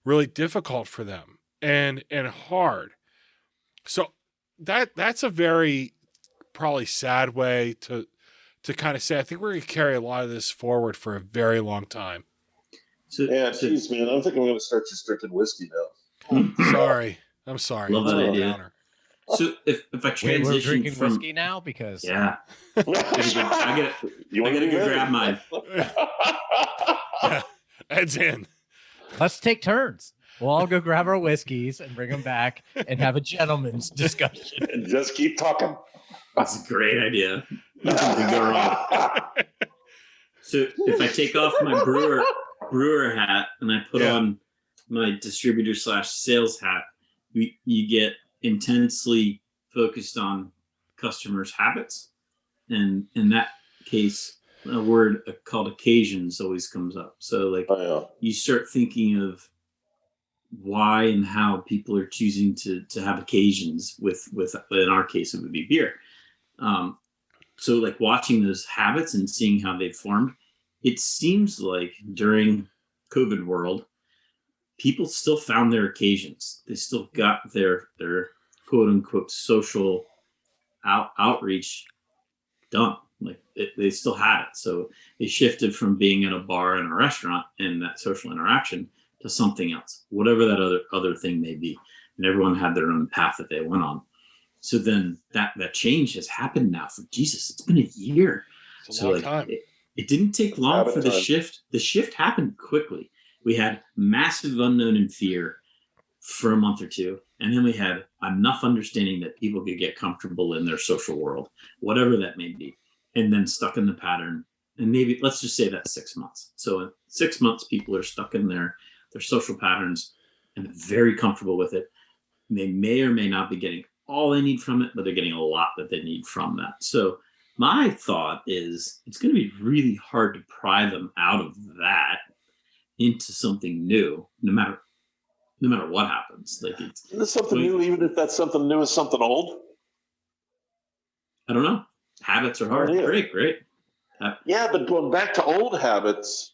really difficult for them and hard. So that's a very probably sad way to kind of say, I think we're going to carry a lot of this forward for a very long time. Geez, man, I think I'm going to start just drinking whiskey now. I'm sorry. Love that idea. So if I transition we're drinking from whiskey now because I gotta go grab mine. Yeah, Ed's in. Let's take turns. We'll all go grab our whiskeys and bring them back and have a gentleman's discussion. And just keep talking. That's a great idea. Nothing can go wrong. So if I take off my brewer hat and I put on my distributor / sales hat, you get intensely focused on customers' habits. And in that case, a word called occasions always comes up. So you start thinking of why and how people are choosing to have occasions with in our case, it would be beer. So like watching those habits and seeing how they've formed, it seems like during COVID world, people still found their occasions. They still got their quote unquote social outreach done. They still had it. So they shifted from being in a bar and a restaurant and that social interaction to something else, whatever that other thing may be. And everyone had their own path that they went on. So then that change has happened now for Jesus. It's been a year. It's a long time. It didn't take long for the shift. The shift happened quickly. We had massive unknown and fear for a month or two. And then we had enough understanding that people could get comfortable in their social world, whatever that may be, and then stuck in the pattern. And maybe let's just say that's 6 months. So in 6 months, people are stuck in their social patterns and very comfortable with it. And they may or may not be getting all they need from it, but they're getting a lot that they need from that. So my thought is it's going to be really hard to pry them out of that into something new, no matter what happens. Is this something new, even if that's something new is something old? I don't know. Habits are hard. Yeah. Great. Yeah, but going back to old habits,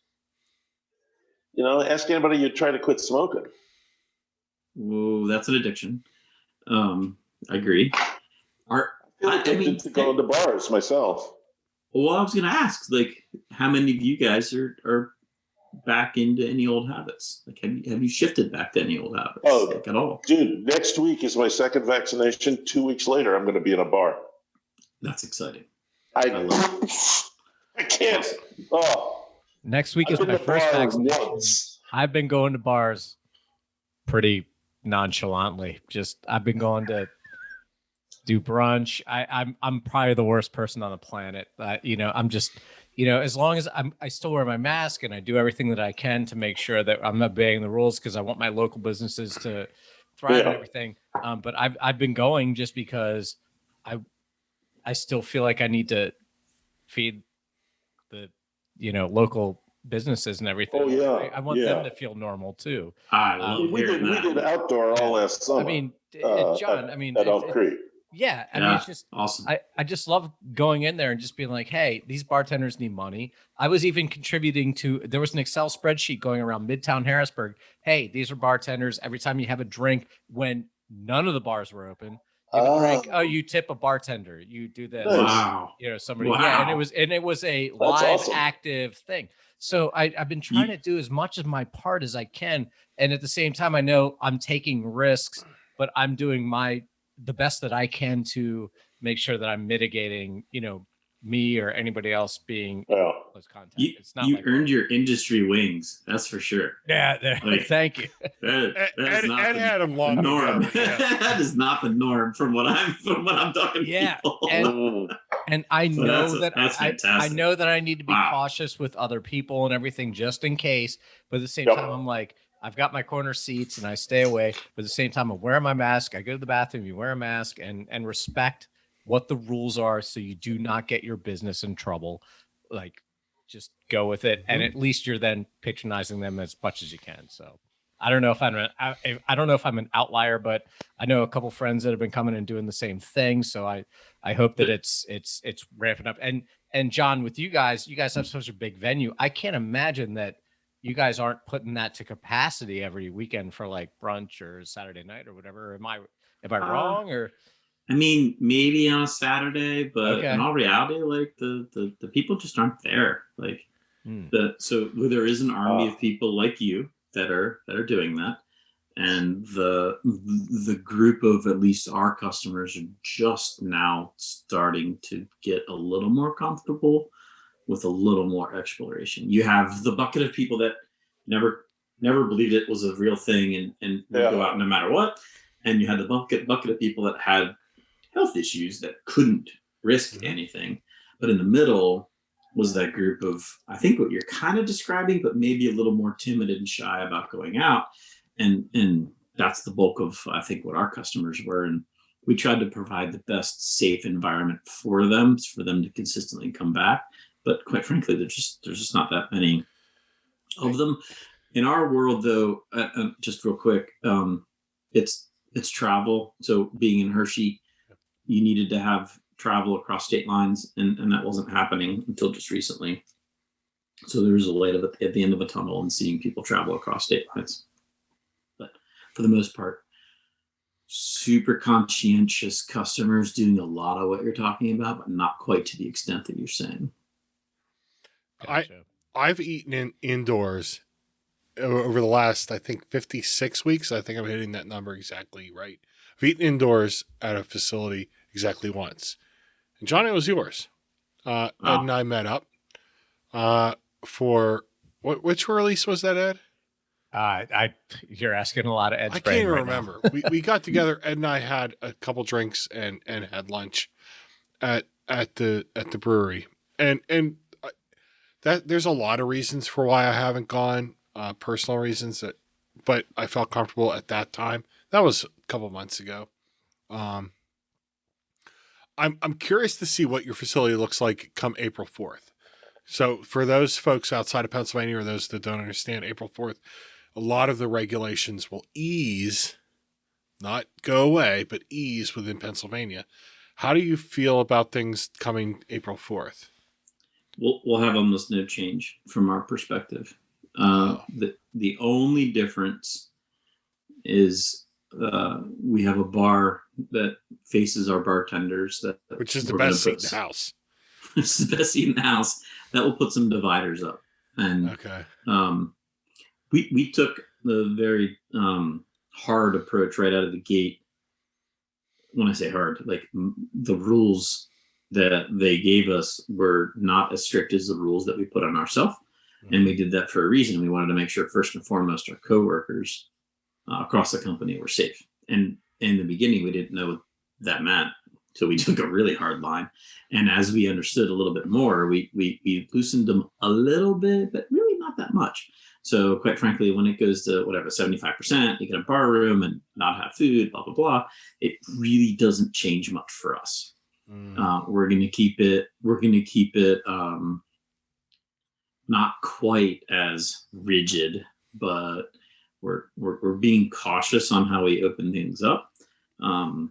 ask anybody you try to quit smoking. Whoa, that's an addiction. I agree. I feel addicted to going to bars myself. Well, I was going to ask, like, how many of you guys are back into any old habits? Like, have you shifted back to any old habits? Oh, like, at all? Dude, next week is my second vaccination. 2 weeks later, I'm going to be in a bar. That's exciting. I can't. Oh, Next week is my first vaccination. I've been going to bars pretty nonchalantly. I've been going to do brunch. I'm probably the worst person on the planet. I'm just, as long as I still wear my mask and I do everything that I can to make sure that I'm obeying the rules because I want my local businesses to thrive and everything. But I've been going just because I still feel like I need to feed the, local businesses and everything. Oh yeah. I want them to feel normal too. We did outdoor all last summer. I mean, John, at Elk Creek. Yeah, I mean, it's just awesome. I just love going in there and just being like, hey, these bartenders need money. I was even contributing to, there was an Excel spreadsheet going around Midtown Harrisburg. Hey, these are bartenders. Every time you have a drink, when none of the bars were open, you have a drink. Oh, you tip a bartender. You do this. Wow. Somebody. Wow. Yeah, and it was a live active thing. So I've been trying to do as much of my part as I can, and at the same time, I know I'm taking risks, but I'm doing the best that I can to make sure that I'm mitigating, me or anybody else being close contact. It's not you earned your industry wings, that's for sure. Yeah, thank you. Ed had him long norm. ago. Yeah. That is not the norm from what I'm talking to people. And I know that's fantastic. I know that I need to be cautious with other people and everything just in case. But at the same time, I'm like, I've got my corner seats and I stay away. But at the same time, I'm wearing my mask. I go to the bathroom, you wear a mask and respect what the rules are so you do not get your business in trouble. Like, just go with it. And at least you're then patronizing them as much as you can. So I don't know if I'm an outlier, but I know a couple friends that have been coming and doing the same thing. So I hope that it's ramping up. And John, with you guys have such a big venue. I can't imagine that you guys aren't putting that to capacity every weekend for like brunch or Saturday night or whatever. Am I wrong? Or I mean, maybe on a Saturday, but in all reality, like the people just aren't there. Like so there is an army of people like you that are doing that, and the group of at least our customers are just now starting to get a little more comfortable with a little more exploration. You have the bucket of people that never believed it was a real thing and would go out no matter what, and you had the bucket of people that had health issues that couldn't risk anything. But in the middle was that group of, I think what you're kind of describing, but maybe a little more timid and shy about going out. And that's the bulk of, I think, what our customers were. And we tried to provide the best safe environment for them to consistently come back. But quite frankly, there's just not that many of them. In our world, though, just real quick, it's travel. So being in Hershey, you needed to have travel across state lines, and that wasn't happening until just recently. So there was a light at the end of a tunnel and seeing people travel across state lines. But for the most part, super conscientious customers doing a lot of what you're talking about, but not quite to the extent that you're saying. Gotcha. I've eaten indoors over the last, I think, 56 weeks. I think I'm hitting that number exactly right. I've eaten indoors at a facility exactly once. And John, it was yours. Ed and I met up for which release was that, Ed? You're asking a lot of Ed's. I can't even remember. we got together. Ed and I had a couple drinks and had lunch at the brewery. And that there's a lot of reasons for why I haven't gone, personal reasons but I felt comfortable at that time. That was a couple months ago. I'm curious to see what your facility looks like come April 4th. So for those folks outside of Pennsylvania or those that don't understand, April 4th, a lot of the regulations will ease, not go away, but ease within Pennsylvania. How do you feel about things coming April 4th? We'll have almost no change from our perspective. The only difference is we have a bar that faces our bartenders, which is the best seat in the house. It's the best seat in the house. That will put some dividers up. And okay, we took the very hard approach right out of the gate. When I say hard, like the rules that they gave us were not as strict as the rules that we put on ourselves. And we did that for a reason. We wanted to make sure, first and foremost, our coworkers across the company were safe. And in the beginning, we didn't know what that meant. So we took a really hard line. And as we understood a little bit more, we loosened them a little bit, but really not that much. So quite frankly, when it goes to whatever, 75%, you get a bar room and not have food, blah, blah, blah, it really doesn't change much for us. We're going to keep it not quite as rigid, but we're being cautious on how we open things up, and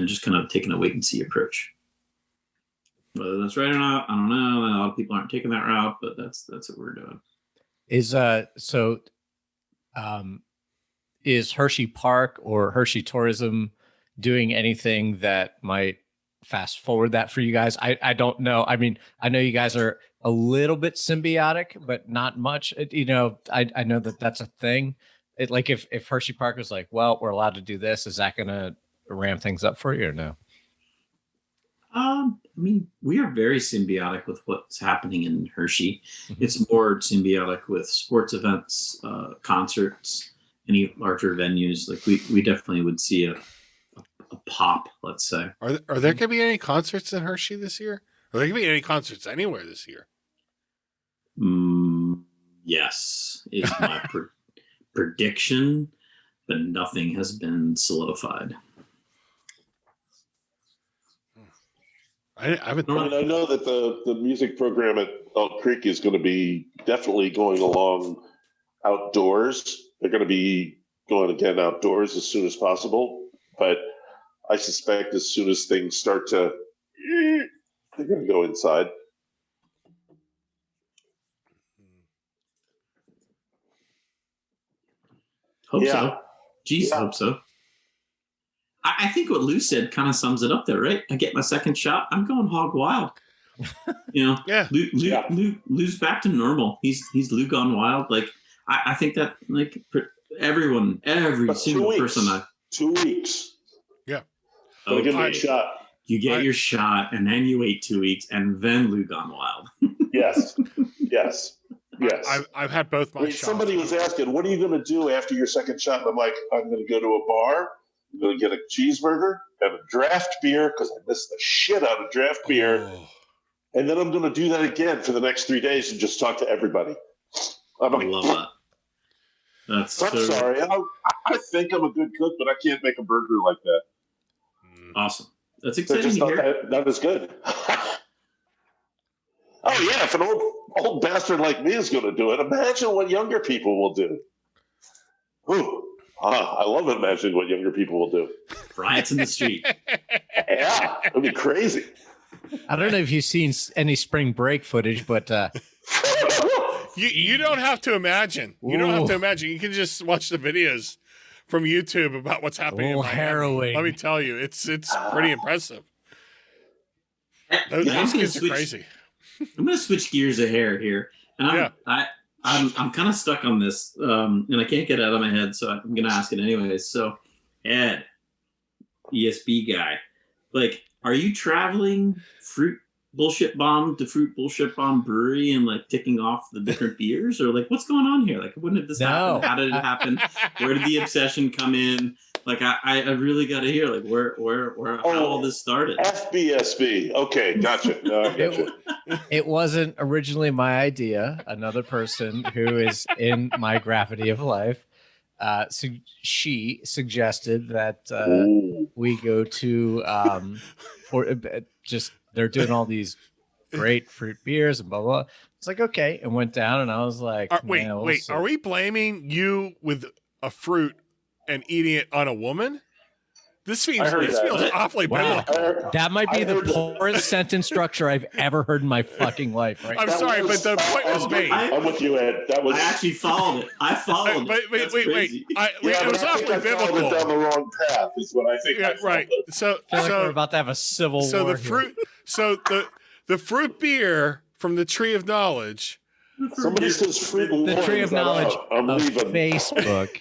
just kind of taking a wait and see approach. Whether that's right or not, I don't know. A lot of people aren't taking that route, but that's what we're doing. Is Hershey Park or Hershey Tourism doing anything that might fast forward that for you guys? I don't know. I mean, I know you guys are a little bit symbiotic, but not much. I know that that's a thing. Like if Hershey Park was like, well, we're allowed to do this, is that going to ramp things up for you or no? I mean, we are very symbiotic with what's happening in Hershey. It's more symbiotic with sports events, concerts, any larger venues. Like we definitely would see a pop, let's say. Are there going to be any concerts in Hershey this year? Are there going to be any concerts anywhere this year? Yes, is my prediction, but nothing has been solidified. I know that the music program at Elk Creek is going to be definitely going along outdoors. They're going to be going again outdoors as soon as possible, but I suspect as soon as things start to, they're going to go inside. Hope so. Jeez, yeah. Hope so. I think what Lew said kind of sums it up there, right? I get my second shot. I'm going hog wild. Yeah. Lew's back to normal. He's Lew gone wild. Like I think that like every single person. 2 weeks. Yeah. Oh, give me a shot. You get your shot, and then you wait 2 weeks, and then Lew gone wild. Yes. I've had both my shots. Somebody was asking, what are you going to do after your second shot? And I'm like, I'm going to go to a bar. I'm going to get a cheeseburger and a draft beer because I miss the shit out of draft beer. Oh. And then I'm going to do that again for the next 3 days and just talk to everybody. I love that. I'm sorry. I think I'm a good cook, but I can't make a burger like that. Awesome. That's exciting to hear. That is good. Oh, yeah. If an old bastard like me is going to do it, imagine what younger people will do. Ooh. I love imagining what younger people will do. Riots in the street. Yeah, it'd be crazy. I don't know if you've seen any spring break footage, but you don't have to imagine. You don't have to imagine. You can just watch the videos from YouTube about what's happening in Miami. Harrowing. Let me tell you, it's pretty impressive. Those kids are crazy. I'm going to switch gears a hair here. And I'm kind of stuck on this, and I can't get it out of my head, so I'm going to ask it anyways. So, Ed, ESB guy, like, are you traveling Fruit Bullshit Bomb to Fruit Bullshit Bomb Brewery and, like, ticking off the different beers? Or, like, what's going on here? Like, when did this happen? How did it happen? Where did the obsession come in? Like, I really got to hear, like, where how all this started. FBSB. Okay, gotcha. No, I gotcha. It wasn't originally my idea. Another person who is in my gravity of life, she suggested that we go to they're doing all these great fruit beers and blah blah. It's like okay, and went down, and I was like, wait, are we blaming you with a fruit and eating it on a woman? This I heard that. feels awfully Wow. biblical. That might be I the heard that. poorest sentence structure I've ever heard in my fucking life. Right? I'm That sorry, was- but the point was made. I'm with you, Ed. That was. I actually followed it. I followed Wait, it. wait, That's wait. crazy. It was but I think awfully I followed biblical. it down the wrong path. Is what I think. Yeah, I right. followed. So, I feel like we're about to have a civil so war the here. fruit. So the fruit beer from the Tree of Knowledge. Somebody says fruit and The Tree of Knowledge I'm of leaving. Facebook.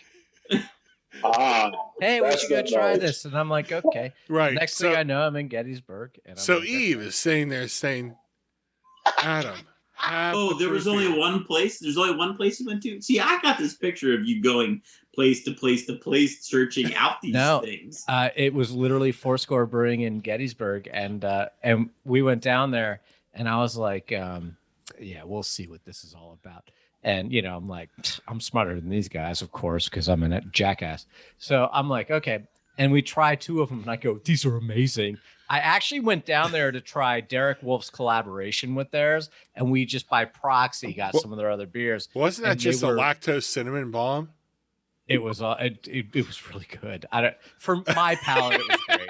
Hey, we That's should go not try knowledge. this. And I'm like, okay. Right. Next so, thing I know, I'm in Gettysburg. And I'm so like, Eve okay. is saying there, saying, Adam. have Oh, the there was fruit only beer. one place. There's only one place you went to. See, I got this picture of you going place to place to place, searching out these No. things. It was literally Fourscore Brewing in Gettysburg, and we went down there, and I was like, yeah, we'll see what this is all about. And I'm like, I'm smarter than these guys, of course, because I'm a jackass. So I'm like, okay. And we try two of them, and I go, these are amazing. I actually went down there to try Derek Wolf's collaboration with theirs, and we just by proxy got some of their other beers. Wasn't that and they just a were- lactose cinnamon bomb? It was it was really good. For my palate, it was great.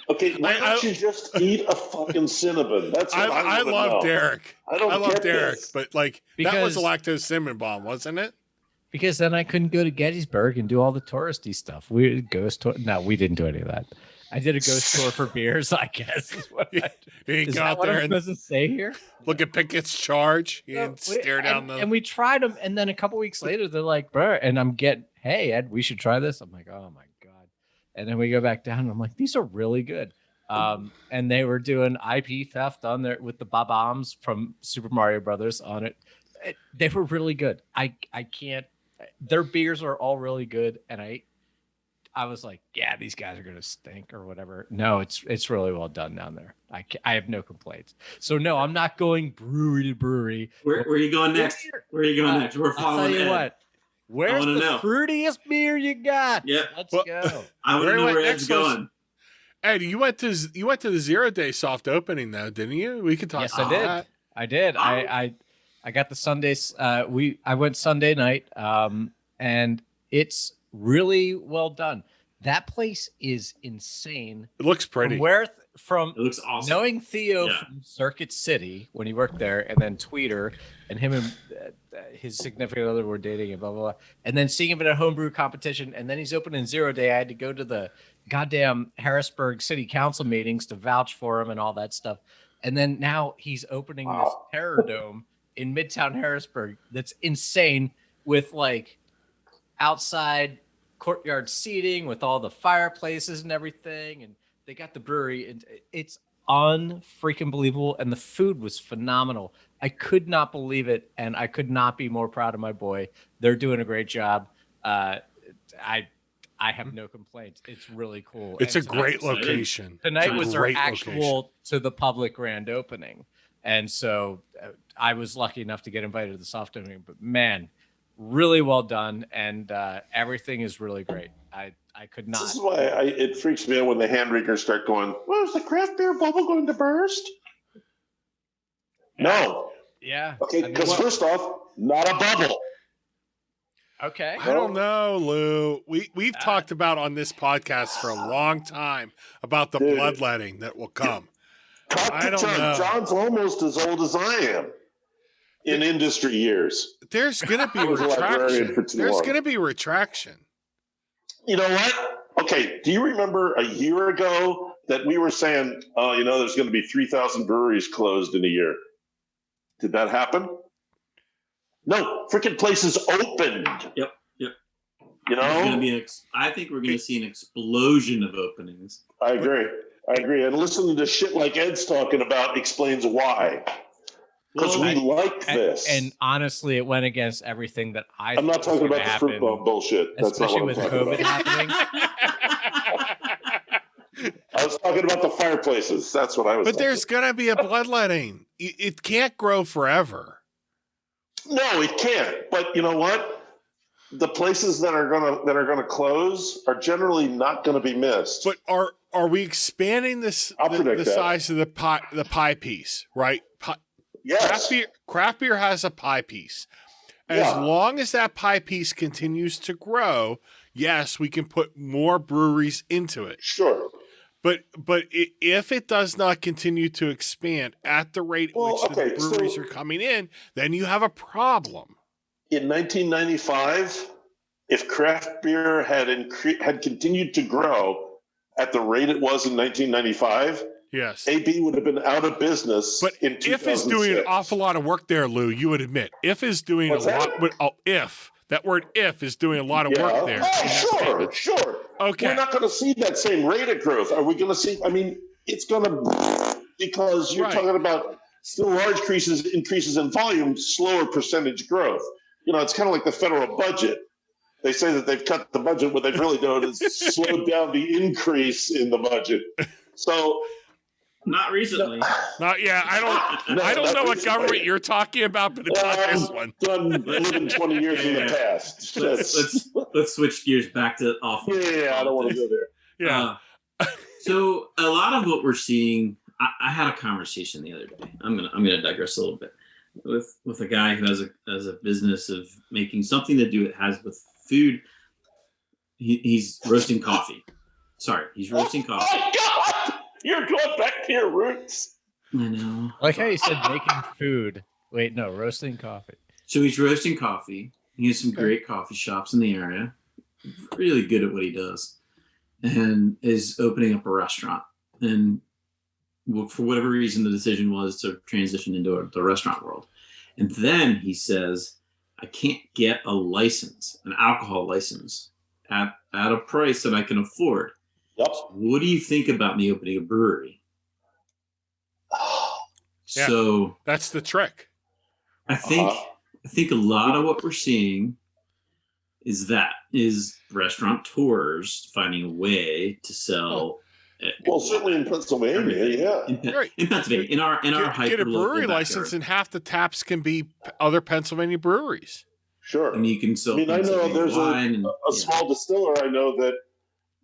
Okay, why I- don't you just eat a fucking cinnamon? That's what I wanna love know. Derek. I don't love get Derek, this. but like that was a Because- lactose cinnamon bomb, wasn't it? Because then I couldn't go to Gettysburg and do all the touristy stuff. We ghost tour. No, we didn't do any of that. I did a ghost tour for beers, I guess. Is what I, You is go that out what there I'm and supposed to say here? look at Pickett's charge and stare down and we tried them, and then a couple weeks later, they're like, "Bro," and I'm getting, "Hey Ed, we should try this." I'm like, "Oh my god!" And then we go back down, and I'm like, "These are really good." And they were doing IP theft on there with the bombs from Super Mario Brothers on it. They were really good. I can't. Their beers are all really good, and I was like, yeah, these guys are gonna stink or whatever. No, it's really well done down there. I have no complaints. So no, I'm not going brewery to brewery. Where are you going next? Where are you going next? We're I'll tell following you Ed. what. Where's the wanna know. fruitiest beer you got? Yep. Let's Well- go. I want Where to know went where next Ed's was- going. Ed, you went to the 0 Day soft opening though, didn't you? We could talk Yes, about I did. that. I did. I got the Sundays. I went Sunday night, and it's really well done. That place is insane. It looks pretty. From It looks awesome. knowing Theo Yeah. from Circuit City when he worked there, and then Tweeter and him and his significant other were dating and blah, blah, blah. And then seeing him at a homebrew competition, and then he's opening 0 Day. I had to go to the goddamn Harrisburg City Council meetings to vouch for him and all that stuff. And then now he's opening this Terror Dome in Midtown Harrisburg that's insane with like outside courtyard seating with all the fireplaces and everything. And they got the brewery, and it's unfreaking believable. And the food was phenomenal. I could not believe it, and I could not be more proud of my boy. They're doing a great job. I have no complaints. It's really cool. It's a And great exciting. location. tonight It's a was their great actual location. to the public grand opening, and so I was lucky enough to get invited to the soft opening. But man, really well done, and everything is really great. I could not. This is why it freaks me out when the hand wringers start going, well, is the craft beer bubble going to burst? No. Yeah. Okay, I mean, because first off, not a bubble. okay. I don't know, Lou. We've talked about on this podcast for a long time about the Dude. bloodletting that will come. Talk I to don't John. know. John's almost as old as I am in industry years. There's gonna be I was a librarian for retraction. too There's long. gonna be retraction. You know what? Okay, do you remember a year ago that we were saying, there's going to be 3,000 breweries closed in a year? Did that happen? No, freaking places opened. Yep. You There's gonna know, be I think we're going to see an explosion of openings. I agree. And listening to shit like Ed's talking about explains why. Because we like this. And honestly, it went against everything that I'm not talking about the fruit bomb bullshit. That's not especially what I'm with talking COVID about. happening. I was talking about the fireplaces. That's what I was. But talking there's gonna be a bloodletting. It can't grow forever. No, it can't. But you know what? The places that are gonna close are generally not gonna be missed. But are we expanding this I'll the predict that. size of the pie piece, right? Yes. Craft beer has a pie piece. As Yeah. long as that pie piece continues to grow, yes, we can put more breweries into it. Sure. But if it does not continue to expand at the rate at which the breweries are coming in, then you have a problem. In 1995, if craft beer had continued to grow at the rate it was in 1995, yes, AB would have been out of business. But in 2006. if is doing an awful lot of work there, Lou, you would admit. If is doing What's a that? lot. If that word "if" is doing a lot of work there. Oh, sure. Okay. We're not going to see that same rate of growth. Are we going to see? I mean, it's going to, because you're talking about still large increases in volume, slower percentage growth. You know, it's kind of like the federal budget. They say that they've cut the budget. What they've really done is slowed down the increase in the budget. So. Not recently. Not yeah. I don't know what government you're talking about, but it's not this one. Done living 20 years in the past. Let's switch gears back to off. Yeah, I don't want to go there. Yeah. So a lot of what we're seeing, I had a conversation the other day. I'm gonna digress a little bit with a guy who has a business of making something that has with food. He's roasting coffee. Sorry, he's roasting coffee. Oh God! You're going back to your roots. I know. I like how you said making food. Wait, no, roasting coffee. So he's roasting coffee. He has some great coffee shops in the area. Really good at what he does. And is opening up a restaurant. And for whatever reason, the decision was to transition into the restaurant world. And then he says, I can't get a license, an alcohol license, at a price that I can afford. Yep. What do you think about me opening a brewery? Yeah, So that's the trick. I think a lot of what we're seeing is restaurateurs finding a way to sell. Well, certainly in Pennsylvania, In Pennsylvania, in our get a brewery hyper-local license, backyard. and half the taps can be other Pennsylvania breweries. Sure. And you can sell. I mean, I know Pennsylvania there's wine a small distiller I know that,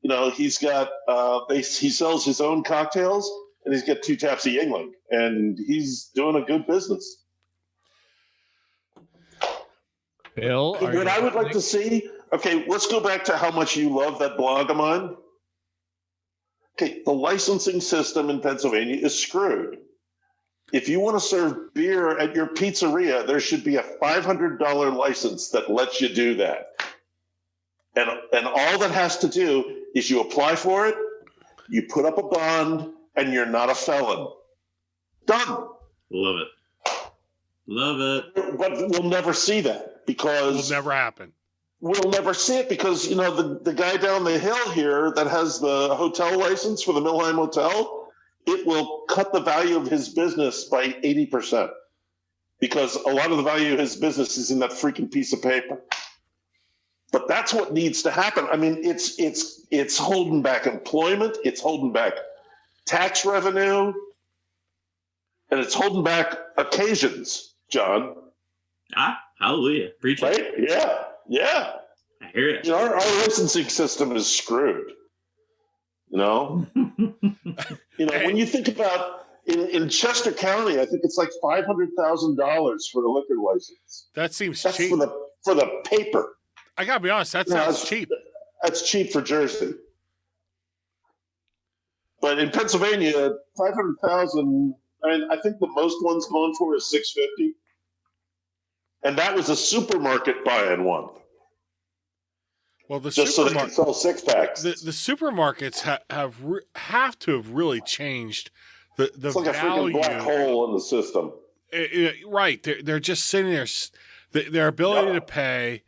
you know, he's got he sells his own cocktails, and he's got 2 taps of Yingling, and he's doing a good business. Bill, What I would like to see, okay, let's go back to how much you love that blog of mine. Okay, the licensing system in Pennsylvania is screwed. If you want to serve beer at your pizzeria, there should be a $500 license that lets you do that. And all that has to do is you apply for it, you put up a bond, and you're not a felon. Done. Love it. But we'll never see that because It'll never happen. we'll never see it because, you know, the guy down the hill here that has the hotel license for the Milheim Hotel, it will cut the value of his business by 80% because a lot of the value of his business is in that freaking piece of paper. But that's what needs to happen. I mean, it's holding back employment, it's holding back tax revenue, and it's holding back occasions, John. Hallelujah. Preach it. Right? Yeah. I hear it. You know, our licensing system is screwed. You know? When you think about in Chester County, I think it's like $500,000 for the liquor license. That seems That's cheap. for the paper. I gotta be honest. That Yeah, sounds cheap. That's cheap for Jersey. But in Pennsylvania, 500,000. I mean, I think the most one's going for is 650, and that was a supermarket buying one. Well, the Just so they can supermarket, sell 6-packs. the supermarkets have to have really changed the It's like a value. freaking black hole in the system. Right, they're just sitting there. Their ability to pay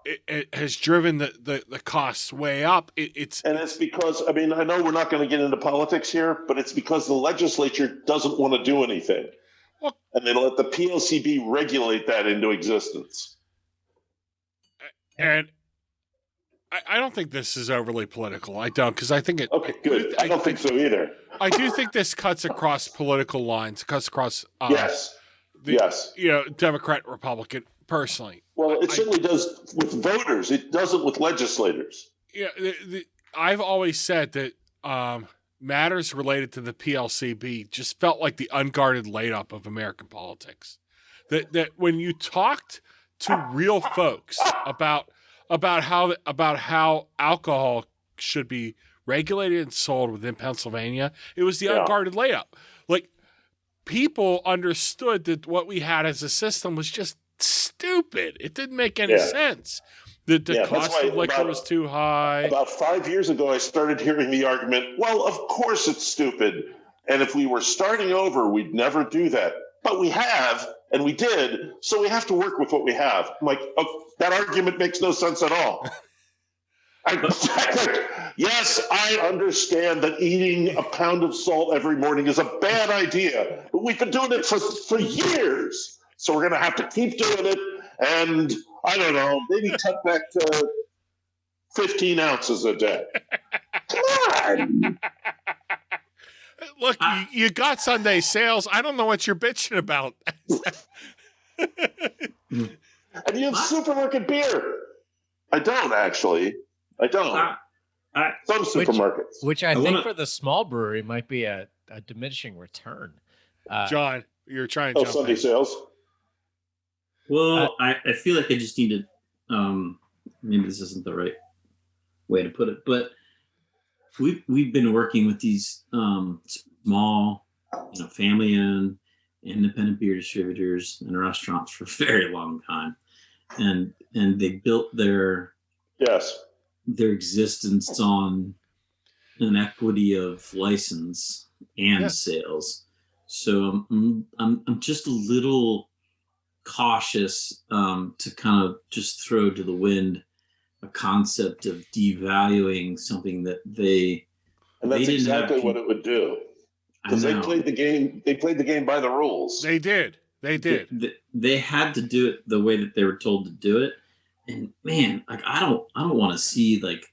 it has driven the costs way up. It's because, I mean, I know we're not going to get into politics here, but it's because the legislature doesn't want to do anything. Well, and they let the PLCB regulate that into existence. And I don't think this is overly political. I don't, because I think it. Okay, good. I don't think so either. I do think this cuts across political lines. Cuts across. Yes. You know, Democrat, Republican. Personally, well, it certainly does with voters. It doesn't with legislators. Yeah, I've always said that matters related to the PLCB just felt like the unguarded laid-up of American politics. That when you talked to real folks about about how alcohol should be regulated and sold within Pennsylvania. It was the unguarded layup. Like, people understood that what we had as a system was just stupid. It didn't make any sense. The cost of liquor was too high. About 5 years ago, I started hearing the argument, well, of course it's stupid. And if we were starting over, we'd never do that. But we have, and we did, so we have to work with what we have. I'm like, oh, that argument makes no sense at all. Yes, I understand that eating a pound of salt every morning is a bad idea, but we've been doing it for years. So we're going to have to keep doing it. And I don't know, maybe cut back to 15 ounces a day. Come on. Look, you got Sunday sales. I don't know what you're bitching about. And you have supermarket beer. I don't, actually. I don't. Some supermarkets. Which I think for the small brewery might be a diminishing return. John, you're trying to jump Sunday in. sales? Well, I feel like I just need to, maybe this isn't the right way to put it, but we've been working with these small, family-owned, independent beer distributors and restaurants for a very long time, and they built their existence on an equity of license and sales. So I'm just a little cautious to kind of just throw to the wind a concept of devaluing something that and that's exactly what it would do, because they played the game by the rules. They did they had to do it the way that they were told to do it, and man, like I don't want to see like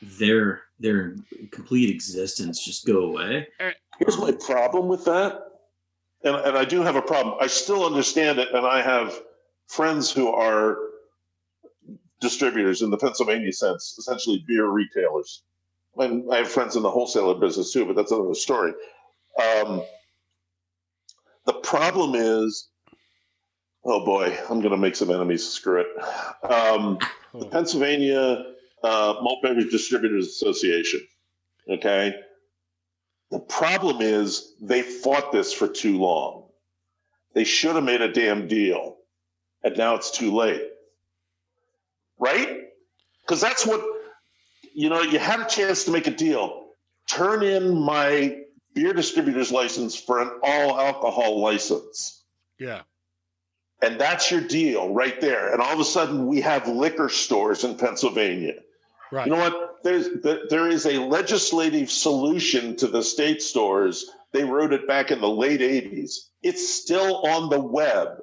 their complete existence just go away. Here's my problem with that, and I do have a problem. I still understand it, and I have friends who are distributors in the Pennsylvania sense, essentially beer retailers. And I have friends in the wholesaler business too, but that's another story. The problem is, oh boy, I'm going to make some enemies. Screw it. The Pennsylvania Malt Beverage Distributors Association. Okay. The problem is they fought this for too long. They should have made a damn deal, and now it's too late. Right? Because that's what, you had a chance to make a deal. Turn in my beer distributor's license for an all alcohol license. Yeah. And that's your deal right there. And all of a sudden we have liquor stores in Pennsylvania. Right. You know what? There is a legislative solution to the state stores. They wrote it back in the late 80s. It's still on the web.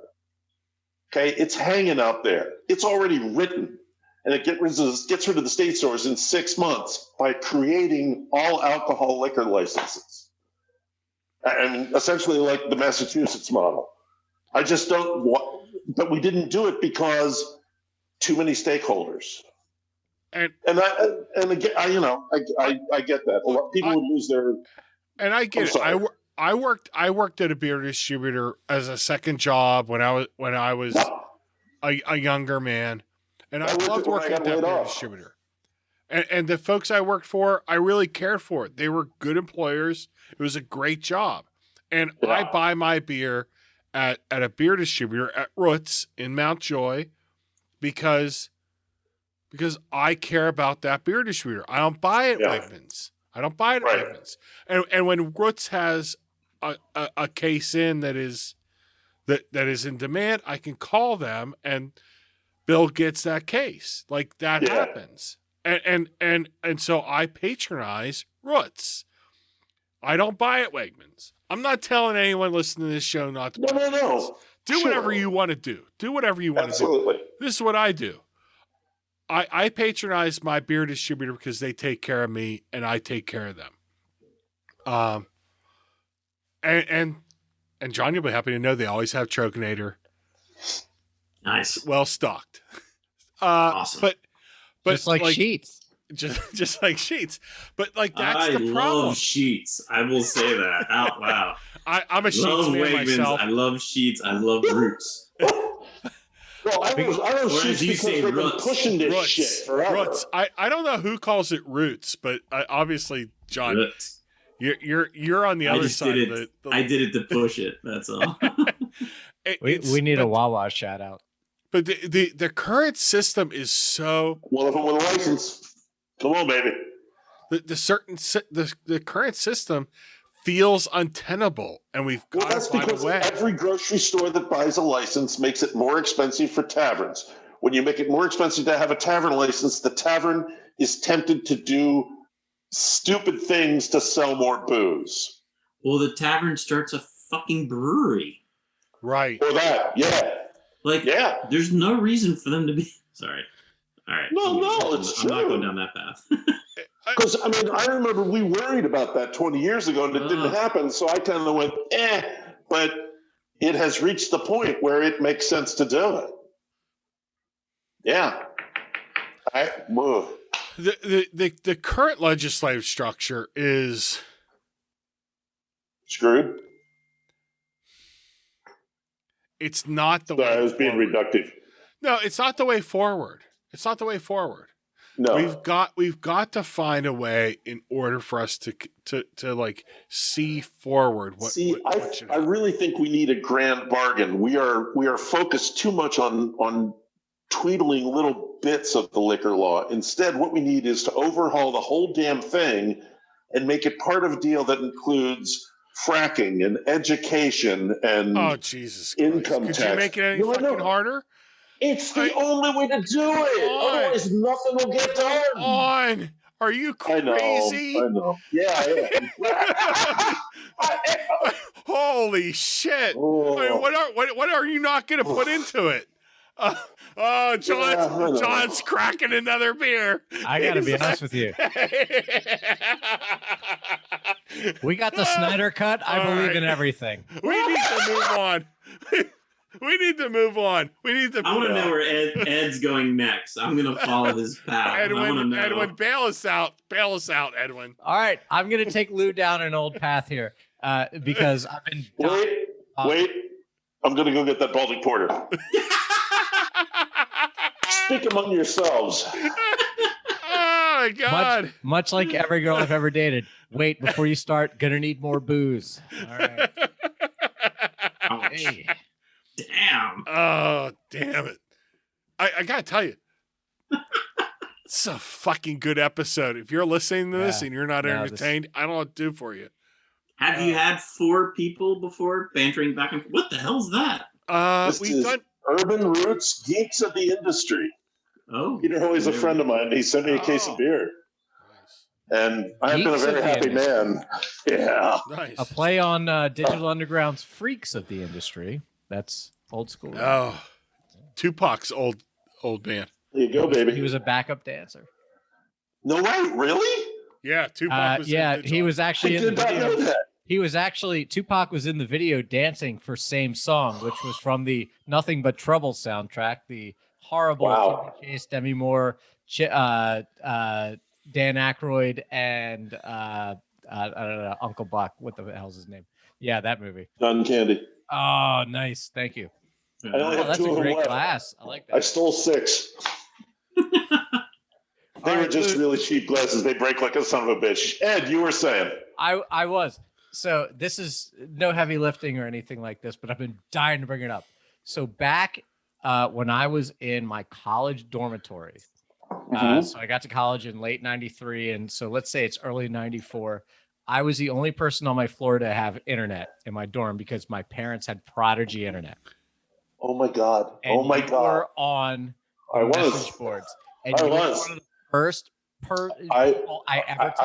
Okay. It's hanging out there. It's already written. And it gets rid of the state stores in 6 months by creating all alcohol liquor licenses. And essentially like the Massachusetts model. I just don't want, but we didn't do it because too many stakeholders. And again, I get that. A lot of people would lose their. And I get it. I worked at a beer distributor as a second job when I was a younger man. And I loved working at that beer distributor. And the folks I worked for, I really cared for it. They were good employers. It was a great job. And I buy my beer at a beer distributor at Roots in Mount Joy because I care about that beer distributor. I don't buy it at Wegmans. I don't buy it at Wegmans. And when Roots has a case in that is in demand, I can call them and Bill gets that case. Like that happens. And so I patronize Roots. I don't buy at Wegmans. I'm not telling anyone listening to this show not to buy Wegmans. No. Do whatever you want to do. Do whatever you want to do. This is what I do. I patronize my beer distributor because they take care of me and I take care of them. And John, you'll be happy to know they always have Tröegs Nator. Nice. Well stocked. Awesome. But just like Sheets. Just like Sheets. But like that's the problem. I love Sheets. I will say that out loud. I'm a Sheets man Wegmans. myself. I love Sheets. I love Roots. Well, I don't Or shoot as you because say, they've been roots. pushing this Roots. shit forever. Roots. I don't know who calls it roots, but obviously, John, Roots. you're on the I other just side did of it. the I did it to push it. That's all. We need a Wawa shout out. But the current system is so One of them with a license. Come on, baby. the current system feels untenable, and we've Well, got to that's find a because way. every grocery store that buys a license makes it more expensive for taverns. When you make it more expensive to have a tavern license, the tavern is tempted to do stupid things to sell more booze. Well, the tavern starts a fucking brewery. Right. Or that, yeah. Like, Yeah. there's no reason for them to be. Sorry. All right. No, it's I'm not true. going down that path. Because, I mean, I remember we worried about that 20 years ago and it didn't happen. So I kind of went, but it has reached the point where it makes sense to do it. Yeah. The current legislative structure is Screwed. it's not the Sorry, way I was being forward. reductive. No, it's not the way forward. It's not the way forward. No. We've got to find a way in order for us to like see forward. What should I happen. really think we need a grand bargain. We are focused too much on tweedling little bits of the liquor law. Instead, what we need is to overhaul the whole damn thing and make it part of a deal that includes fracking and education and Oh Jesus Christ. income Could tax. you make it any No, I fucking know. harder? It's the only way to do it. Otherwise, nothing will get done. Are you I crazy? know. Yeah. Holy shit! Oh. I mean, what are you not going to put into it? John's cracking another beer. I gotta be honest with you. We got the Snyder cut. I believe in everything. We need to move on. We need to move on. We need to. I want to know where Ed's going next. I'm going to follow his path. I want to know. Edwin, bail us out. Bail us out, Edwin. All right, I'm gonna take Lew down an old path here because I've been. Wait. I'm going to go get that Baltic Porter. Speak among yourselves. Oh my God! Much like every girl I've ever dated. Wait before you start. Gonna need more booze. All right. Hey. Damn. Oh, damn it. I got to tell you, it's a fucking good episode. If you're listening to this and you're not entertained, I don't know what to do for you. Have you had 4 people before bantering back and forth? What the hell's that? We've done Urban Roots Geeks of the Industry. Oh. Peter Hoey's a friend of mine. And he sent me a case of beer. And I've been a Geeks very of the happy Industry. man. Yeah. Nice. A play on Digital Underground's Freaks of the Industry. That's old school. Oh, Tupac's old band. There you go, baby. He was a backup dancer. No way, really? Yeah, Tupac was. He was actually in the I did not know video. that. He was actually Tupac was in the video dancing for "Same Song," which was from the Nothing But Trouble soundtrack. The horrible Chevy Chase, Demi Moore, Dan Aykroyd, and I don't know, Uncle Buck. What the hell's his name? Yeah, that movie. Done candy. Oh, nice. Thank you. I only have That's 2 a of them great left. glass. I like I that. stole 6. They were just really cheap glasses. They break like a son of a bitch. Ed, you were saying. I was. So this is no heavy lifting or anything like this, but I've been dying to bring it up. So back when I was in my college dormitory, so I got to college in late 93. And so let's say it's early 94. I was the only person on my floor to have internet in my dorm because my parents had Prodigy internet. Oh my God. And oh my you God. were on I was. message boards. And I you were was. one of the first people I ever I talked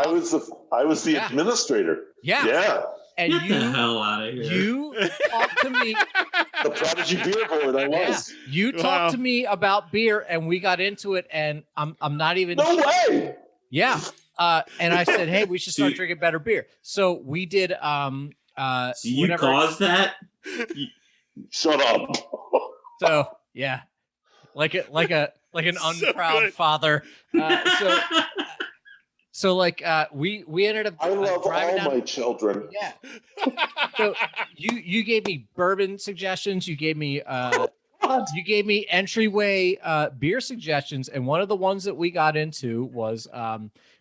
I was the administrator. Yeah. Yeah. And Get the hell out of here. you talked to me. The Prodigy beer board. I was. Yeah. You talked to me about beer, and we got into it. And I'm not even. No way. Yeah. And I said, hey, we should start drinking better beer. So we did. So you caused that? Shut up. So yeah, like an unproud father. So like we ended up. I love driving all down. my children. Yeah. So you gave me bourbon suggestions. You gave me You gave me entryway beer suggestions, and one of the ones that we got into was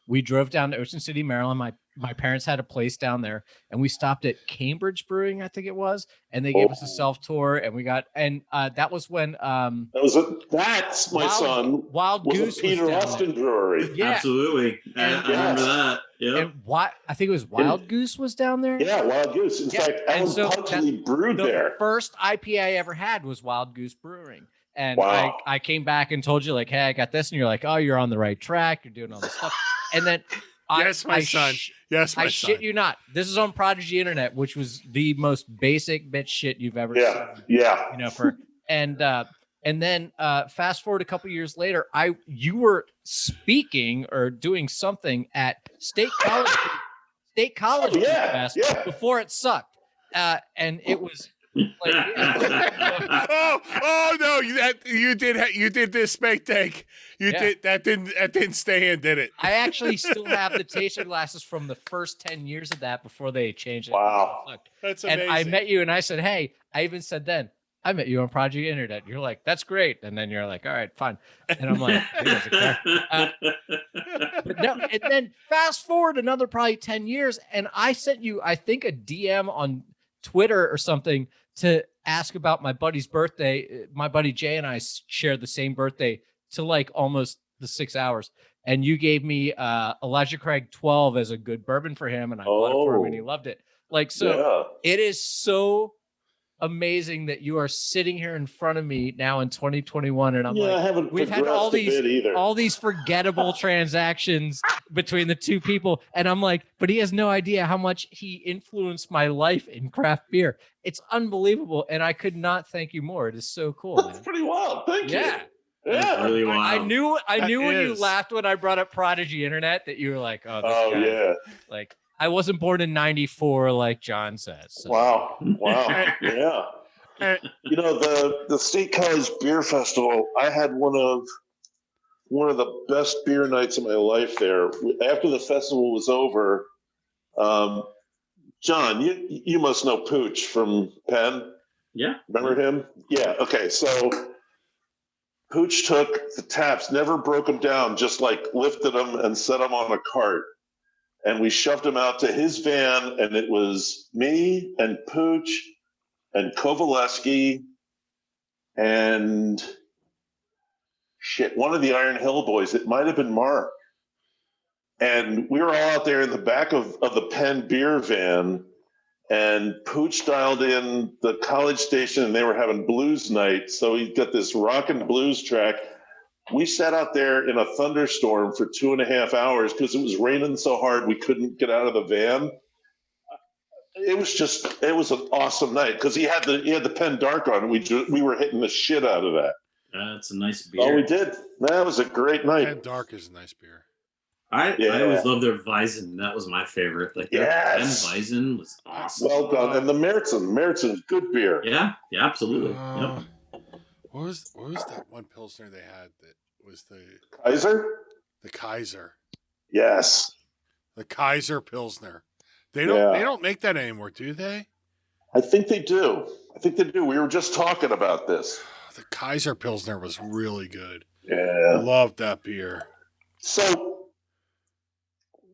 we drove down to Ocean City, Maryland. My parents had a place down there, and we stopped at Cambridge Brewing, I think it was, and they gave us a self tour, and we got that was when that's my son. Wild was Goose a Peter was down Austin there. brewery. Yeah, Absolutely. And- I remember that. Yeah. and I think it was Wild Goose was down there. Yeah, Wild Goose. In fact, Alan Pudgley brewed The there. first IPA I ever had was Wild Goose Brewing. And Wow. I came back and told you, like, hey, I got this. And you're like, oh, you're on the right track. You're doing all this stuff. And then Yes, my son. Yes, my I son. shit you not. This is on Prodigy Internet, which was the most basic bitch shit you've ever seen. Yeah. You know, and then fast forward a couple years later, you were speaking or doing something at State College Fest before it sucked. And it was like, oh no! You did this spank tank. You did that didn't stay in, did it? I actually still have the taster glasses from the first 10 years of that before they changed it. Wow. That's And amazing. I met you, and I said, "Hey," I even said then, "I met you on Project Internet." You're like, "That's great," and then you're like, "All right, fine." And I'm like, "He doesn't care." But no, and then fast forward another probably 10 years, and I sent you, I think, a DM on Twitter or something to ask about my buddy's birthday. My buddy Jay and I shared the same birthday to like almost the 6 hours. And you gave me Elijah Craig 12 as a good bourbon for him. And I bought it for him and he loved it. Like, so it is so amazing that you are sitting here in front of me now in 2021. And I'm like, we've had all these forgettable transactions between the two people. And I'm like, but he has no idea how much he influenced my life in craft beer. It's unbelievable. And I could not thank you more. It is so cool. That's pretty wild. Thank you. That's really wild. I knew when you is. laughed when I brought up Prodigy Internet that you were like, oh, this guy. Yeah. Like, I wasn't born in 94 like John says. So. Wow. Yeah. You know, the State College Beer Festival, I had one of the best beer nights of my life there. After the festival was over, John, you must know Pooch from Penn. Yeah. Remember him? Yeah. Okay. So Pooch took the taps, never broke them down, just like lifted them and set them on a cart. And we shoved him out to his van, and it was me and Pooch and Kovaleski and one of the Iron Hill boys. It might have been Mark. And we were all out there in the back of the Penn beer van, and Pooch dialed in the college station, and they were having blues night. So he got this rock and blues track. We sat out there in a thunderstorm for 2.5 hours because it was raining so hard we couldn't get out of the van. It was an awesome night because he had the Penn Dark on, and we were hitting the shit out of that. That's a nice beer. Oh, we did. That was a great night. Penn Dark is a nice beer. I always loved their Weizen. That was my favorite. Like their Penn Weizen was awesome. Well done. And the Meritzen, good beer. Yeah, absolutely. Yep. What was that one Pilsner they had that was the Kaiser? The Kaiser. Yes. The Kaiser Pilsner. They don't make that anymore, do they? I think they do. We were just talking about this. The Kaiser Pilsner was really good. Yeah. Loved that beer. So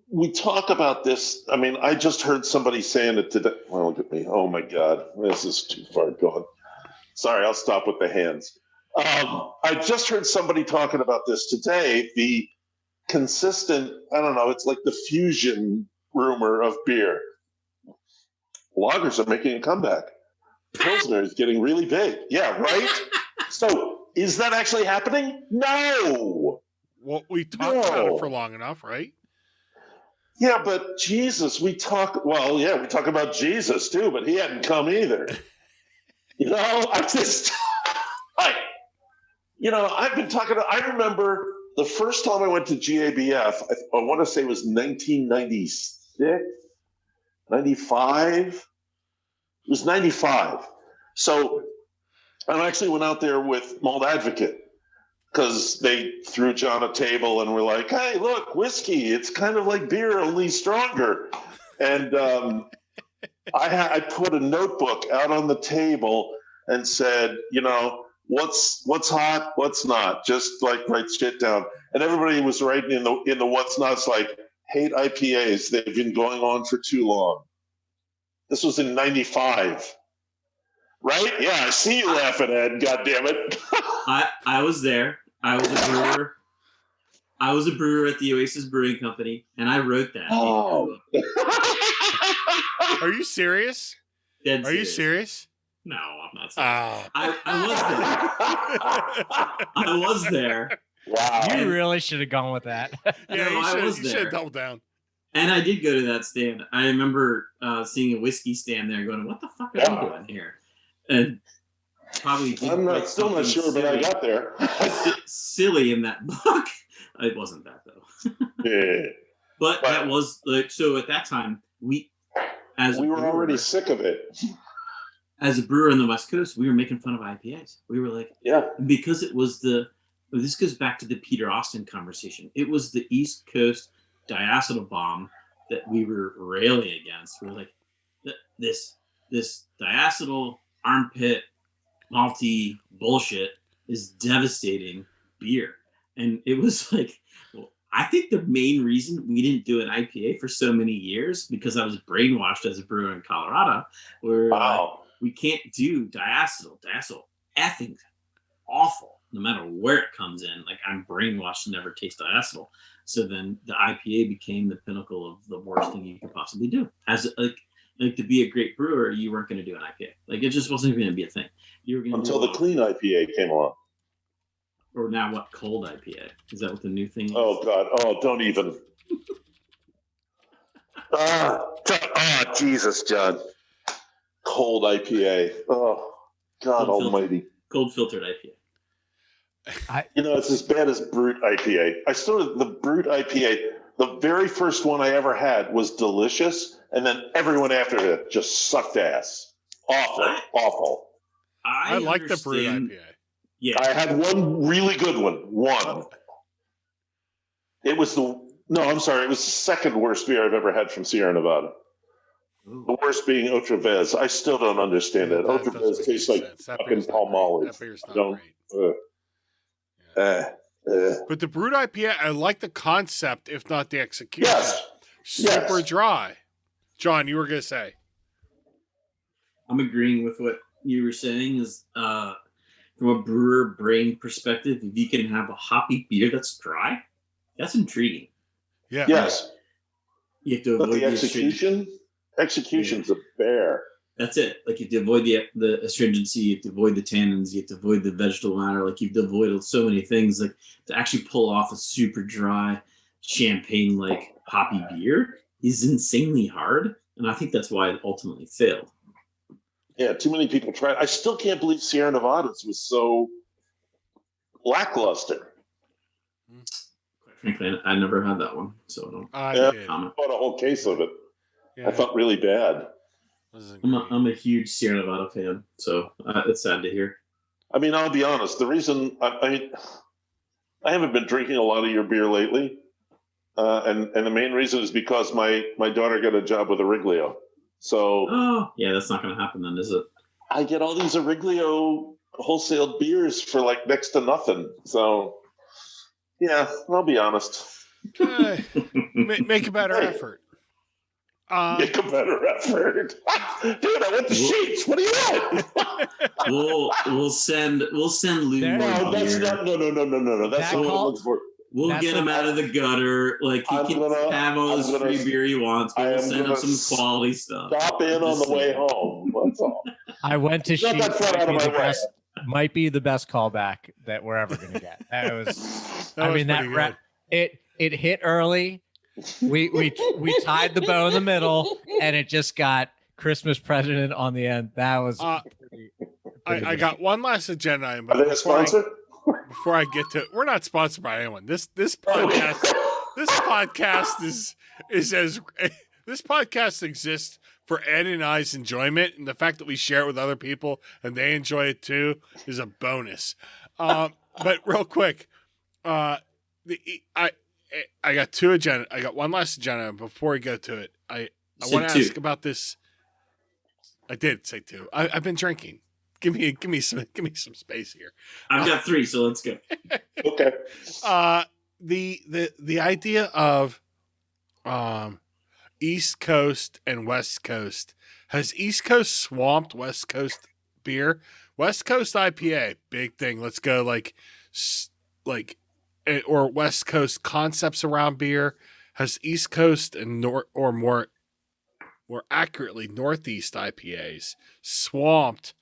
we talk about this. I mean, I just heard somebody saying it today. Well, look at me. Oh my God. This is too far gone. Sorry, I'll stop with the hands. I just heard somebody talking about this today. The consistent, I don't know, it's like the fusion rumor of beer. Lagers are making a comeback. Pilsner is getting really big. Yeah, right? So is that actually happening? No. Well, we talked about it for long enough, right? Yeah, but Jesus, we talk about Jesus too, but he hadn't come either. You know, I've been talking I remember the first time I went to GABF, I want to say it was 1996, 95. It was 95. So I actually went out there with Malt Advocate because they threw John a table and were like, hey, look, whiskey. It's kind of like beer, only stronger. And I put a notebook out on the table and said, what's hot, what's not. Just like write shit down. And everybody was writing in the what's nots like, hate IPAs. They've been going on for too long. This was in '95. Right? Yeah, I see you laughing, Ed. God damn it. I was there. I was a brewer. I was a brewer at the Oasis Brewing Company, and I wrote that. Oh. Are you serious? Dead Are you serious? No, I'm not serious. Oh. I was there. Wow. You really should have gone with that. Yeah, No, you was should there. have doubled down. And I did go to that stand. I remember seeing a whiskey stand there going, what the fuck are they doing here? And probably did I'm still not sure, but I got there. silly in that book. It wasn't that, though. Yeah. But that was, like, so at that time, we were already sick of it. As a brewer on the West Coast, we were making fun of IPAs. We were like, yeah, because it was this goes back to the Peter Austin conversation. It was the East Coast diacetyl bomb that we were railing against. We were like, this diacetyl armpit malty bullshit is devastating beer. And it was like, well, I think the main reason we didn't do an IPA for so many years, because I was brainwashed as a brewer in Colorado, where we can't do diacetyl. Diacetyl effing awful, no matter where it comes in. Like, I'm brainwashed to never taste diacetyl. So then the IPA became the pinnacle of the worst thing you could possibly do. As like to be a great brewer, you weren't going to do an IPA. Like, it just wasn't going to be a thing. You were going until the clean IPA came along. Or now what? Cold IPA? Is that what the new thing is? Oh God! Oh, don't even. Jesus, John. Cold IPA. Oh, God Almighty. Cold filtered IPA. It's as bad as Brute IPA. I started the Brute IPA. The very first one I ever had was delicious, and then everyone after it just sucked ass. Awful. I like the Brute IPA. Yeah, I had one really good one. One. It was it was the second worst beer I've ever had from Sierra Nevada. Ooh. The worst being Otra Vez. I still don't understand it. Otra Vez tastes like fucking Palmolive. That beer's not great. But the Brute IPA, I like the concept, if not the execution. Yes. Super dry. John, you were going to say. I'm agreeing with what you were saying is from a brewer brain perspective, if you can have a hoppy beer that's dry, that's intriguing. Yeah. Yes. You have to avoid the execution. Execution's a bear. That's it. Like, you have to avoid the astringency, you have to avoid the tannins, you have to avoid the vegetable matter. Like, you have to avoid so many things. Like, to actually pull off a super dry champagne like hoppy beer is insanely hard, and I think that's why it ultimately failed. Yeah, too many people tried. I still can't believe Sierra Nevadas was so lackluster. Quite frankly, I never had that one, so I don't comment. I bought a whole case of it. Yeah. I felt really bad. I'm a huge Sierra Nevada fan, so it's sad to hear. I mean, I'll be honest. The reason I haven't been drinking a lot of your beer lately, and the main reason is because my daughter got a job with Ariglio. So yeah, that's not going to happen then, is it? I get all these Ariglio wholesale beers for like next to nothing. So yeah, I'll be honest. Make a better effort. Make a better effort, dude. I want the sheets. What do you want? We'll send Lew. No, that's not. No. That's not what I'm looking for. We'll get him out of the gutter. Like, he can have all his free beer he wants. We'll send him some quality stuff. Stop in on the way home. That's all. I went to Sheets. Might be the best callback that we're ever going to get. It hit early. We tied the bow in the middle, and it just got Christmas President on the end. That was. I got one last agenda item. Are they a sponsor? Before I get to it, we're not sponsored by anyone. This podcast this podcast exists for Ed and I's enjoyment, and the fact that we share it with other people and they enjoy it too is a bonus. But real quick, I got two agenda. I got one last agenda. Before we go to it, I want to ask about this. I did say two. I've been drinking. Give me some space here. I've got 3, so let's go. Okay. The idea of East Coast and West Coast, has East Coast swamped West Coast beer? West Coast IPA, big thing. Let's go or West Coast concepts around beer. Has East Coast and more accurately Northeast IPAs swamped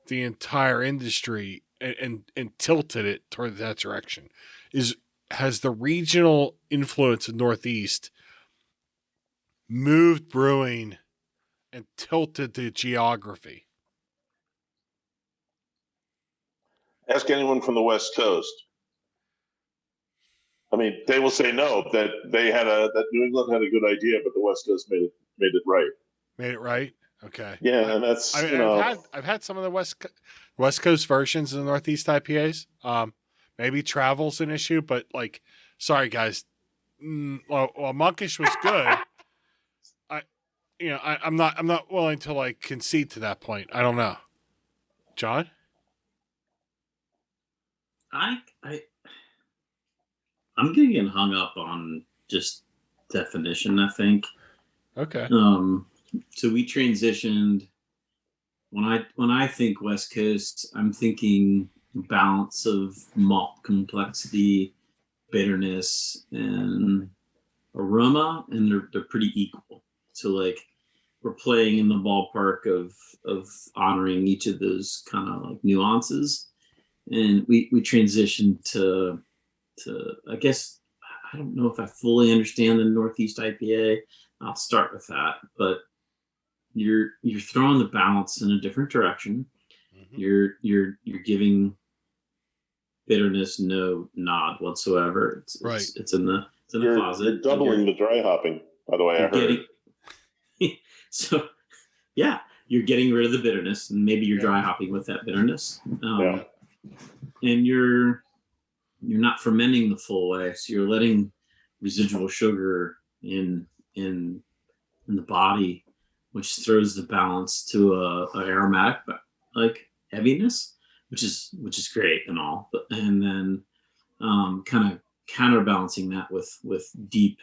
the entire industry and tilted it toward that direction? Has the regional influence of Northeast moved brewing and tilted the geography? Ask anyone from the West Coast. I mean, they will say no, that that New England had a good idea, but the West Coast made it right. Made it right? Okay. Yeah, and that's I've had some of the West Coast versions of the Northeast IPAs. Maybe travel's an issue, but sorry guys. Well, Monkish was good. I'm not willing to concede to that point. I don't know. John? I'm getting hung up on just definition, I think. Okay. So we transitioned. When I think West Coast, I'm thinking balance of malt complexity, bitterness, and aroma, and they're pretty equal. So we're playing in the ballpark of honoring each of those kind of nuances, and we transitioned to I guess I don't know if I fully understand the Northeast IPA. I'll start with that, but you're throwing the balance in a different direction. Mm-hmm. You're giving bitterness no nod whatsoever. It's in the closet. You're doubling the dry hopping, by the way. I heard. So, yeah, you're getting rid of the bitterness, and maybe you're dry hopping with that bitterness. And you're not fermenting the full way, so you're letting residual sugar in the body, which throws the balance to a aromatic heaviness, which is great and all, and then kind of counterbalancing that with deep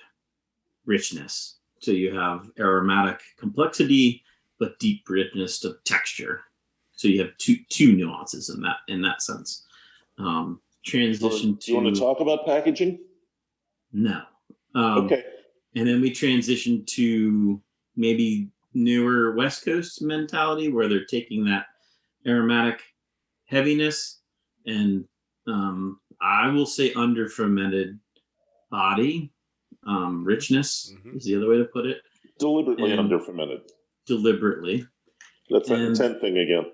richness. So you have aromatic complexity, but deep richness of texture. So you have two nuances in that sense. Transition to. Do you want to talk about packaging? No. Okay. And then we transition to maybe newer West Coast mentality, where they're taking that aromatic heaviness and I will say under fermented body richness is the other way to put it. Deliberately under fermented. Deliberately. That's an intent thing again.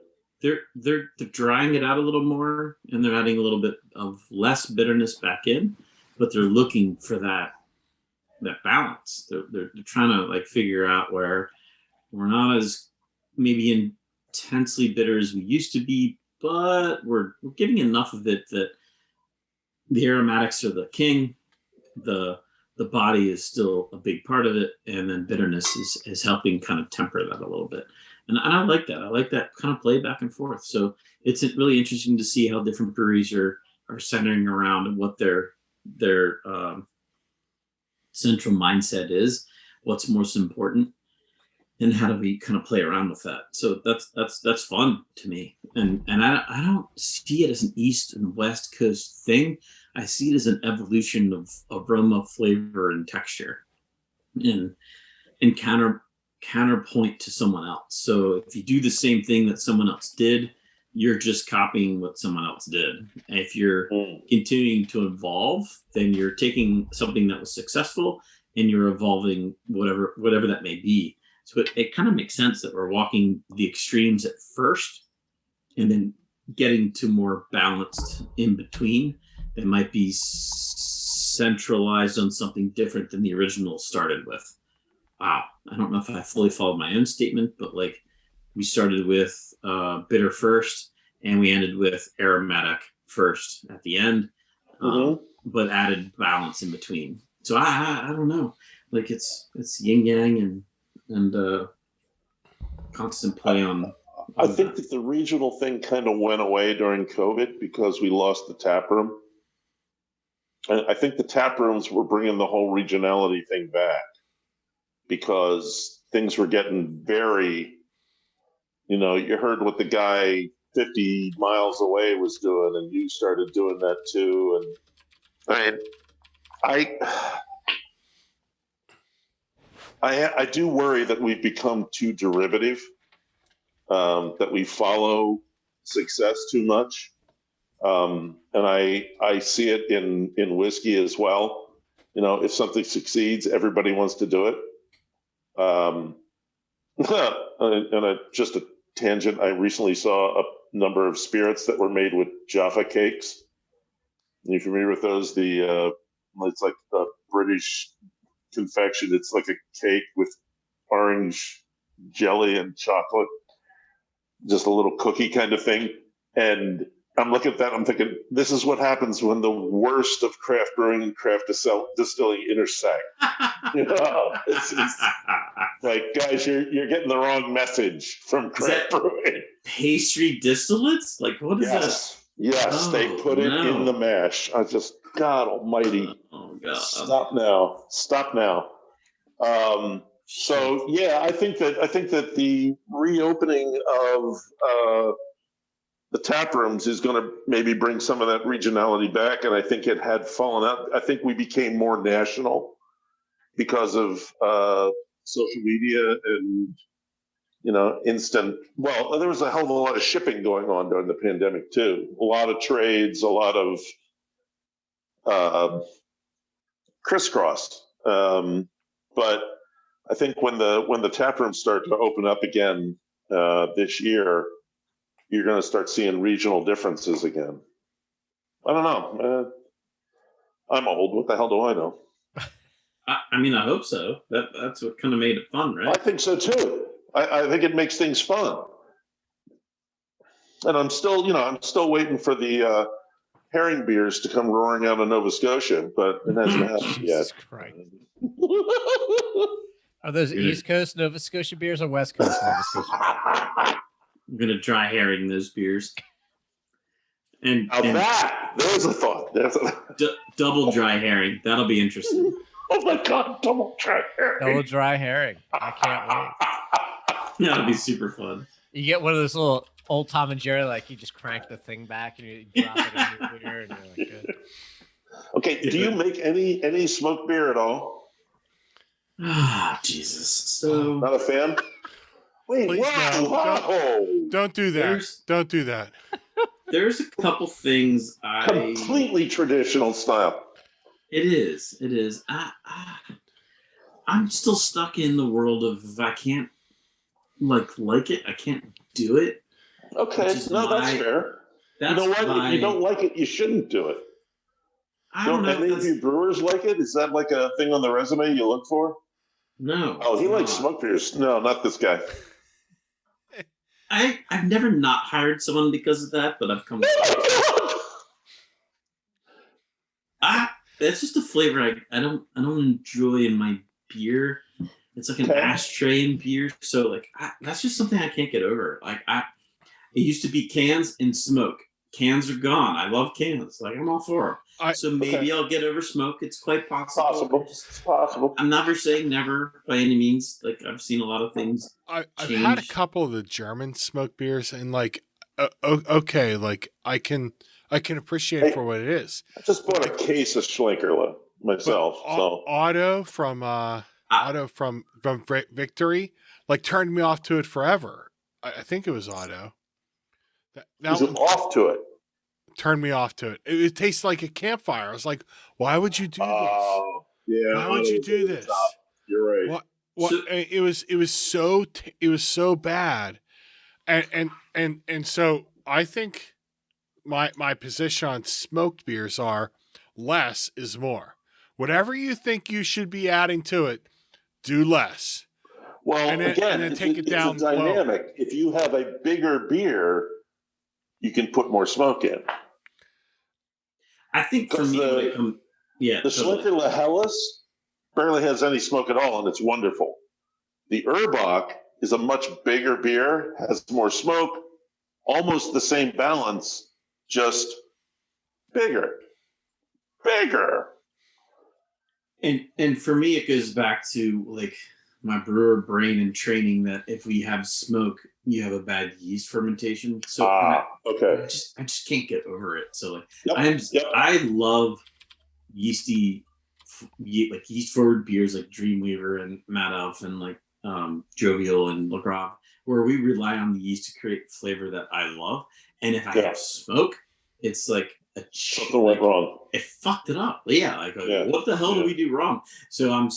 They're drying it out a little more, and they're adding a little bit of less bitterness back in, but they're looking for that balance. They're trying to figure out where we're not as maybe intensely bitter as we used to be, but we're getting enough of it that the aromatics are the king, the body is still a big part of it, and then bitterness is helping kind of temper that a little bit. And I like that. I like that kind of play back and forth. So it's really interesting to see how different breweries are centering around and what their central mindset is, what's most important, and how do we kind of play around with that. So that's fun to me. And I don't see it as an East and West Coast thing. I see it as an evolution of aroma, flavor, and texture, and counterpoint to someone else. So if you do the same thing that someone else did, you're just copying what someone else did. And if you're continuing to evolve, then you're taking something that was successful and you're evolving whatever that may be. So it kind of makes sense that we're walking the extremes at first and then getting to more balanced in between that might be centralized on something different than the original started with. Wow. I don't know if I fully followed my own statement, but we started with bitter first and we ended with aromatic first at the end, but added balance in between. So I don't know, it's yin yang and constant play on I think that the regional thing kind of went away during COVID because we lost the tap room. And I think the tap rooms were bringing the whole regionality thing back because things were getting very, you heard what the guy 50 miles away was doing, and you started doing that too. And I do worry that we've become too derivative, that we follow success too much. And I see it in whiskey as well. If something succeeds, everybody wants to do it. Just a tangent, I recently saw a number of spirits that were made with Jaffa cakes. Are you familiar with those? It's like a British confection. It's like a cake with orange jelly and chocolate, just a little cookie kind of thing. And I'm looking at that, I'm thinking, this is what happens when the worst of craft brewing and craft distilling intersect. It's like, guys, you're getting the wrong message from craft brewing. Pastry distillates? Like, what is that? Yes, they put it in the mash. I just, God almighty. Oh, God. Stop now. So yeah, I think that the reopening of the tap rooms is going to maybe bring some of that regionality back, and I think it had fallen out. I think we became more national because of social media and instant. Well, there was a hell of a lot of shipping going on during the pandemic too. A lot of trades, a lot of crisscross. But I think when the tap rooms start to open up again this year, you're going to start seeing regional differences again. I don't know. I'm old. What the hell do I know? I mean, I hope so. That's what kind of made it fun, right? I think so too. I think it makes things fun. And I'm still waiting for the herring beers to come roaring out of Nova Scotia, but it hasn't happened yet. Jesus Christ. Are those East Coast Nova Scotia beers or West Coast Nova Scotia? I'm going to dry herring those beers. And there's a thought. Double dry herring. That'll be interesting. Oh my God, double dry herring. Double dry herring. I can't wait. That'll be super fun. You get one of those little old Tom and Jerry, like you just crank the thing back and you drop it in your beer and you're like, good. Okay, do you make any smoked beer at all? Ah, Jesus. So not a fan? Wait, Please, no. Don't do that. Don't do that. There's a couple things completely traditional style. It is. I'm still stuck in the world of I can't like it. I can't do it. Okay, that's fair. You know what? If you don't like it, you shouldn't do it. Don't any of you brewers like it? Is that like a thing on the resume you look for? No. Oh, he likes smoked beers. No, not this guy. I've never not hired someone because of that, but I've come. That's just a flavor I don't enjoy in my beer. It's like an ashtray in beer, so that's just something I can't get over. It used to be cans and smoke. Cans are gone. I love cans. I'm all for them. So maybe I'll get over smoke. It's quite possible. It's possible. I'm never saying never by any means. I've seen a lot of things. I've had a couple of the German smoked beers, and okay, I can appreciate it for what it is. I just bought a case of Schlenkerla myself. So Otto from Victory turned me off to it forever. I think it was Otto. Was it off to it? Turned me off to it. It tastes like a campfire. I was like, why would you do this? Oh, yeah. Why would you do this? You're right. What? It was so bad, and so I think my position on smoked beers are less is more. Whatever you think you should be adding to it, do less. Well, and then take it down. It's a dynamic. Low. If you have a bigger beer, you can put more smoke in. I think for me, the Schlenkerla Helles barely has any smoke at all, and it's wonderful. The Urbach is a much bigger beer, has more smoke, almost the same balance, just bigger. And for me, it goes back to like my brewer brain and training that if we have smoke, you have a bad yeast fermentation. So okay. I just can't get over it. So like Yep. I love yeasty, like yeast forward beers like Dreamweaver and Mad Elf and like Jovial and Le Grave, where we rely on the yeast to create flavor that I love. And if I have smoke, it's like something went wrong. It fucked it up. Yeah, what the hell do we do wrong? So I'm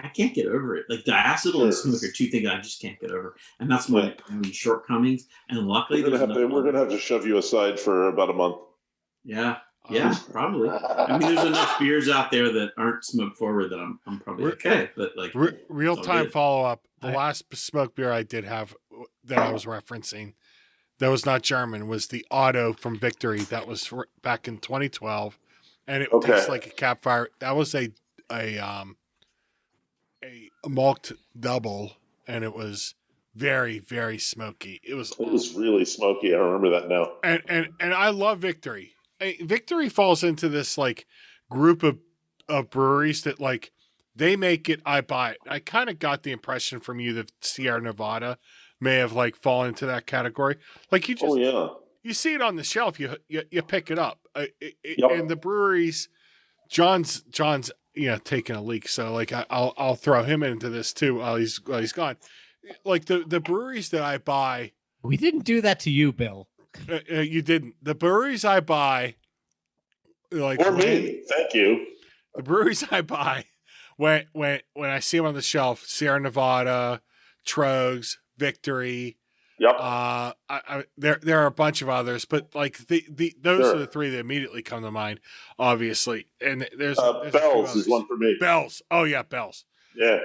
I can't get over it. Like diacetyl and smoke are two things I just can't get over, and that's my shortcomings. And luckily, we're gonna have to shove you aside for about a month. Yeah, probably. I mean, there's enough beers out there that aren't smoke forward that I'm probably okay. But like real time follow up. The last smoke beer I did have that I was referencing, that was not German, was the Otto from Victory. That was back in 2012, and it tastes like a campfire. That was a malt double, and it was very, very smoky. It was really smoky. I remember that now. And I love Victory. Victory falls into this like group of breweries that like they make it, I buy it. I kind of got the impression from you that Sierra Nevada may have like fallen into that category. Like you just, you see it on the shelf, you pick it up. And the breweries, John's taking a leak, so like I'll throw him into this too while he's gone. Like the breweries that I buy, we didn't do that to you, Bill. You didn't. The breweries I buy, like for me, thank you. The breweries I buy, when I see them on the shelf, Sierra Nevada, Tröegs, Victory. Yep. There are a bunch of others, but like those are the three that immediately come to mind, obviously. And there's Bell's is one for me. Bell's. Oh yeah, Bell's. Yeah.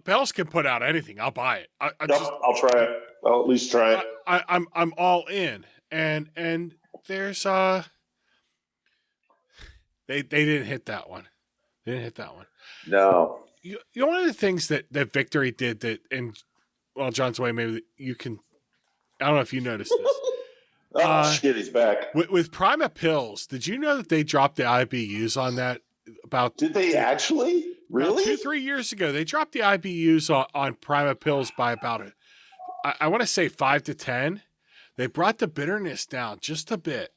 Bell's can put out anything. I'll buy it. I'll try it. I'll at least try it. I'm all in. And there's they didn't hit that one. They didn't hit that one. No. You know, one of the things that Victory did that, and well, John's way, maybe you can. I don't know if you noticed this. Shit, he's back. With Prima Pills, did you know that they dropped the IBUs on that? Did they actually? Really? 2-3 years ago, they dropped the IBUs on Prima Pills by about I want to say 5 to 10. They brought the bitterness down just a bit.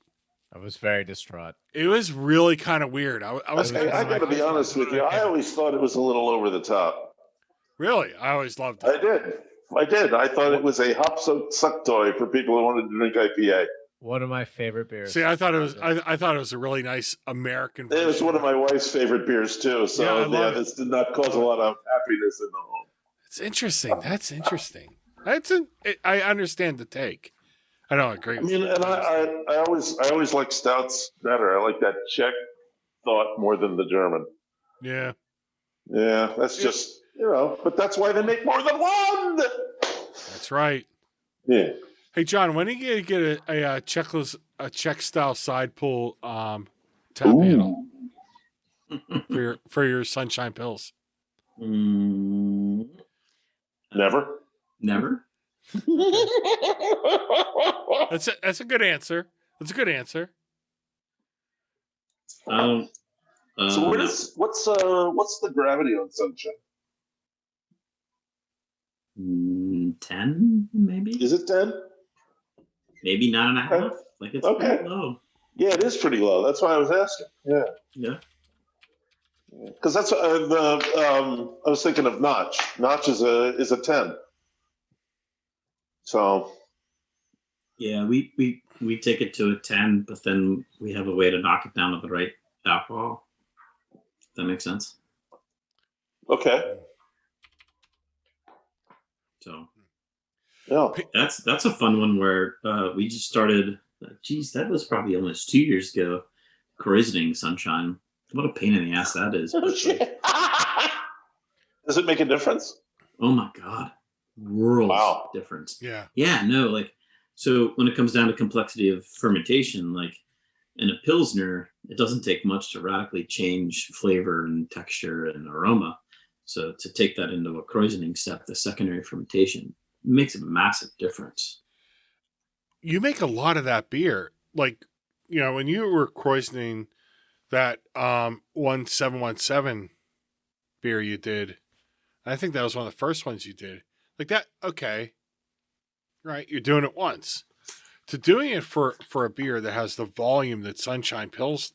I was very distraught. It was really kind of weird. I got to be honest with you. I always thought it was a little over the top. Really? I always loved it. I did. I thought it was a hop-soaked suck toy for people who wanted to drink IPA. One of my favorite beers. See, I thought it was a really nice American version. It was one of my wife's favorite beers too. So this did not cause a lot of happiness in the home. It's interesting. That's interesting. I understand the take. I don't agree. I mean, and I always like stouts better. I like that Czech thought more than the German. Yeah. Yeah, that's just but that's why they make more than one. That's right. Yeah. Hey John, when are you gonna get a Czech style side pull tap handle for your Sunshine Pills? Never. That's a good answer. That's a good answer. So what's the gravity on Sunshine? 10 maybe. Is it 10? Maybe 9.5. Like it's pretty low. Yeah, it is pretty low. That's why I was asking. Yeah. Because that's I was thinking of Notch. Notch is a 10. So. Yeah, we take it to a 10, but then we have a way to knock it down to the right alcohol. If that makes sense. Okay. So. Yeah. That's a fun one where we just started. That was probably almost 2 years ago. Croisining Sunshine. What a pain in the ass that is. Does it make a difference? Oh my God. Worlds difference. Yeah. Yeah, no, like, so when it comes down to complexity of fermentation, like in a Pilsner, it doesn't take much to radically change flavor and texture and aroma. So to take that into a krausening step, the secondary fermentation, makes a massive difference. You make a lot of that beer. Like, when you were krausening that 1717 beer you did, I think that was one of the first ones you did. Like that, okay. Right, you're doing it once. To doing it for a beer that has the volume that Sunshine Pils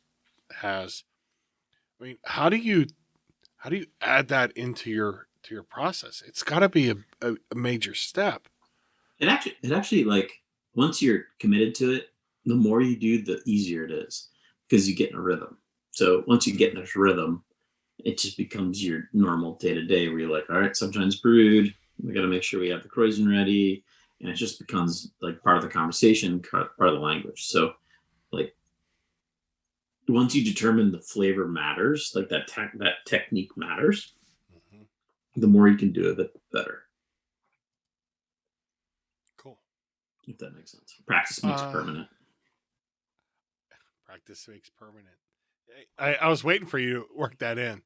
has, I mean, how do you add that into your process? It's got to be a major step. It actually like once you're committed to it, the more you do, the easier it is because you get in a rhythm. So once you get in this rhythm, it just becomes your normal day to day where you're like, all right, Sunshine's brewed. We got to make sure we have the krausen ready. And it just becomes like part of the conversation, part of the language. So like once you determine the flavor matters, like that technique matters, the more you can do it, the better. Cool. If that makes sense. Practice makes permanent. Practice makes permanent. I was waiting for you to work that in.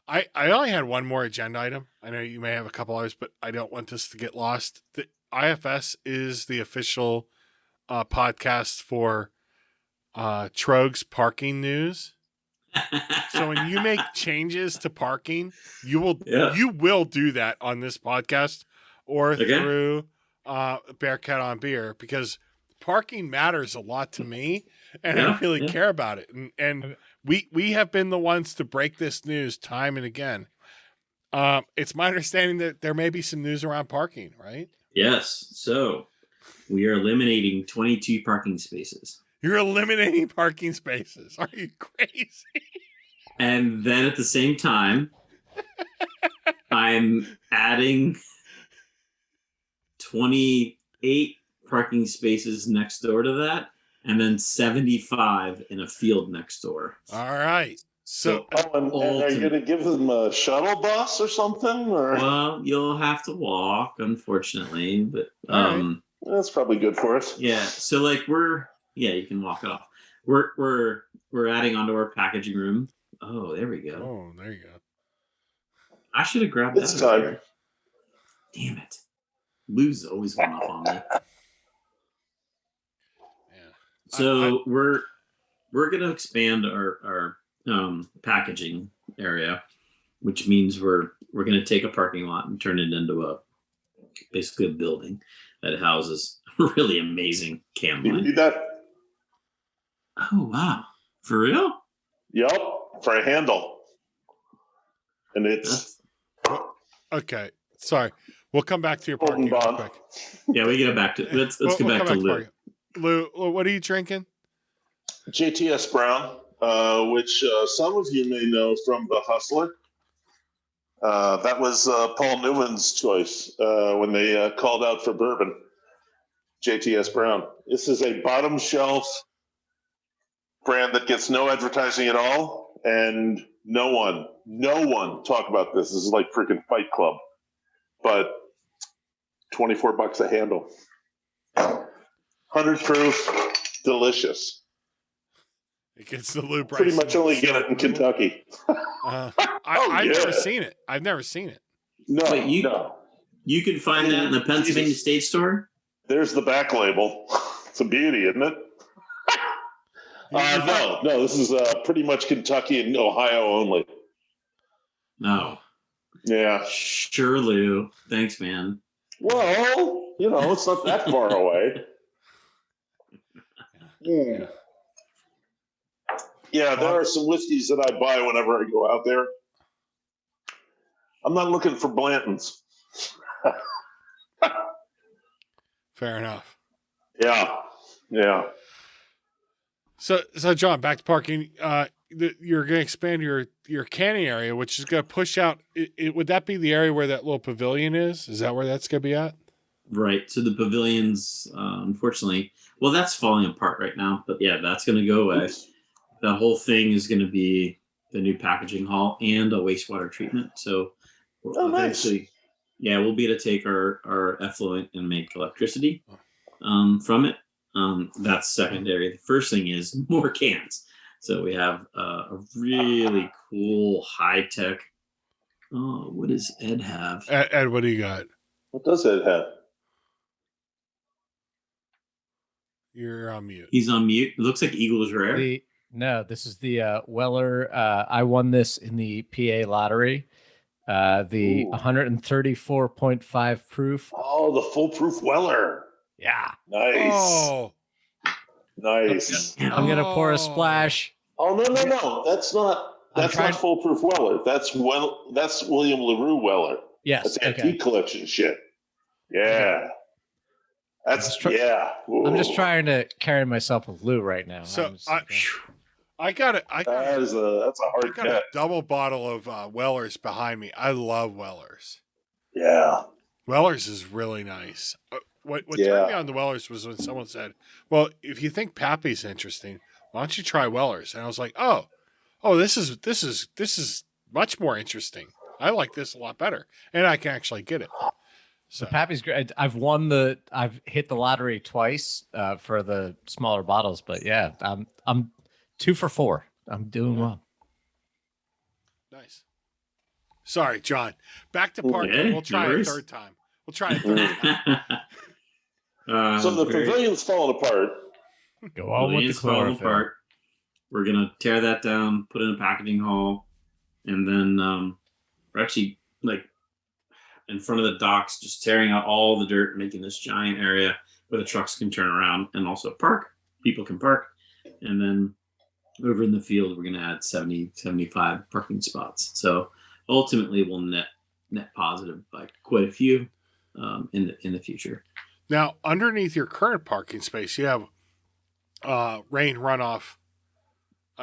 I only had one more agenda item. I know you may have a couple others, but I don't want this to get lost. The IFS is the official podcast for Tröegs parking news. So when you make changes to parking, you will do that on this podcast or through Bearcat on Beer, because parking matters a lot to me, and I really care about it. And we have been the ones to break this news time and again. It's my understanding that there may be some news around parking, right? Yes. So we are eliminating 22 parking spaces. You're eliminating parking spaces. Are you crazy? And then at the same time, I'm adding 28 parking spaces next door to that, and then 75 in a field next door. All right. So and are you going to give them a shuttle bus or something? Or? Well, you'll have to walk, unfortunately, but that's probably good for us. Yeah. So like you can walk off. We're adding onto our packaging room. Oh, there we go. Oh, there you go. I should have grabbed that. It's time. Damn it. Lou's always one up on me. Yeah. So we're gonna expand our packaging area, which means we're gonna take a parking lot and turn it into basically a building that houses really amazing can You line. need that? Oh wow. For real? Yep. For a handle. And it's okay. Sorry. We'll come back to your parking real quick. Yeah, we get back to let's get back to Lew. Lew, what are you drinking? JTS Brown, which some of you may know from The Hustler. That was Paul Newman's choice when they called out for bourbon. JTS Brown. This is a bottom shelf brand that gets no advertising at all, and no one talk about this. This is like freaking Fight Club, but $24 a handle, 100 proof, delicious. It gets the Lew Bryson. Pretty much only get it in Kentucky. I've never seen it. I've never seen it. No, Wait, you can find that in the Pennsylvania State Store. There's the back label. It's a beauty, isn't it? No, this is pretty much Kentucky and Ohio only. No. Yeah. Sure, Lew. Thanks, man. Well, it's not that far away. Yeah, there are some whiskeys that I buy whenever I go out there. I'm not looking for Blanton's. Fair enough. Yeah. So John, back to parking. You're going to expand your canning area, which is going to push out. Would that be the area where that little pavilion is? Is that where that's going to be at? Right. So the pavilions, unfortunately, well, that's falling apart right now. But yeah, that's going to go away. The whole thing is going to be the new packaging hall and a wastewater treatment. So eventually, we'll be able to take our effluent and make electricity from it. That's secondary. The first thing is more cans. So we have a really cool high tech. Oh, what does Ed have? Ed, what do you got? What does it have? You're on mute. He's on mute. It looks like Eagles Rare. No, this is the Weller. I won this in the PA lottery. The 134.5 proof. Oh, the foolproof Weller. Yeah. Nice. Oh, Nice. I'm gonna pour a splash. Oh no. That's not not foolproof Weller. That's William LaRue Weller. Yes. That's antique collection shit. Yeah. That's Ooh. I'm just trying to carry myself with Lou right now. so I got it. That's a hard got a cat. double bottle of Wellers behind me. I love Wellers. Yeah. Wellers is really nice. What turned me on the Wellers was when someone said, "Well, if you think Pappy's interesting, why don't you try Wellers?" And I was like, "Oh, this is much more interesting. I like this a lot better, and I can actually get it." So Pappy's great. I've hit the lottery twice for the smaller bottles, but yeah, I'm 2 for 4. I'm doing well. Nice. Sorry, John. Back to parking. Okay, We'll try no a worries. third time. So the pavilion's falling apart. Go on with the falling chlorophyll. apart. We're gonna tear that down, put it in a packaging hall, and then we're actually like in front of the docks, just tearing out all the dirt, making this giant area where the trucks can turn around and also park. People can park, and then over in the field, we're gonna add 70, 75 parking spots. So ultimately, we'll net positive by quite a few in the future. Now, underneath your current parking space, you have rain runoff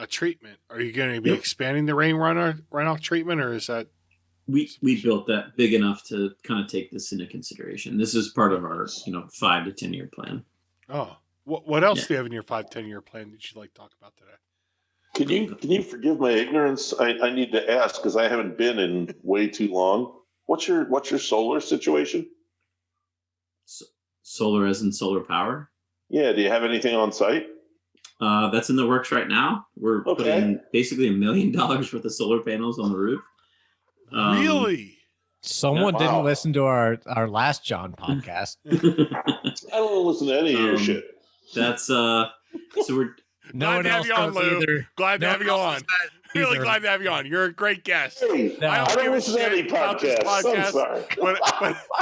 treatment. Are you going to be expanding the rain runoff treatment, or is that? We built that big enough to kind of take this into consideration. This is part of our 5 to 10 year plan. Oh, what else do you have in your 5-10 year plan that you'd like to talk about today? Can you forgive my ignorance? I need to ask because I haven't been in way too long. What's your solar situation? Solar as in solar power? Yeah. Do you have anything on site? That's in the works right now. We're putting basically $1 million worth of solar panels on the roof. Really? Someone didn't listen to our last John podcast. I don't listen to any of your shit. That's so we're Glad to have you on, Lou. Glad to have you on. Really glad to have you on. You're a great guest. Hey, I don't give a listen to any shit about this podcast. I'm sorry.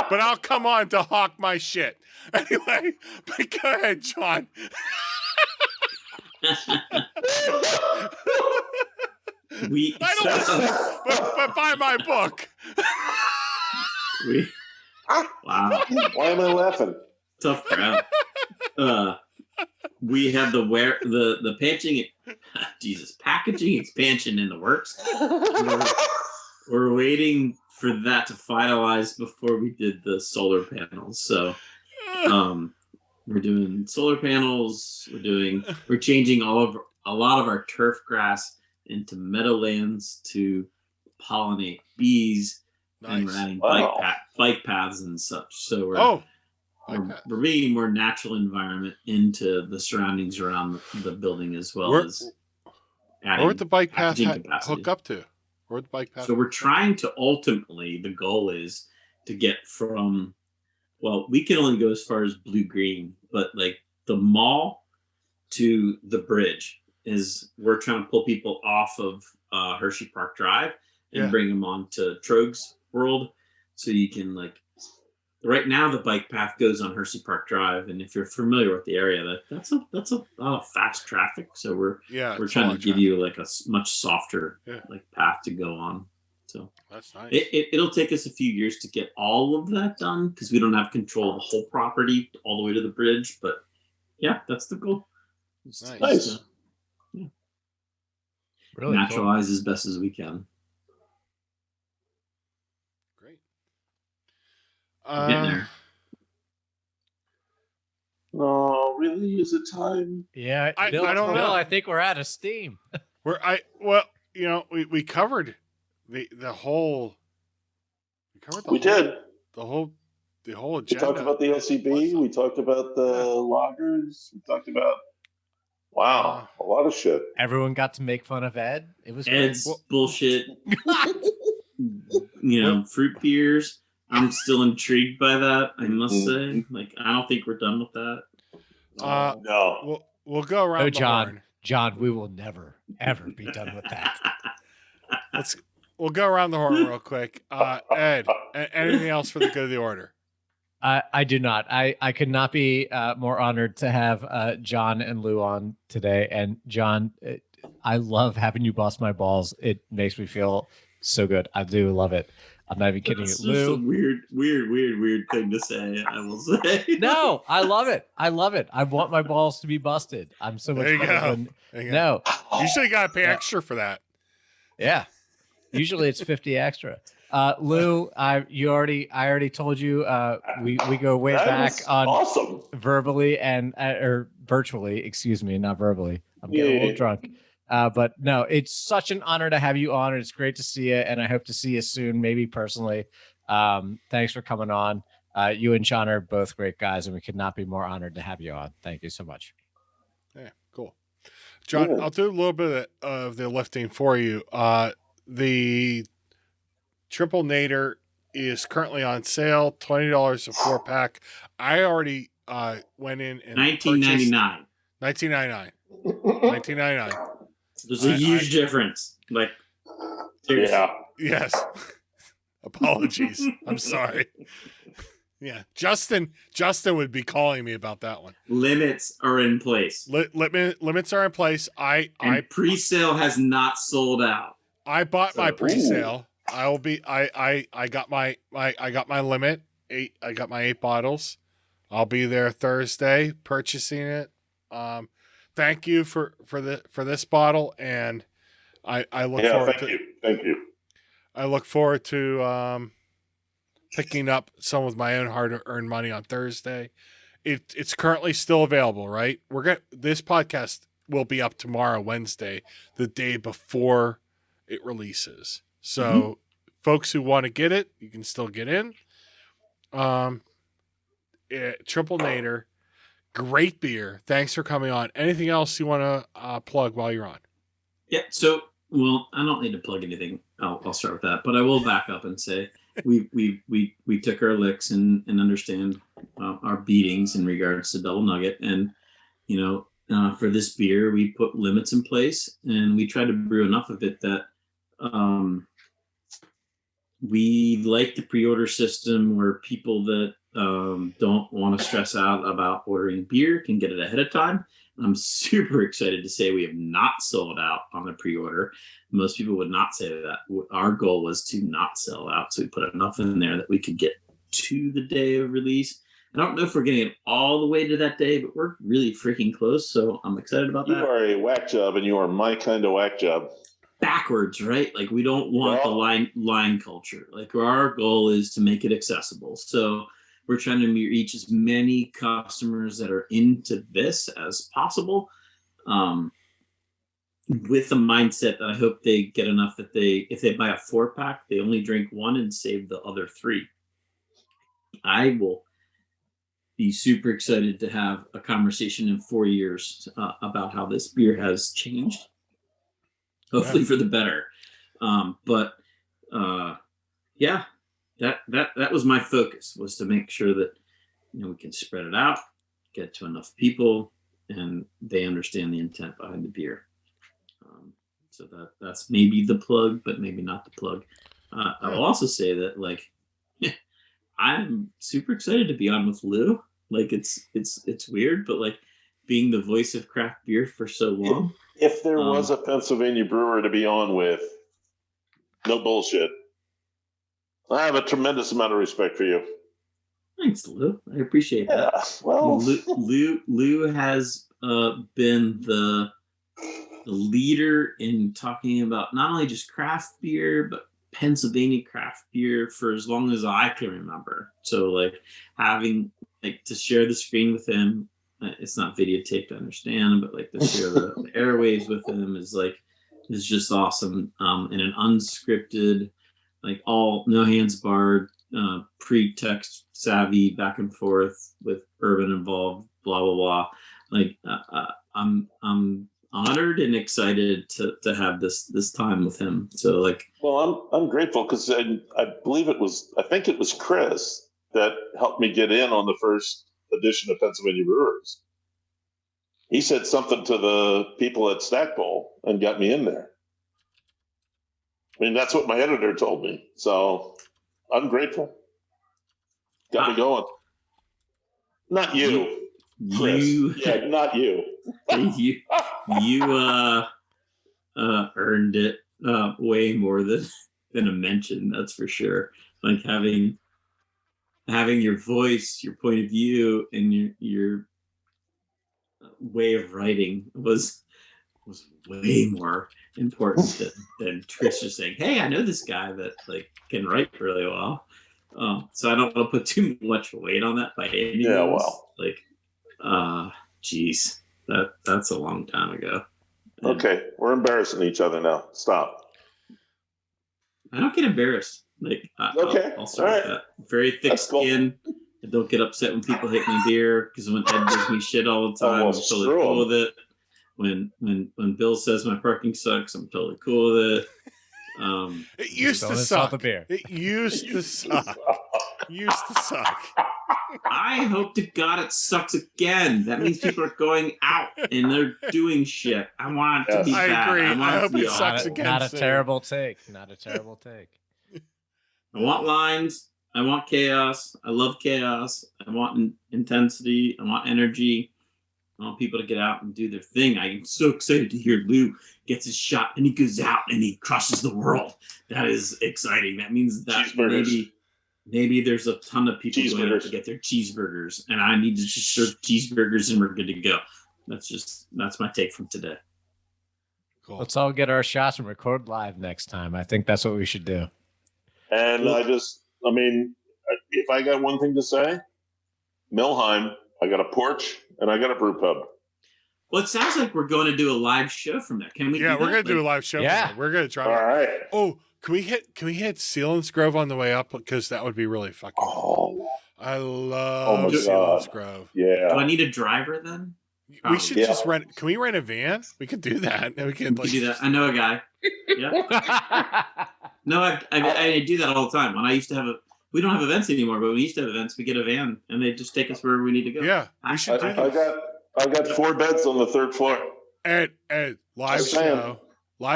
but I'll come on to hawk my shit. Anyway, but go ahead, John. I don't listen, but buy my book. Wow. Why am I laughing? Tough crowd. We have the packaging expansion in the works. We're waiting for that to finalize before we did the solar panels. So we're doing solar panels. We're changing a lot of our turf grass into meadowlands to pollinate bees. Nice. And we're adding Wow. bike paths and such. So we're Okay. we're bringing more natural environment into the surroundings around the building as well as adding Where would the bike path packaging capacity. hook up to? Where would the bike path? So we're trying to ultimately, the goal is to get from, we can only go as far as blue green, but like the mall to the bridge is we're trying to pull people off of Hershey Park Drive and bring them on to Tröegs World. So you can right now the bike path goes on Hershey Park Drive, and if you're familiar with the area, that's a lot of fast traffic. So we're trying to give you like a much softer path to go on. So that's nice. It'll take us a few years to get all of that done because we don't have control of the whole property all the way to the bridge. But yeah, that's the goal. Nice. Really naturalize as best as we can. Great. Getting there. No, really? Is it time? Yeah, I Bill, don't know. I think we're out of steam. We covered the whole. We did. The whole We agenda. talked about the LCB. We talked about the loggers. We talked about Wow, a lot of shit. Everyone got to make fun of Ed. It was Ed's great. bullshit. Fruit beers. I'm still intrigued by that. I must say, like, I don't think we're done with that. No. We'll go around the John. horn. John, we will never ever be done with that. We'll go around the horn real quick. Ed, anything else for the good of the order? I do not. I could not be more honored to have John and Lew on today. And John, I love having you bust my balls. It makes me feel so good. I do love it. I'm not even kidding you. It's just Lew, a weird thing to say, I will say. no, I love it. I love it. I want my balls to be busted. I'm so much There you better go. when There you go. no. You should have got to pay extra for that. Yeah. Usually it's 50 extra. Lew, I already told you we go way That back was on awesome. verbally and or virtually, excuse me, not verbally. I'm getting a little drunk. But no, it's such an honor to have you on. It's great to see you, and I hope to see you soon, maybe personally. Thanks for coming on. You and John are both great guys, and we could not be more honored to have you on. Thank you so much. Yeah, cool. John, I'll do a little bit of the lifting for you. The Triple Nator is currently on sale, $20 a 4-pack. I already went in and $19.99. $19.99. $19.99. There's a huge difference. Like, seriously. Yeah. Yes. Apologies. I'm sorry. Yeah. Justin would be calling me about that one. Limits are in place. Limits are in place. And pre-sale has not sold out. I bought my So- pre-sale. I got my limit. I got my 8 bottles. I'll be there Thursday purchasing it. Thank you for this bottle, and I look forward to Thank you. I look forward to picking up some of my own hard-earned money on Thursday. It's currently still available, right? This podcast will be up tomorrow, Wednesday, the day before it releases. So folks who want to get it, you can still get in. Triple Nator, great beer. Thanks for coming on. Anything else you want to plug while you're on? Yeah. So, well, I don't need to plug anything. I'll start with that, but I will back up and say we took our licks and understand our beatings in regards to Double Nugget, and for this beer we put limits in place, and we tried to brew enough of it that we like the pre-order system where people that don't want to stress out about ordering beer can get it ahead of time. I'm super excited to say we have not sold out on the pre-order. Most people would not say that. Our goal was to not sell out, so we put enough in there that we could get to the day of release. I don't know if we're getting it all the way to that day, but we're really freaking close, so I'm excited about that. You are a whack job, and you are my kind of whack job. Backwards, right? Like, we don't want the line culture. Like, our goal is to make it accessible. So we're trying to reach as many customers that are into this as possible, with the mindset that I hope they get enough that if they buy a 4-pack, they only drink one and save the other 3. I will be super excited to have a conversation in 4 years about how this beer has changed. Hopefully for the better. Yeah, that was my focus, was to make sure that we can spread it out, get to enough people, and they understand the intent behind the beer. So that's maybe the plug, but maybe not the plug. I will also say that, like, I'm super excited to be on with Lew. Like, it's weird, but like, being the voice of craft beer for so long. If there was a Pennsylvania brewer to be on with, no bullshit. I have a tremendous amount of respect for you. Thanks, Lew. I appreciate that. Yeah, well, Lew has been the leader in talking about not only just craft beer, but Pennsylvania craft beer for as long as I can remember. So, like, having to share the screen with him, it's not videotaped, I understand, but like, to share the airwaves with him is just awesome. In an unscripted, like, all no hands barred, pre-text savvy back and forth with Urban involved, blah blah blah. Like, I'm honored and excited to have this time with him. So like, Well, I'm grateful because I think it was Chris that helped me get in on the first edition of Pennsylvania Brewers. He said something to the people at Stackpole and got me in there. I mean, that's what my editor told me. So I'm grateful. Got me going. Not you, Chris. Yeah, not you. you earned it way more than a mention. That's for sure. Like having your voice, your point of view, and your way of writing was way more important than Trish just saying, "Hey, I know this guy that like can write really well." So I don't want to put too much weight on that by any means. Yeah, well, like, geez, that's a long time ago. Okay, we're embarrassing each other now. Stop. I don't get embarrassed. Like, Okay, I'll start all with that. Very thick That's cool. skin. I don't get upset when people hate my beer because when Ed gives me shit all the time, Oh, I'm totally screw cool him. with it. When Bill says my parking sucks, I'm totally cool with it. It used Don't to insult suck. the beer. It used to suck. Used to suck. I hope to God it sucks again. That means people are going out and they're doing shit. I want it to be Yes. I bad. agree. I want I it hope to be it sucks awful. again. Not a soon. terrible take. Not a terrible take. I want lines. I want chaos. I love chaos. I want intensity. I want energy. I want people to get out and do their thing. I am so excited to hear Lew gets his shot and he goes out and he crushes the world. That is exciting. That means that maybe there's a ton of people going out to get their cheeseburgers, and I need to just serve cheeseburgers and we're good to go. That's my take from today. Cool. Let's all get our shots and record live next time. I think that's what we should do. And if I got one thing to say, Milheim, I got a porch and I got a brew pub. Well, it sounds like we're going to do a live show from that. Can we? Yeah, do we're that? gonna do a live show. Yeah. We're gonna try. All right. Oh, can we hit Sealands Grove on the way up? Because that would be really fucking cool. Oh, I my love God. Sealands Grove. yeah. Do I need a driver then? We should Yeah. just rent. Can we rent a van? We could do that. And we can We do that. I know a guy. Yeah. No, I do that all the time. When I used to have we don't have events anymore, but when we used to have events, we get a van and they just take us wherever we need to go. Yeah, we should do I that. got 4 beds on the 3rd floor. And live Just saying.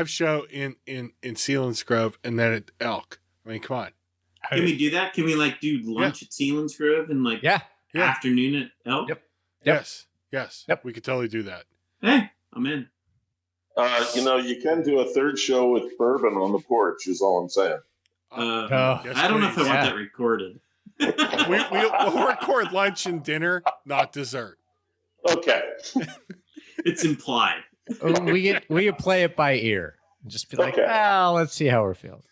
show in Sealands Grove, and then at Elk. I mean, come on. Can we do that? Can we like do lunch at Sealands Grove and like Yeah. afternoon at Elk? Yep. Yes. Yep. We could totally do that. Hey, I'm in. You can do a 3rd show with bourbon on the porch, is all I'm saying. Yes, I don't know if I please. want that recorded. We'll record lunch and dinner, not dessert. Okay. It's implied. we could play it by ear. Just be like, Okay. well, let's see how we're feeling.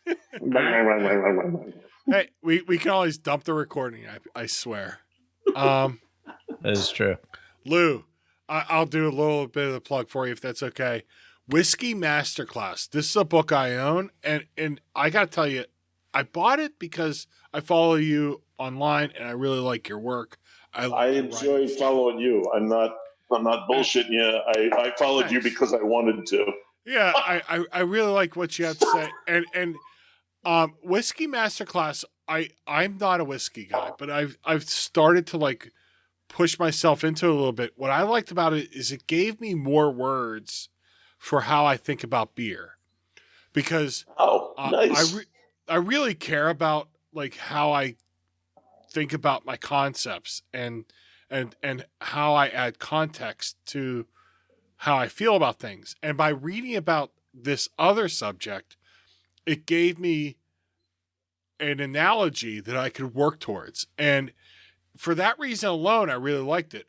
Hey, we can always dump the recording. I swear. That is true. Lew, I'll do a little bit of the plug for you if that's okay. Whiskey Masterclass. This is a book I own, and I got to tell you, I bought it because I follow you online and I really like your work. I enjoy following you. I'm not bullshitting you. I followed you because I wanted to. Yeah, I really like what you have to say. And Whiskey Masterclass, I'm not a whiskey guy, but I've started to like push myself into it a little bit. What I liked about it is it gave me more words for how I think about beer. Because Nice. I really care about like how I think about my concepts and how I add context to how I feel about things. And by reading about this other subject, it gave me an analogy that I could work towards. And for that reason alone, I really liked it.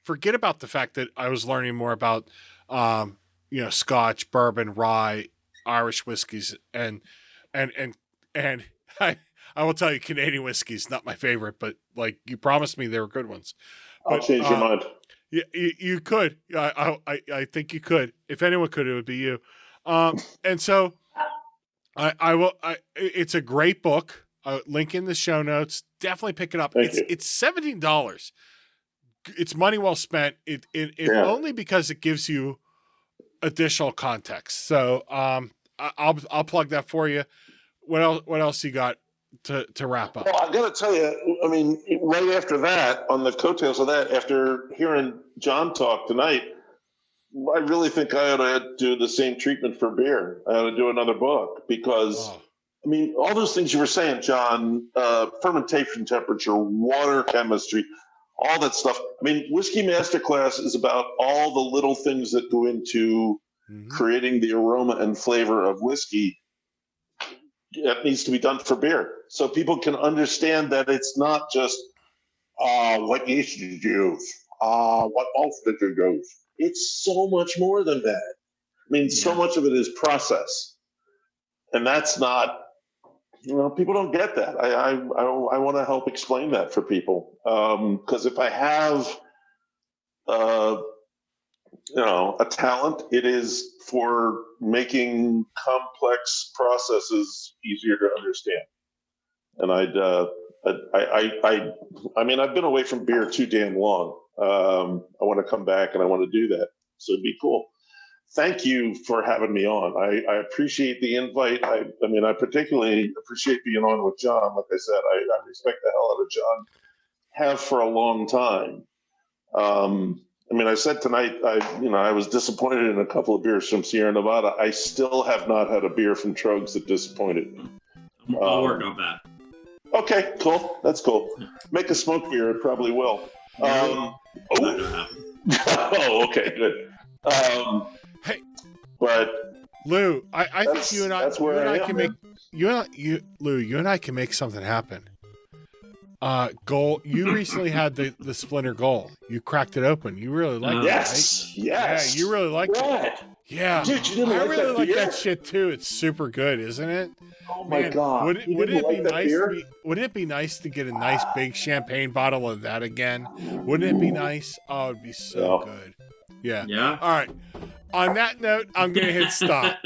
Forget about the fact that I was learning more about, Scotch, bourbon, rye, Irish whiskeys, and I will tell you, Canadian whiskey's not my favorite, but like you promised me they were good ones. I'll change your mind. Yeah, you could. I think you could. If anyone could, it would be you. And so I will. It's a great book. Link in the show notes. Definitely pick it up. Thank you. It's $17. it's money well spent. If only because it gives you additional context. So I'll plug that for you. What else you got to wrap up? Well, I got to tell you, I mean, right after that, on the coattails of that, after hearing John talk tonight, I really think I ought to do the same treatment for beer. I ought to do another book because, I mean, all those things you were saying, John, fermentation temperature, water chemistry, all that stuff. I mean, Whiskey Masterclass is about all the little things that go into creating the aroma and flavor of whiskey. That needs to be done for beer. So people can understand that it's not just, what yeast did you use? What malt did you use? It's so much more than that. I mean, so much of it is process. And that's not, people don't get that. I want to help explain that for people. Because if I have, a talent, it is for making complex processes easier to understand. And I mean, I've been away from beer too damn long. I want to come back and I want to do that. So it'd be cool. Thank you for having me on. I appreciate the invite. I mean, I particularly appreciate being on with John. Like I said, I respect the hell out of John. Have for a long time. I mean, I said tonight, I was disappointed in a couple of beers from Sierra Nevada. I still have not had a beer from Tröegs that disappointed me. I'll work on that. Okay, cool. That's cool. Make a smoke beer. It probably will. Not gonna happen. Oh, okay, good. Hey, but Lew, I think you and I can make Lew, you and I can make something happen. Goal. You recently had the Splinter Goal. You cracked it open. You really liked it, right? Yes. Yeah, you really liked it. Yeah, dude, you didn't I like really that like beer? that shit too. It's super good, isn't it? Oh my Man, god! Wouldn't it be nice to get a nice big champagne bottle of that again? Wouldn't it be nice? Oh, it'd be so good. Yeah. Yeah. All right. On that note, I'm gonna hit stop.